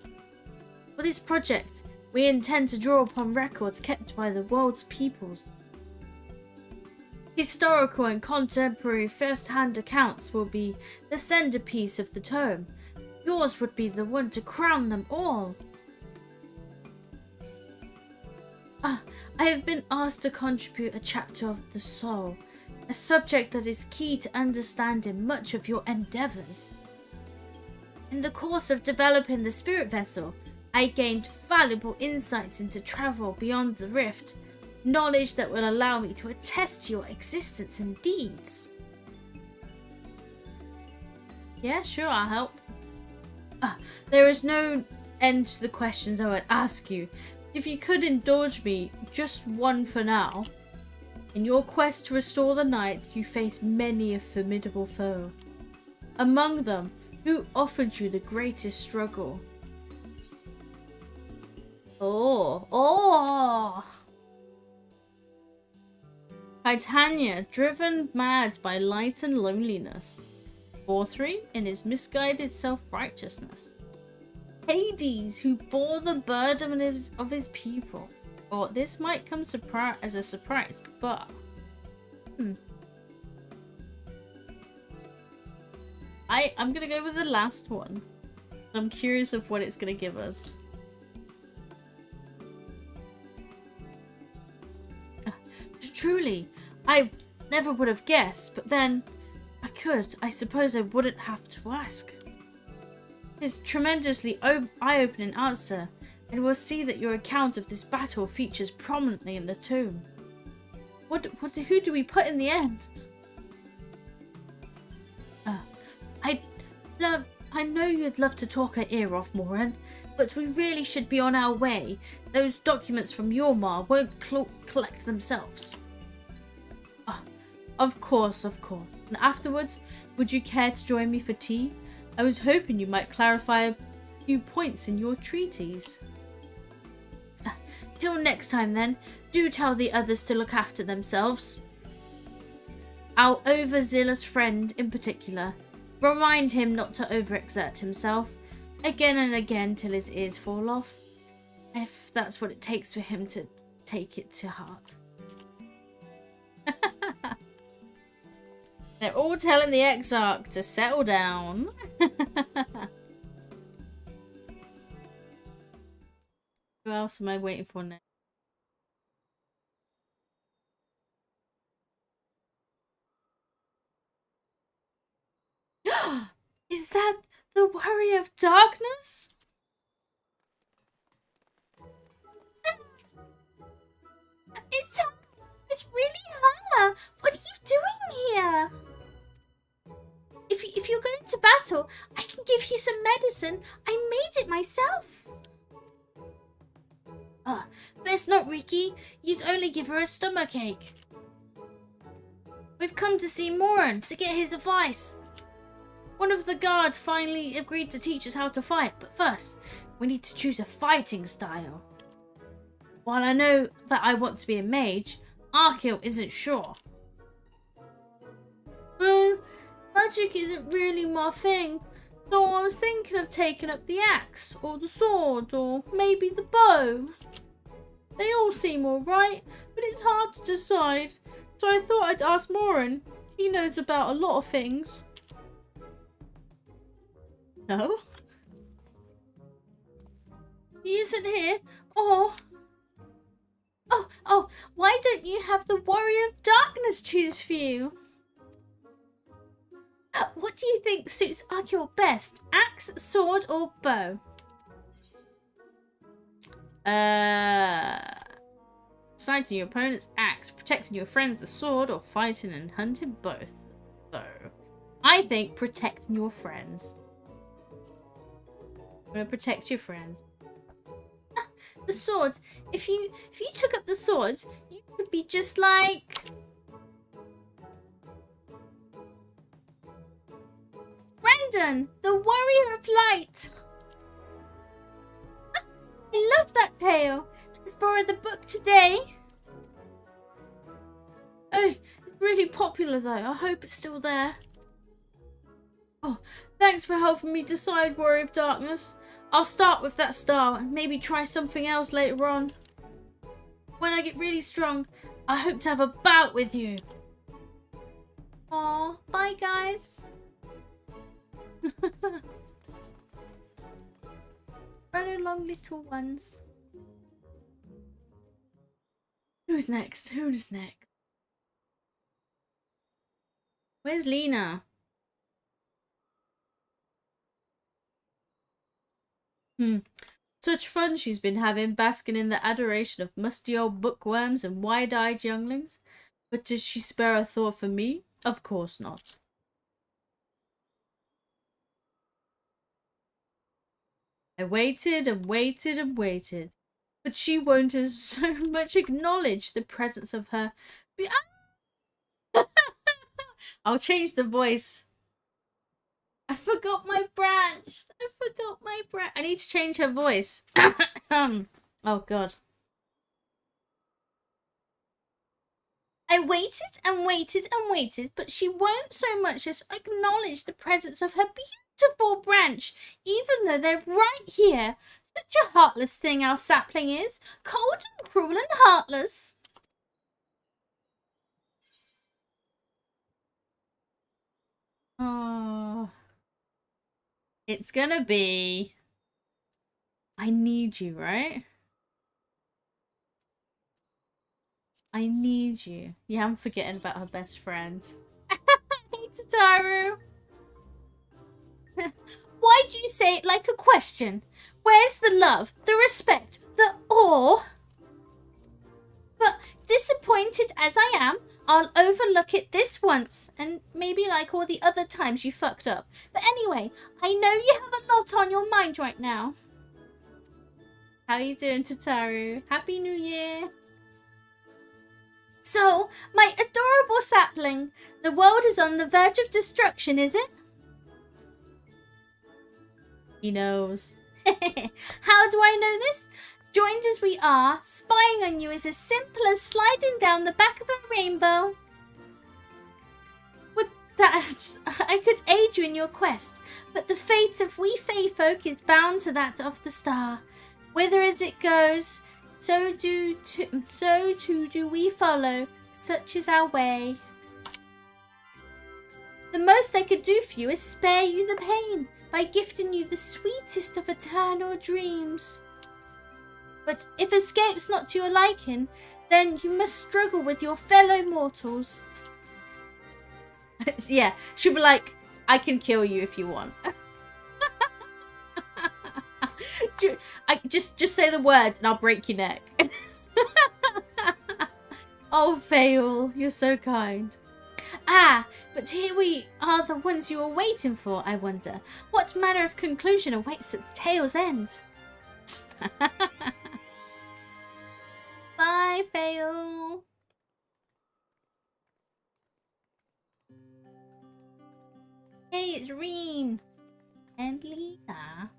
For this project, we intend to draw upon records kept by the world's peoples. Historical and contemporary first-hand accounts will be the centerpiece of the tome. Yours would be the one to crown them all. I have been asked to contribute a chapter of the soul, a subject that is key to understanding much of your endeavors. In the course of developing the spirit vessel, I gained valuable insights into travel beyond the rift, knowledge that will allow me to attest to your existence and deeds. Yeah, sure, I'll help. There is no end to the questions I would ask you. If you could indulge me, just one for now. In your quest to restore the night, you face many a formidable foe. Among them, who offered you the greatest struggle? Oh! Titania, driven mad by light and loneliness. Borthry, in his misguided self-righteousness. Hades, who bore the burden of his people. Or this might come as a surprise, but... I'm gonna go with the last one. I'm curious of what it's gonna give us. Truly, I never would have guessed, but then I suppose I wouldn't have to ask. It's tremendously eye-opening answer, and we'll see that your account of this battle features prominently in the tome. Who do we put in the end? I know you'd love to talk our ear off, Moran, but we really should be on our way. Those documents from Yormar won't collect themselves. Of course. And afterwards, would you care to join me for tea? I was hoping you might clarify a few points in your treatise. Till next time then, do tell the others to look after themselves. Our overzealous friend in particular. Remind him not to overexert himself, again and again till his ears fall off, if that's what it takes for him to take it to heart. They're all telling the Exarch to settle down. Who else am I waiting for next? Is that the Warrior of Darkness? It's her! It's really her! What are you doing here? If you're going to battle, I can give you some medicine. I made it myself. Best not, Ricky. You'd only give her a stomachache. We've come to see Moran to get his advice. One of the guards finally agreed to teach us how to fight, but first, we need to choose a fighting style. While I know that I want to be a mage, Arkil isn't sure. Well, magic isn't really my thing, so I was thinking of taking up the axe, or the sword, or maybe the bow. They all seem alright, but it's hard to decide, so I thought I'd ask Moran. He knows about a lot of things. No? He isn't here. Oh, why don't you have the Warrior of Darkness choose for you? What do you think suits Arkil best? Axe, sword, or bow? Sniping your opponent's axe, protecting your friends the sword, or fighting and hunting both. So, I think protecting your friends. I'm gonna protect your friends. The sword. If you took up the sword, you could be just like Brandon, the Warrior of Light. I love that tale. Let's borrow the book today. Oh, it's really popular though. I hope it's still there. Oh, thanks for helping me decide Warrior of Darkness. I'll start with that style and maybe try something else later on. When I get really strong, I hope to have a bout with you. Aw, bye guys. Run along, little ones. Who's next? Who's next? Where's Lena? Such fun she's been having, basking in the adoration of musty old bookworms and wide-eyed younglings. But does she spare a thought for me? Of course not. I waited and waited and waited, but she won't as so much acknowledge the presence of her. I'll change the voice. I forgot my branch. I need to change her voice. Oh god. I waited and waited and waited, but she won't so much as acknowledge the presence of her beautiful branch, even though they're right here. Such a heartless thing our sapling is. Cold and cruel and heartless. Oh. It's gonna be... I need you, right? I need you. Yeah, I'm forgetting about her best friend. Hey, Tataru. Why'd you say it like a question? Where's the love, the respect, the awe? But disappointed as I am, I'll overlook it this once, and maybe like all the other times you fucked up. But anyway, I know you have a lot on your mind right now. How you doing, Tataru? Happy New Year! So, my adorable sapling, the world is on the verge of destruction, is it? He knows. How do I know this? Joined as we are, spying on you is as simple as sliding down the back of a rainbow. With that, I could aid you in your quest, but the fate of we Fae folk is bound to that of the star. Whither as it goes, so too do we follow. Such is our way. The most I could do for you is spare you the pain by gifting you the sweetest of eternal dreams. But if escape's not to your liking, then you must struggle with your fellow mortals. Yeah, she'll be like, I can kill you if you want. Just say the word and I'll break your neck. Oh, Fail, you're so kind. Ah, but here we are, the ones you were waiting for, I wonder. What manner of conclusion awaits at the tale's end? Bye, Fail. Hey, it's Reen. And Lena.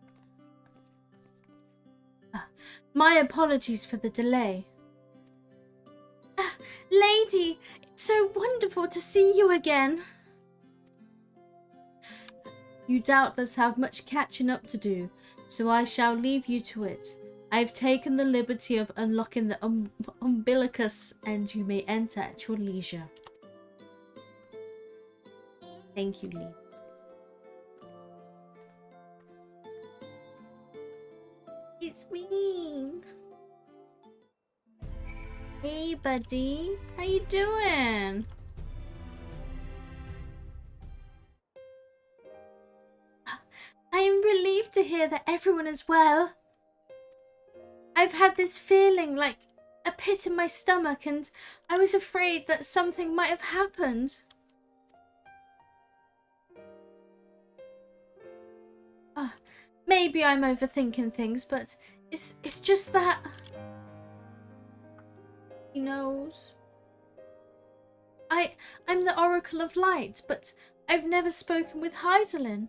My apologies for the delay. Lady, it's so wonderful to see you again. You doubtless have much catching up to do, so I shall leave you to it. I've taken the liberty of unlocking the umbilicus, and you may enter at your leisure. Thank you, Lee. It's Ween. Hey, buddy. How you doing? I am relieved to hear that everyone is well. I've had this feeling like a pit in my stomach, and I was afraid that something might have happened. Maybe I'm overthinking things, but it's just that... He knows. I'm the Oracle of Light, but I've never spoken with Heidelin.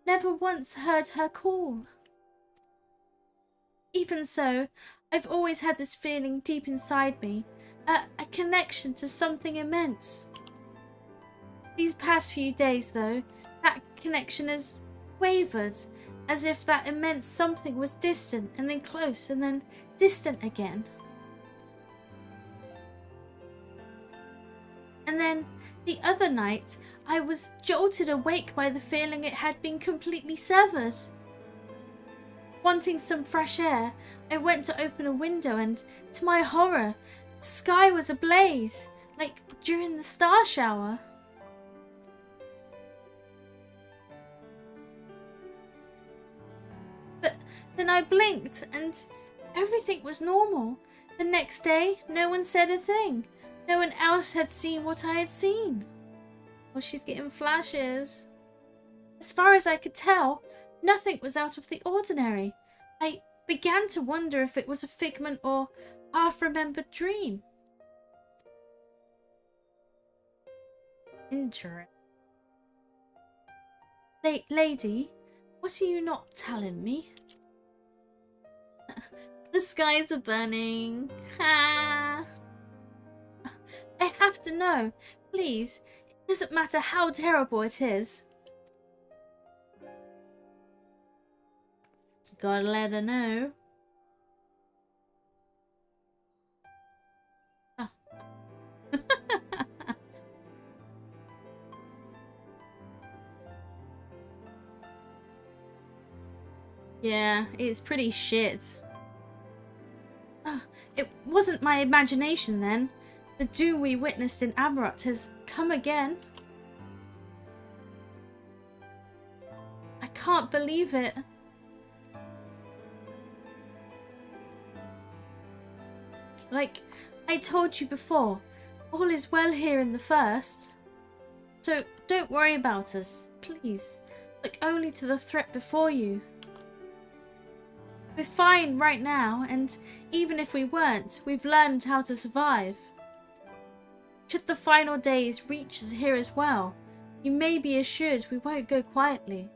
Never once heard her call. Even so, I've always had this feeling deep inside me, a connection to something immense. These past few days, though, that connection has wavered, as if that immense something was distant and then close and then distant again. And then, the other night, I was jolted awake by the feeling it had been completely severed. Wanting some fresh air, I went to open a window and, to my horror, the sky was ablaze, like during the star shower. But then I blinked and everything was normal. The next day, no one said a thing. No one else had seen what I had seen. Well, she's getting flashes. As far as I could tell, nothing was out of the ordinary. I began to wonder if it was a figment or half-remembered dream. Interesting. Lady, what are you not telling me? The skies are burning. Ha! I have to know. Please. It doesn't matter how terrible it is. Gotta let her know. Oh. Yeah, it's pretty shit. It wasn't my imagination then. The doom we witnessed in Amarot has come again. I can't believe it. Like I told you before, all is well here in the first. So don't worry about us, please. Look only to the threat before you. We're fine right now, and even if we weren't, we've learned how to survive. Should the final days reach us here as well, you may be assured we won't go quietly.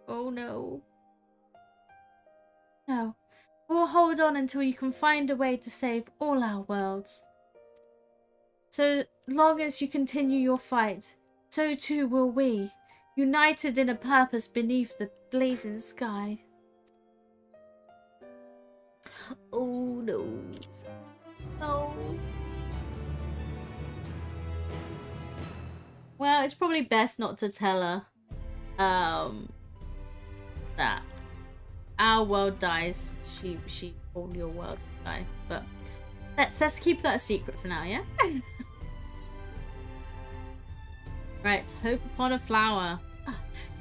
Oh no. No, we'll hold on until you can find a way to save all our worlds. So long as you continue your fight, so too will we, united in a purpose beneath the blazing sky. Oh no. No. Well, it's probably best not to tell her that our world dies. All your worlds die. But let's keep that a secret for now, yeah? Right, hope upon a flower.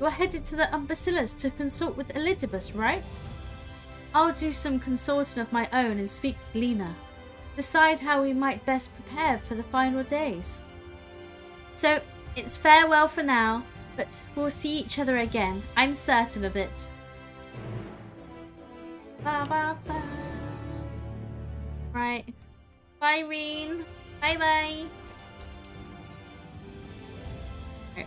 You are headed to the Bacillus to consult with Elidibus, right? I'll do some consulting of my own and speak with Lena. Decide how we might best prepare for the final days. So, it's farewell for now, but we'll see each other again. I'm certain of it. Ba, ba, ba. Right. Bye, Reen. Bye-bye. Right.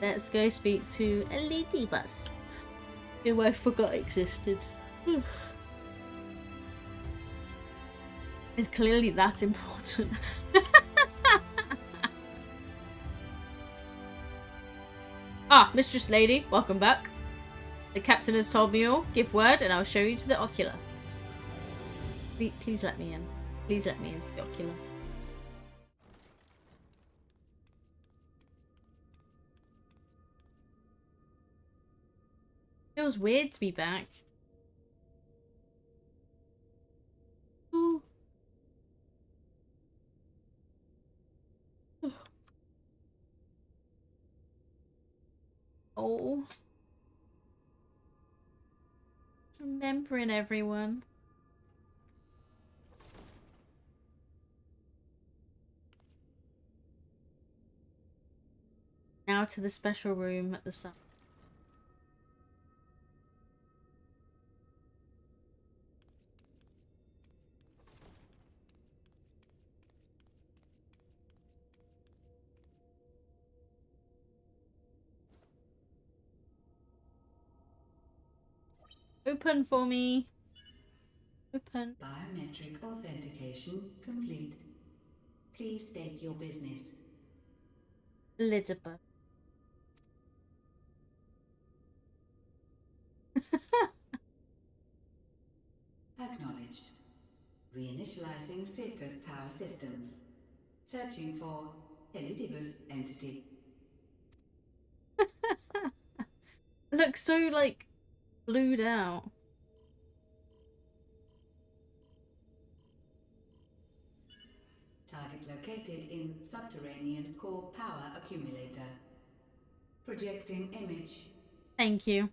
Let's go speak to Elidibus, who I forgot existed. It's clearly that important. Ah, Mistress Lady, welcome back. The captain has told me all. Give word and I'll show you to the ocular. Please let me in. Please let me into the ocular. Feels weird to be back. Ooh. Oh. Remembering everyone. Now to the special room at the sun. Open for me. Open. Biometric authentication complete. Please state your business. Elidibus. Acknowledged. Reinitializing Circus Tower systems. Searching for Elidibus entity. Looks so like blued out. Target located in subterranean core power accumulator. Projecting image. Thank you,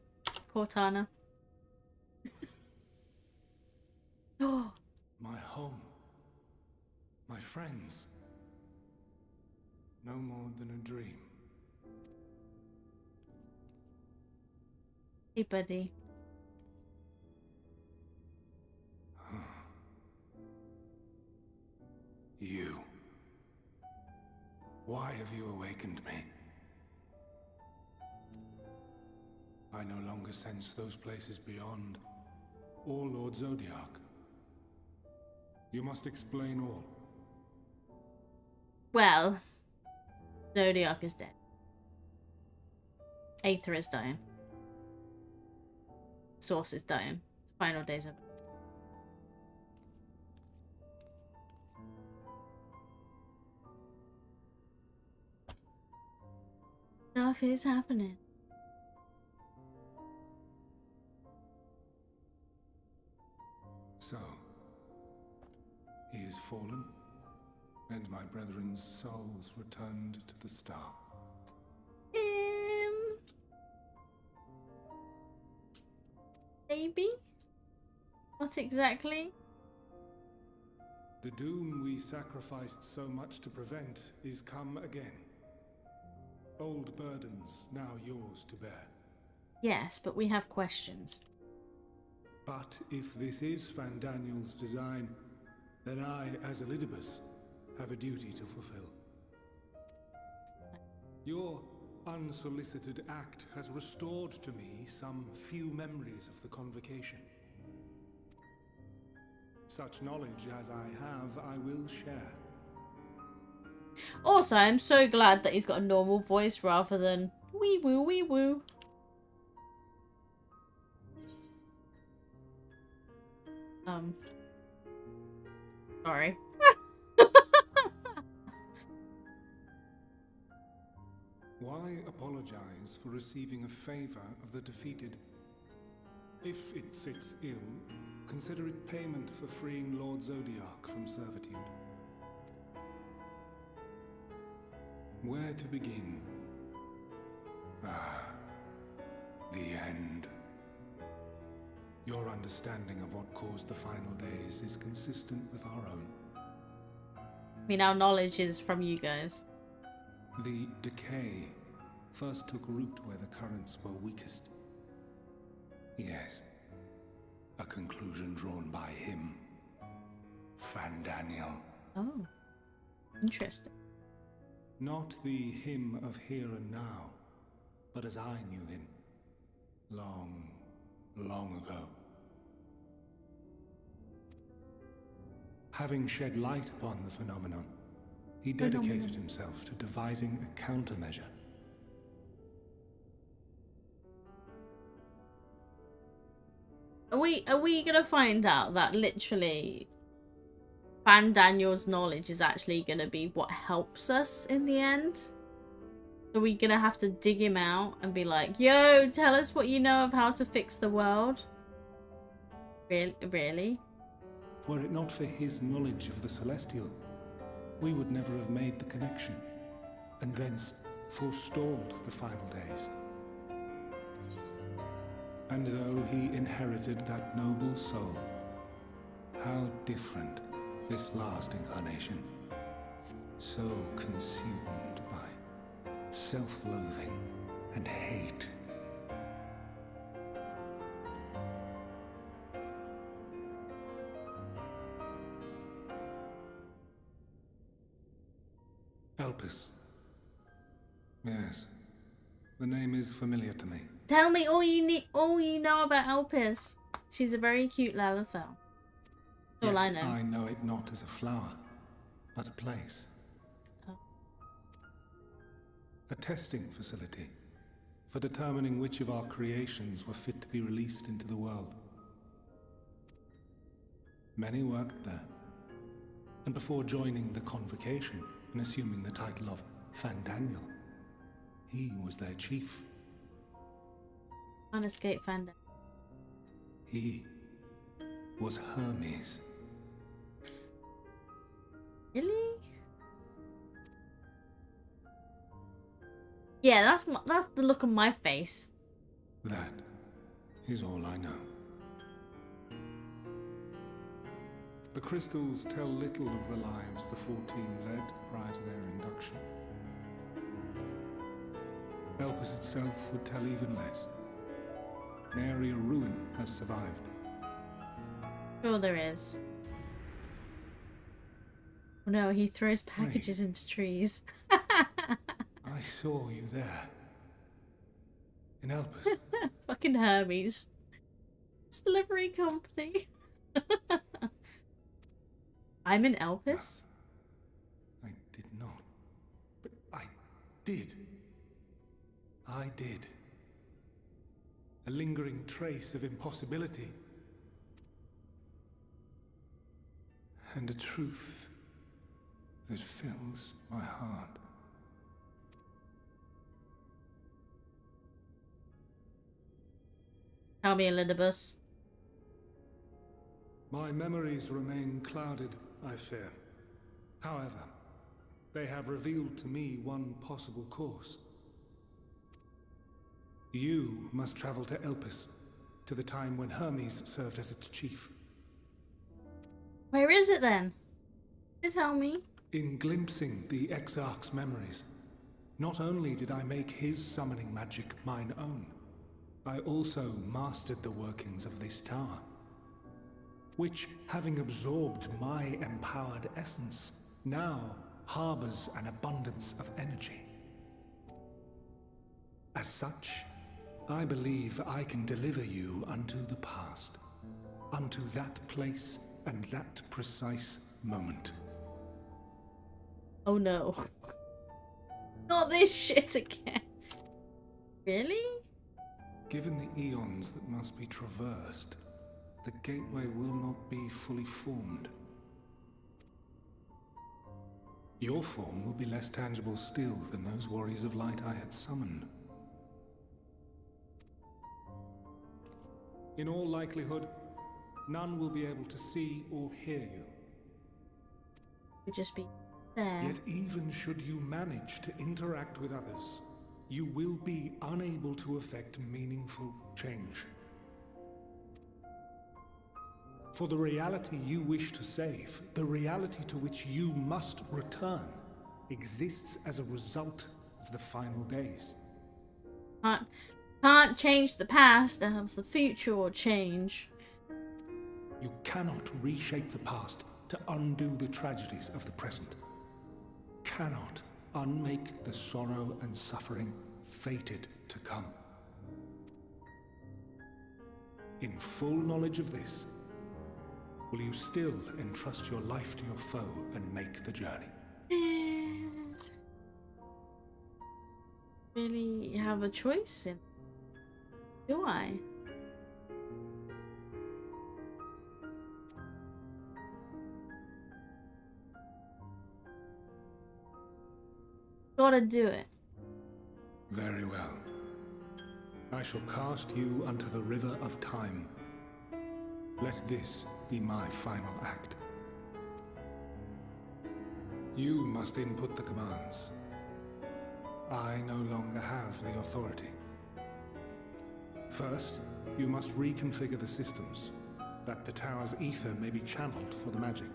Cortana. Oh. My home. My friends. No more than a dream. Hey, buddy. You. Why have you awakened me? I no longer sense those places beyond, or Lord Zodiac. You must explain all. Well, Zodiac is dead. Aether is dying. Source is dying. Final days of it. Stuff is happening. So, he is fallen, and my brethren's souls returned to the star. Maybe? Not exactly. The doom we sacrificed so much to prevent is come again. Old burdens now yours to bear. Yes, but we have questions. But if this is Fandaniel's design, then I, as Elidibus, have a duty to fulfill. Your unsolicited act has restored to me some few memories of the convocation. Such knowledge as I have, I will share. Also, I'm so glad that he's got a normal voice rather than wee woo wee woo. Sorry. Why apologize for receiving a favor of the defeated? If it sits ill, consider it payment for freeing Lord Zodiac from servitude. Where to begin? The end. Your understanding of what caused the final days is consistent with our own. I mean, our knowledge is from you guys. The decay first took root where the currents were weakest. Yes. A conclusion drawn by him. Fandaniel. Oh. Interesting. Not the him of here and now, but as I knew him. Long, long ago. Having shed light upon the phenomenon, he dedicated himself to devising a countermeasure. Are we gonna find out that literally Van Daniel's knowledge is actually gonna be what helps us in the end? Are we gonna have to dig him out and be like, yo, tell us what you know of how to fix the world? Really? Were it not for his knowledge of the Celestial, we would never have made the connection, and thence forestalled the final days. And though he inherited that noble soul, how different this last incarnation. So consumed by self-loathing and hate. Elpis. Yes. The name is familiar to me. Tell me all you know about Elpis. She's a very cute Lalafell. All I know. I know it not as a flower, but a place. Oh. A testing facility for determining which of our creations were fit to be released into the world. Many worked there, and before joining the convocation and assuming the title of Fandaniel, he was their chief. Unescape Fandaniel. He was Hermes. Really? Yeah, that's the look on my face. That is all I know. The crystals tell little of the lives the 14 led prior to their induction. Elpis itself would tell even less. Nary a ruin has survived. Sure there is. Oh no, he throws packages into trees. I saw you there. In Elpis. Fucking Hermes. It's a delivery company. I'm in Elpis? I did not. But I did. I did. A lingering trace of impossibility. And a truth that fills my heart. Tell me, Elidibus. My memories remain clouded, I fear. However, they have revealed to me one possible course. You must travel to Elpis, to the time when Hermes served as its chief. Where is it then? Tell me. In glimpsing the Exarch's memories, not only did I make his summoning magic mine own, I also mastered the workings of this tower, which, having absorbed my empowered essence, now harbors an abundance of energy. As such, I believe I can deliver you unto the past, unto that place and that precise moment. Oh no. Not this shit again. Really? Given the eons that must be traversed, the gateway will not be fully formed. Your form will be less tangible still than those warriors of light I had summoned. In all likelihood, none will be able to see or hear you. Would just be there. Yet even should you manage to interact with others, you will be unable to effect meaningful change. For the reality you wish to save, the reality to which you must return, exists as a result of the final days. Can't change the past, perhaps the future will change. You cannot reshape the past to undo the tragedies of the present. Cannot unmake the sorrow and suffering fated to come. In full knowledge of this, will you still entrust your life to your foe and make the journey? Really have a choice in? Do I? Gotta do it. Very well. I shall cast you unto the river of time. Let this be my final act. You must input the commands. I no longer have the authority. First, you must reconfigure the systems, that the tower's ether may be channeled for the magic.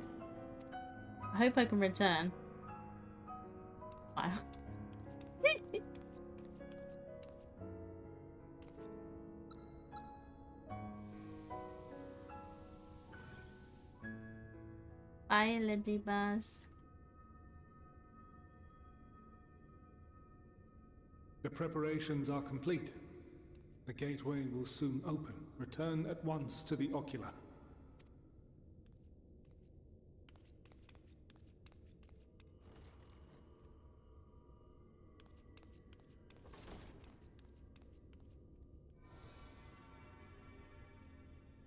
I hope I can return. Wow. Bye, Lady Buzz. The preparations are complete. The gateway will soon open. Return at once to the Ocular.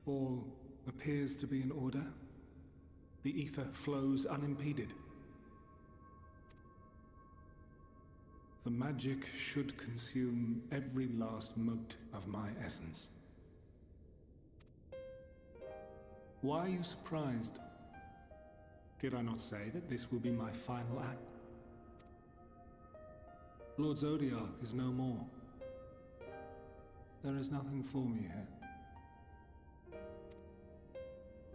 All appears to be in order. The ether flows unimpeded. The magic should consume every last mote of my essence. Why are you surprised? Did I not say that this will be my final act? Lord Zodiac is no more. There is nothing for me here.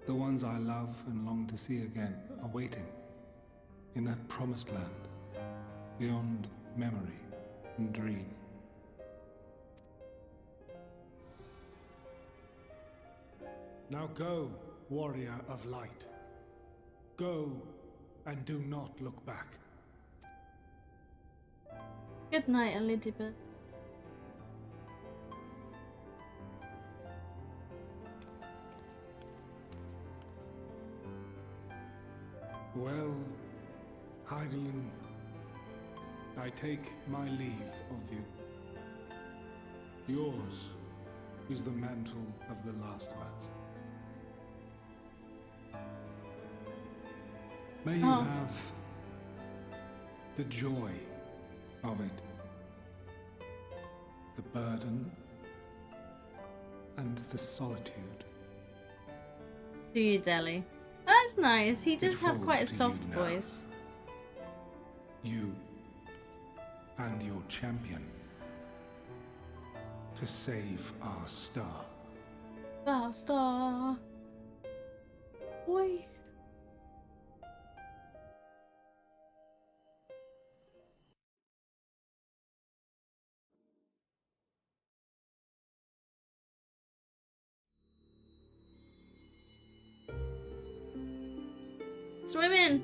The ones I love and long to see again are waiting in that promised land, beyond memory and dream. Now go, warrior of light. Go and do not look back. Good night, Elizabeth. Well, Heidelin, I take my leave of you. Yours is the mantle of the last of us. May you have the joy of it, the burden, and the solitude. Do you, Deli? That's nice. He does have quite a falls to soft you now. voice. You and your champion to save our star. Star. Boy. Swimming.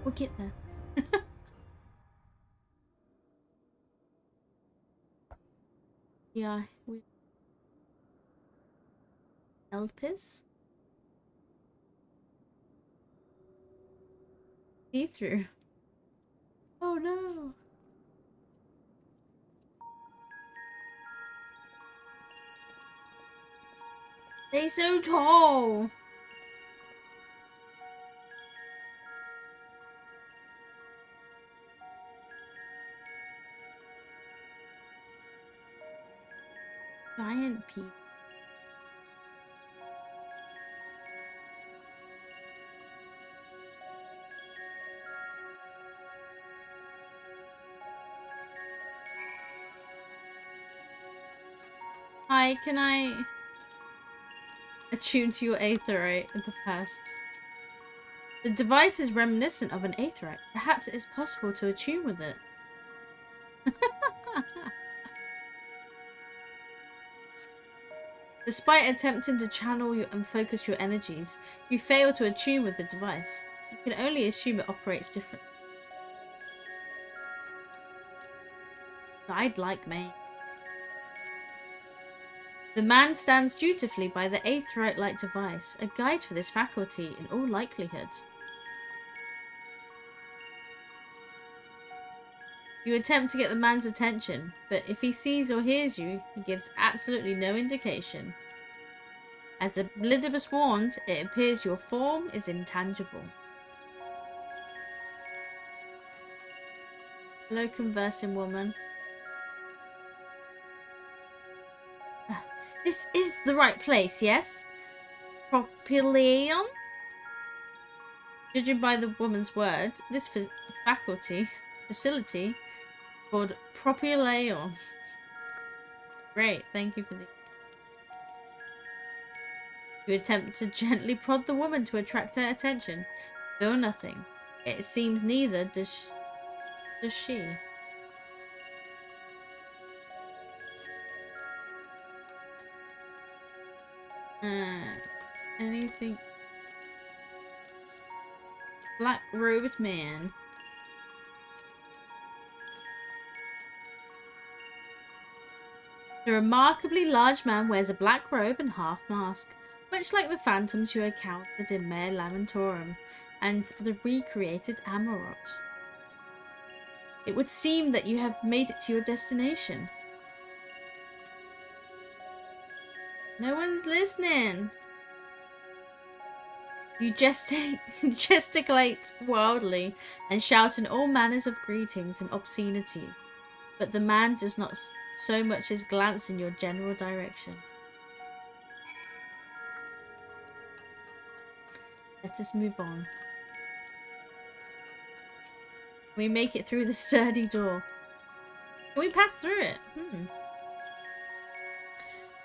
We'll get there. Yeah, we Elpis? See through. Oh Oh no. They're so tall. Giant people. Hi, can I attune to your aetherite in the past? The device is reminiscent of an aetherite. Perhaps it is possible to attune with it. Despite attempting to channel and focus your energies, you fail to attune with the device. You can only assume it operates differently. I'd like me. The man stands dutifully by the aetherite-like device, a guide for this faculty in all likelihood. You attempt to get the man's attention, but if he sees or hears you, he gives absolutely no indication. As the Elidibus warned, it appears your form is intangible. Hello, conversing woman. This is the right place, yes? Propylaeon? Judging by the woman's word, this facility called Propylaeon. Great, thank you for the... You attempt to gently prod the woman to attract her attention. Feel nothing. It seems neither does she. Anything? Black-robed man. The remarkably large man wears a black robe and half mask, much like the phantoms you encountered in Mare Lamentorum and the recreated Amarot. It would seem that you have made it to your destination. No one's listening. You gesticulate wildly and shout in all manners of greetings and obscenities, but the man does not so much as glance in your general direction. Let us move on. We make it through the sturdy door. Can we pass through it?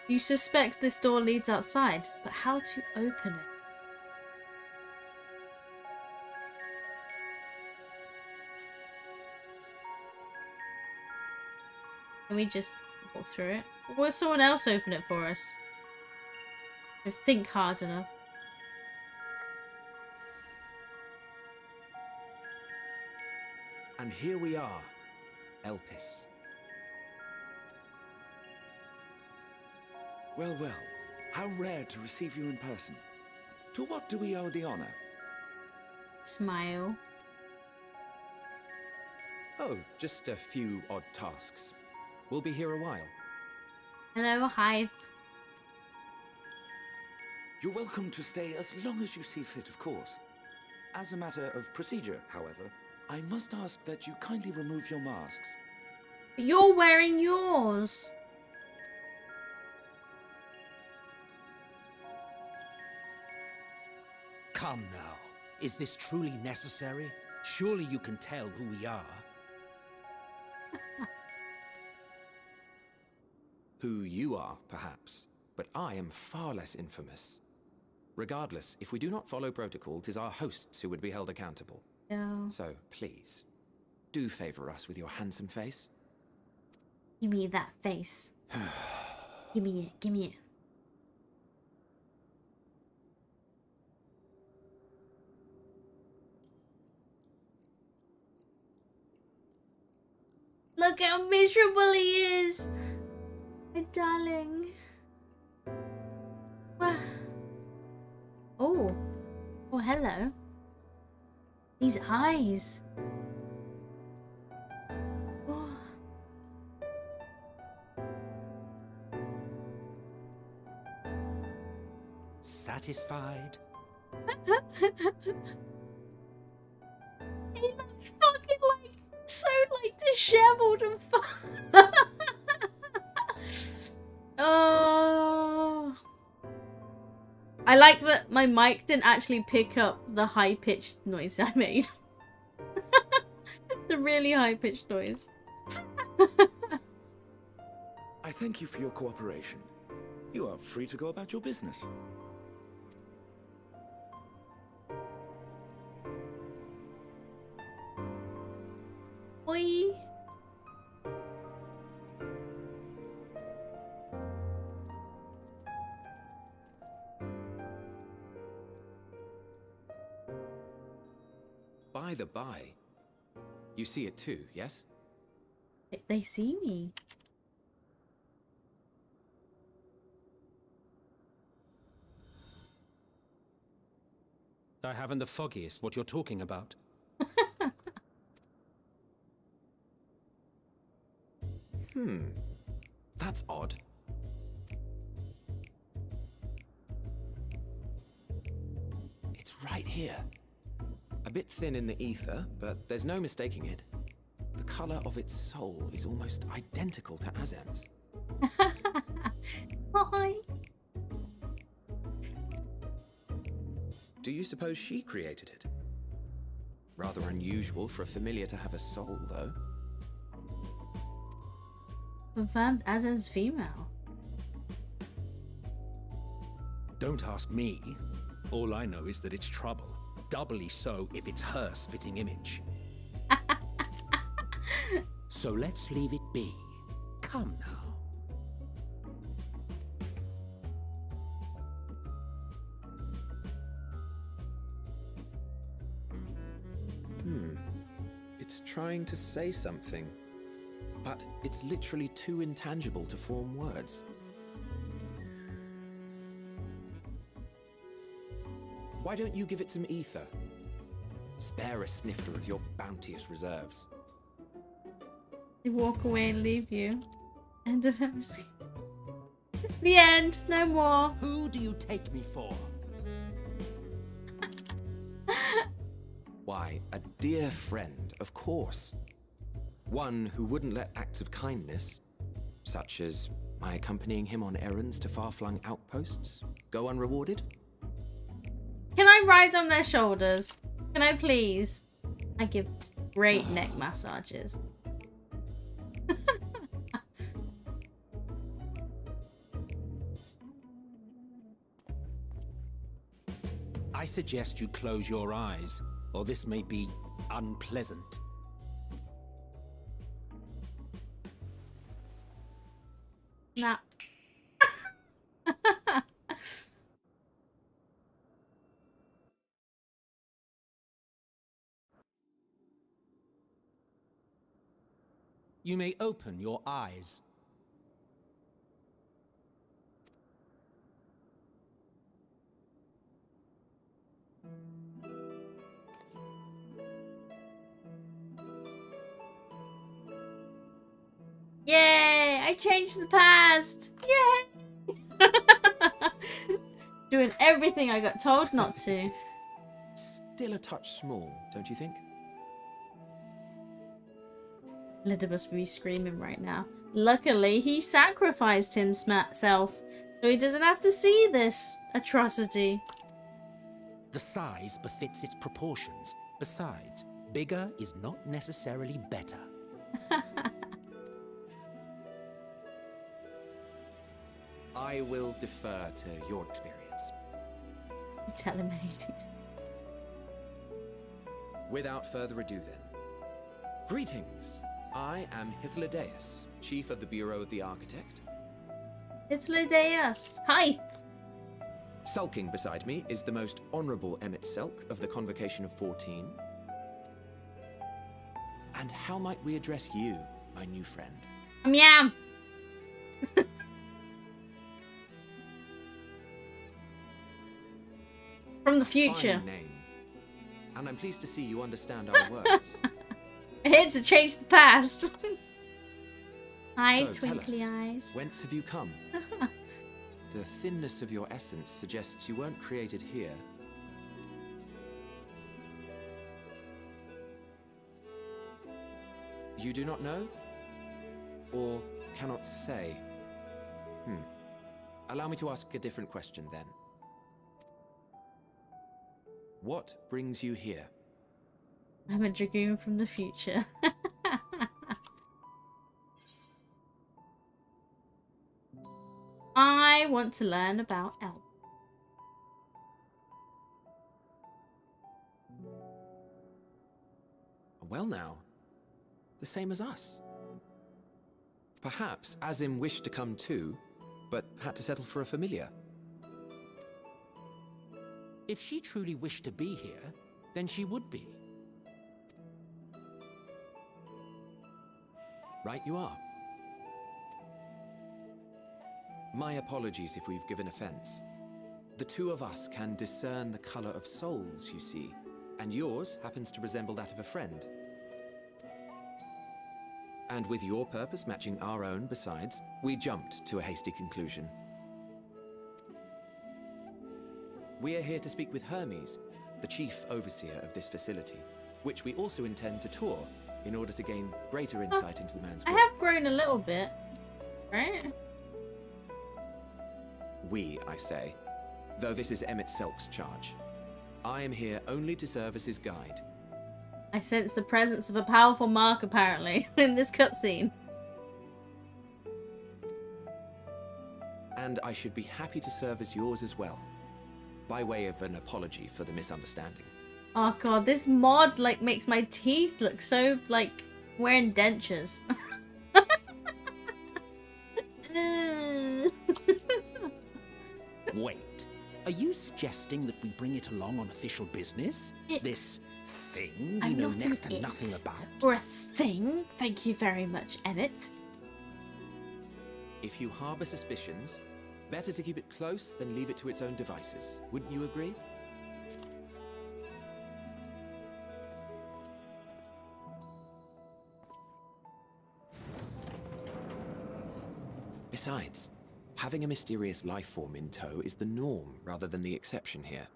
You suspect this door leads outside, but how to open it? Can we just walk through it? Or will someone else open it for us? Or think hard enough. And here we are, Elpis. Well, well, how rare to receive you in person. To what do we owe the honor? Smile. Oh, just a few odd tasks. We'll be here a while. Hello, Hythe. You're welcome to stay as long as you see fit, of course. As a matter of procedure, however, I must ask that you kindly remove your masks. You're wearing yours. Come now. Is this truly necessary? Surely you can tell who we are. Who you are, perhaps, but I am far less infamous. Regardless, if we do not follow protocol, 'tis our hosts who would be held accountable. Yeah. So, please, do favor us with your handsome face. Give me that face. Give me it, give me it. Look how miserable he is! My darling. Wow. Oh. Oh, hello. These eyes. Satisfied? He looks fucking like so like disheveled and fun. Oh, I like that my mic didn't actually pick up the high-pitched noise I made. The really high-pitched noise. I thank you for your cooperation. You are free to go about your business. Oi. By the by, you see it too, yes? They see me. I haven't the foggiest what you're talking about. That's odd. It's right here. A bit thin in the ether, but there's no mistaking it. The color of its soul is almost identical to Azem's. Hi. Do you suppose she created it? Rather unusual for a familiar to have a soul, though. Confirmed Azem's female. Don't ask me. All I know is that it's trouble. Doubly so if it's her spitting image. So let's leave it be. Come now. It's trying to say something, but it's literally too intangible to form words. Why don't you give it some ether? Spare a snifter of your bounteous reserves. They walk away and leave you. End of MSQ. The end. No more. Who do you take me for? Why, a dear friend, of course. One who wouldn't let acts of kindness, such as my accompanying him on errands to far-flung outposts, go unrewarded. Can I ride on their shoulders? Can I please? I give great neck massages. I suggest you close your eyes, or this may be unpleasant. Nah. You may open your eyes. Yay! I changed the past! Yay! Doing everything I got told not to. Still a touch small, don't you think? Lydia must be screaming right now. Luckily, he sacrificed himself, so he doesn't have to see this atrocity. The size befits its proportions. Besides, bigger is not necessarily better. I will defer to your experience. Tell him anything. Without further ado then. Greetings. I am Hythlodaeus, Chief of the Bureau of the Architect. Hythlodaeus. Hi! Sulking beside me is the most honourable Emmett Selk of the Convocation of 14. And how might we address you, my new friend? Meow! From the future. Fine name. And I'm pleased to see you understand our words. Here to change the past. Hi, So, twinkly tell us, eyes. whence have you come? The thinness of your essence suggests you weren't created here. You do not know? Or cannot say? Allow me to ask a different question then. What brings you here? I'm a dragoon from the future. I want to learn about elf. Well now, the same as us. Perhaps Azim wished to come too, but had to settle for a familiar. If she truly wished to be here, then she would be. Right you are. My apologies if we've given offense. The two of us can discern the color of souls, you see, and yours happens to resemble that of a friend. And with your purpose matching our own besides, we jumped to a hasty conclusion. We are here to speak with Hermes, the chief overseer of this facility, which we also intend to tour in order to gain greater insight into the man's work. I have grown a little bit, right? We, I say, though this is Emmett Selk's charge. I am here only to serve as his guide. I sense the presence of a powerful mark, apparently, in this cutscene. And I should be happy to serve as yours as well, by way of an apology for the misunderstanding. Oh god, this mod, like, makes my teeth look so, like, wearing dentures. Wait, are you suggesting that we bring it along on official business? This thing we know next to nothing about? Or a thing? Thank you very much, Emmett. If you harbor suspicions, better to keep it close than leave it to its own devices. Wouldn't you agree? Besides, having a mysterious life form in tow is the norm rather than the exception here.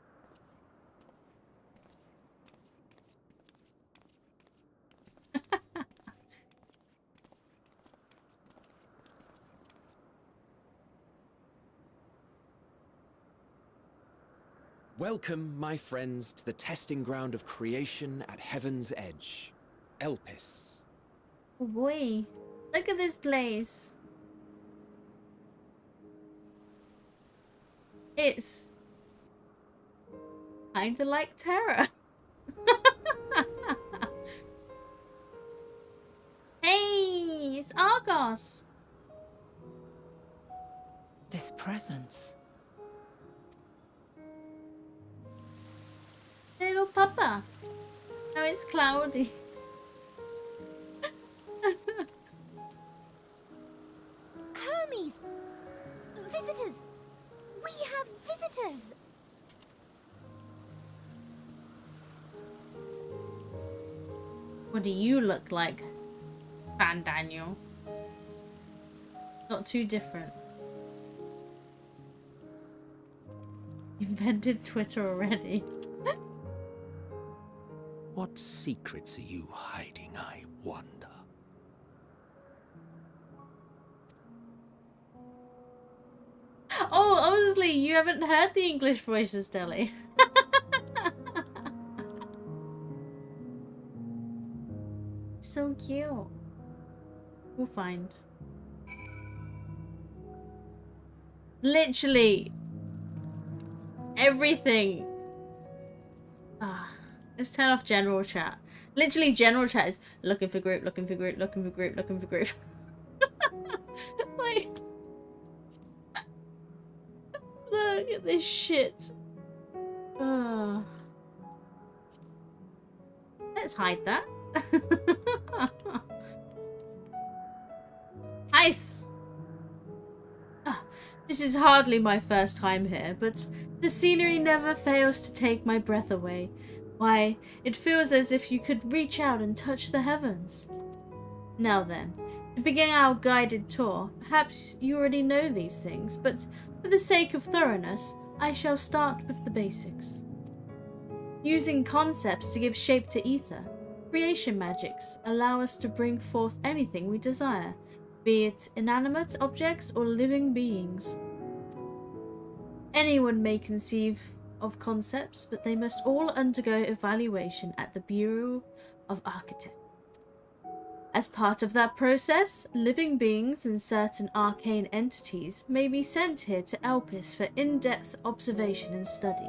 Welcome, my friends, to the testing ground of creation at Heaven's Edge, Elpis. Oh boy, look at this place. It's kinda like Terra. Hey, it's Argos. This presence. Little papa. Oh, it's cloudy. Hermes! Visitors! We have visitors! What do you look like, Fan Daniel? Not too different. Invented Twitter already. What secrets are you hiding, I wonder? Oh, obviously you haven't heard the English voices, Deli. So cute. We'll find. Literally everything. Let's turn off general chat. Literally general chat is looking for group, looking for group, looking for group, looking for group. Like, look at this shit. Let's hide that. Hythe! This is hardly my first time here, but the scenery never fails to take my breath away. Why, it feels as if you could reach out and touch the heavens. Now then, To begin our guided tour, perhaps you already know these things, but for the sake of thoroughness, I shall start with the basics. Using concepts to give shape to ether, creation magics allow us to bring forth anything we desire, be it inanimate objects or living beings. Anyone may conceive of concepts, but they must all undergo evaluation at the Bureau of Architects. As part of that process, living beings and certain arcane entities may be sent here to Elpis for in-depth observation and study.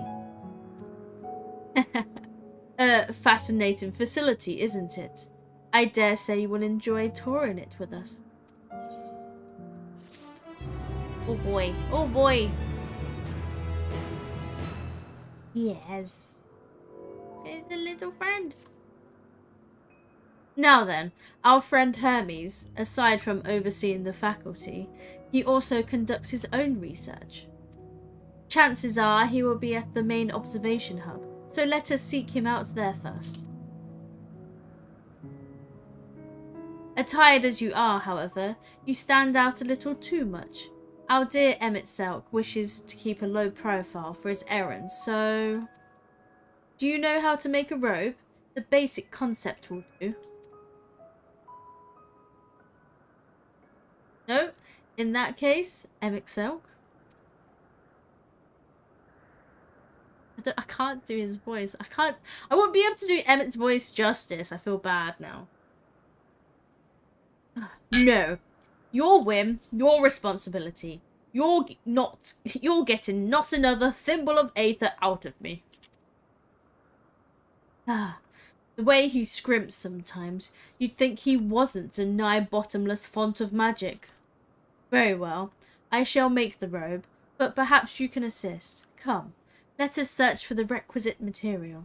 A fascinating facility, isn't it? I dare say you will enjoy touring it with us. Oh boy, oh boy! Yes. There's a little friend. Now then, our friend Hermes, aside from overseeing the faculty, he also conducts his own research. Chances are he will be at the main observation hub, so let us seek him out there first. Attired as you are, however, you stand out a little too much. Our dear Emmett Selk wishes to keep a low profile for his errands, so... Do you know how to make a robe? The basic concept will do. No? In that case, Emmett Selk? I can't do his voice. I won't be able to do Emmett's voice justice. I feel bad now. No. Your whim, your responsibility. You're getting not another thimble of aether out of me. Ah, the way he scrimps sometimes, you'd think he wasn't a nigh bottomless font of magic. Very well, I shall make the robe, but perhaps you can assist. Come, let us search for the requisite material.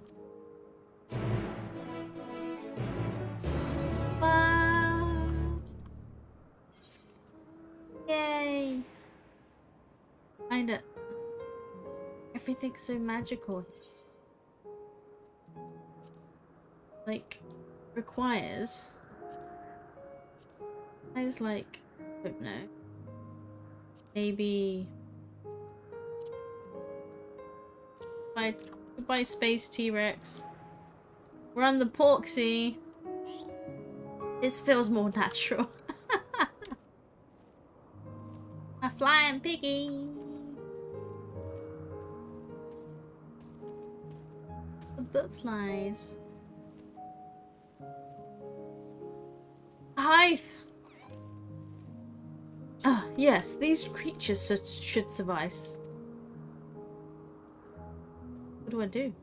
Wow! Yay! Kinda. Everything's so magical. Like, requires. I was like, I don't know. Maybe. Goodbye, Space T-Rex. We're on the Porksy. This feels more natural. A flying piggy. The butterflies. Hythe. Ah, yes, these creatures should suffice. What do I do?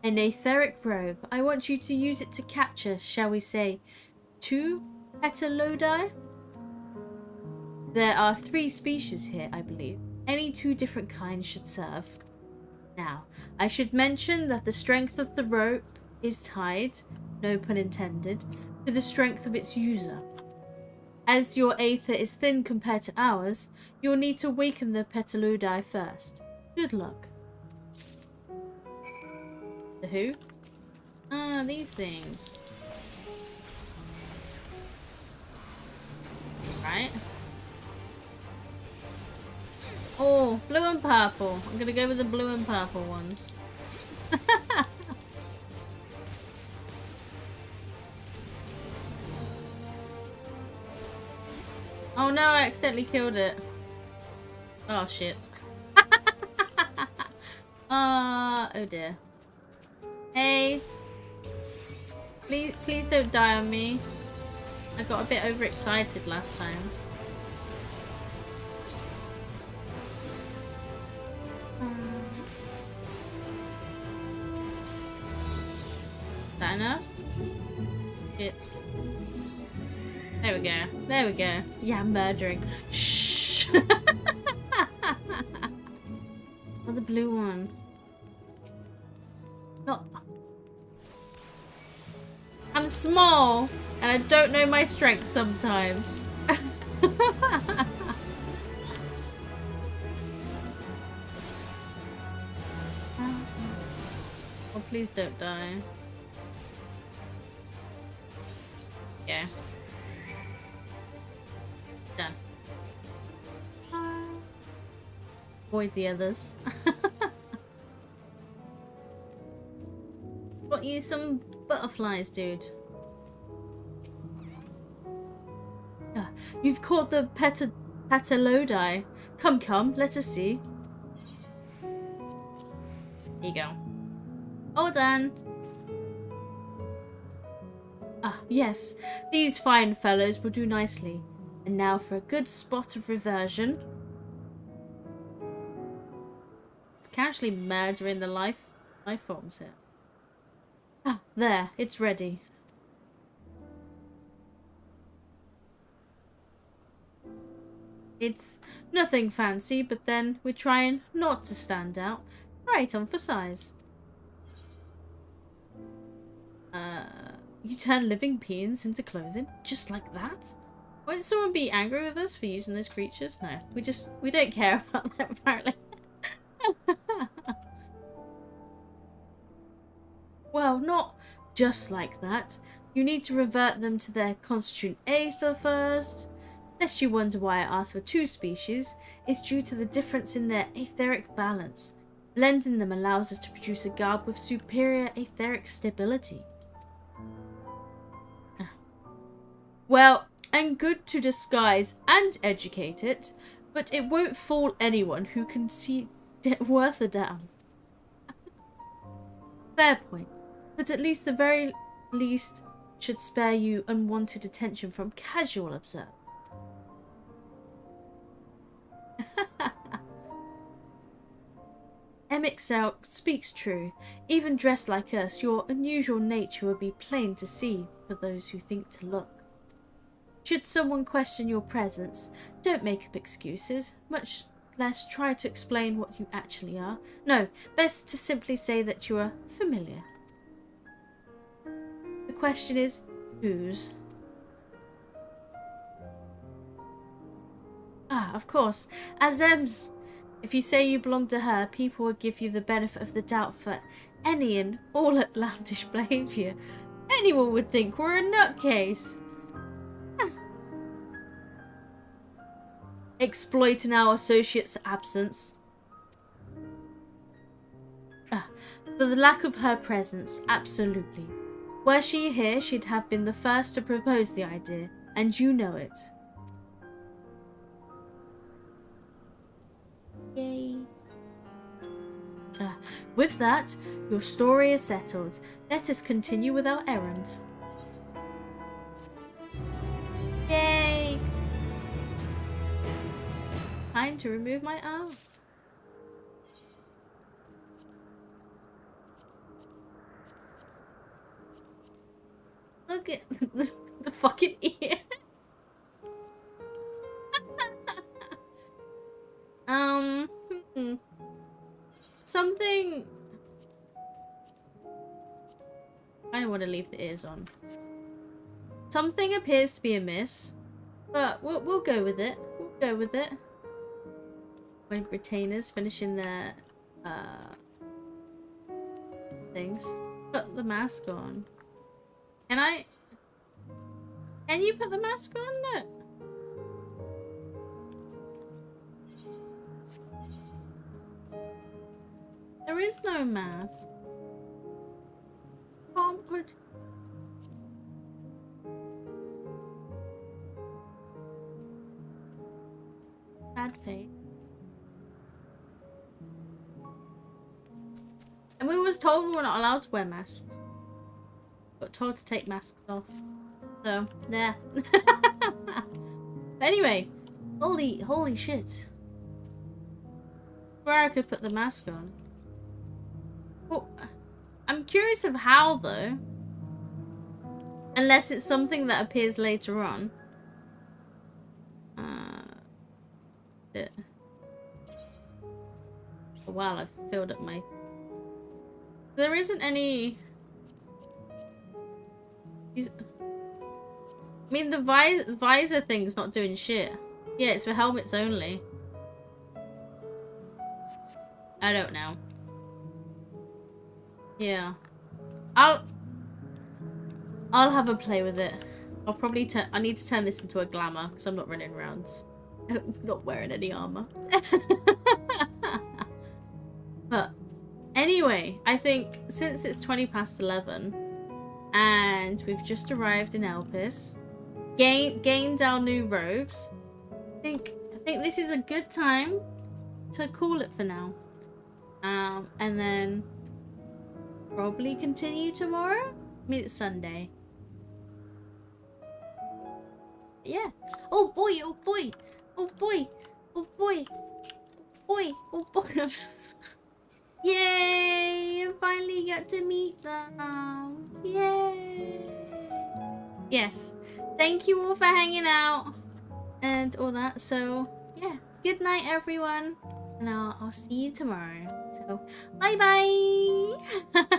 An etheric robe. I want you to use it to capture, shall we say, 2 petalodi? There are 3 species here, I believe. Any 2 different kinds should serve. Now, I should mention that the strength of the rope is tied, no pun intended, to the strength of its user. As your aether is thin compared to ours, you'll need to weaken the petalodi first. Good luck. The who? Ah, these things. Right. Oh, blue and purple. I'm gonna go with the blue and purple ones. Oh no, I accidentally killed it. Oh shit. Oh dear. Hey. Please don't die on me. I got a bit overexcited last time. Is that enough? Shit. There we go. There we go. Yeah, I'm murdering. Shh. Oh, the blue one. Not. I'm small, and I don't know my strength sometimes. Oh, please don't die. Yeah. Done. Avoid the others. Got you some butterflies, dude. You've caught the Petalodi. Come, let us see. Here you go. All done. Ah, yes. These fine fellows will do nicely. And now for a good spot of reversion. It's casually murdering the life forms here. Ah, there. It's ready. It's nothing fancy, but then we're trying not to stand out. Right on for size. You turn living beings into clothing? Just like that? Won't someone be angry with us for using those creatures? No, we don't care about that apparently. Well, not just like that. You need to revert them to their constituent aether first. Lest you wonder why I asked for 2 species, it's due to the difference in their etheric balance. Blending them allows us to produce a garb with superior etheric stability. Well, and good to disguise and educate it, but it won't fool anyone who can see it worth a damn. Fair point, but at least the very least should spare you unwanted attention from casual observers. MXL speaks true. Even dressed like us, your unusual nature would be plain to see for those who think to look. Should someone question your presence, don't make up excuses, much less try to explain what you actually are. No, best to simply say that you are familiar. The question is, whose? Ah, of course, Azem's. If you say you belong to her, people will give you the benefit of the doubt for any and all outlandish behaviour. Anyone would think we're a nutcase. Exploiting our associate's absence. For the lack of her presence, absolutely. Were she here, she'd have been the first to propose the idea, and you know it. Yay. With that, your story is settled. Let us continue with our errand. Yay! Time to remove my arm. Look at the fucking ear. Something. I don't want to leave the ears on. Something appears to be amiss, but we'll go with it. We'll go with it. My retainers finishing their things. Put the mask on. Can you put the mask on? No. There is no mask. Can't put. Sad fate. And we was told we were not allowed to wear masks. But told to take masks off. So, there. But anyway, holy shit. Where I could put the mask on. Well, I'm curious of how though. Unless it's something that appears later on. Oh, wow, I've filled up my... There isn't any... I mean, the visor thing's not doing shit. Yeah, it's for helmets only. I don't know. Yeah. I'll have a play with it I'll probably turn. I need to turn this into a glamour because I'm not running around, not wearing any armor. But anyway, I think since it's 11 and we've just arrived in Elpis, gained our new robes, I think this is a good time to call it for now. And then probably continue tomorrow. I mean, it's Sunday. Yeah. Oh boy! Oh boy! Oh boy! Oh boy! Boy! Oh boy! Yay! I finally got to meet them. Yay! Yes. Thank you all for hanging out and all that. So yeah. Good night, everyone. And I'll see you tomorrow. So bye bye.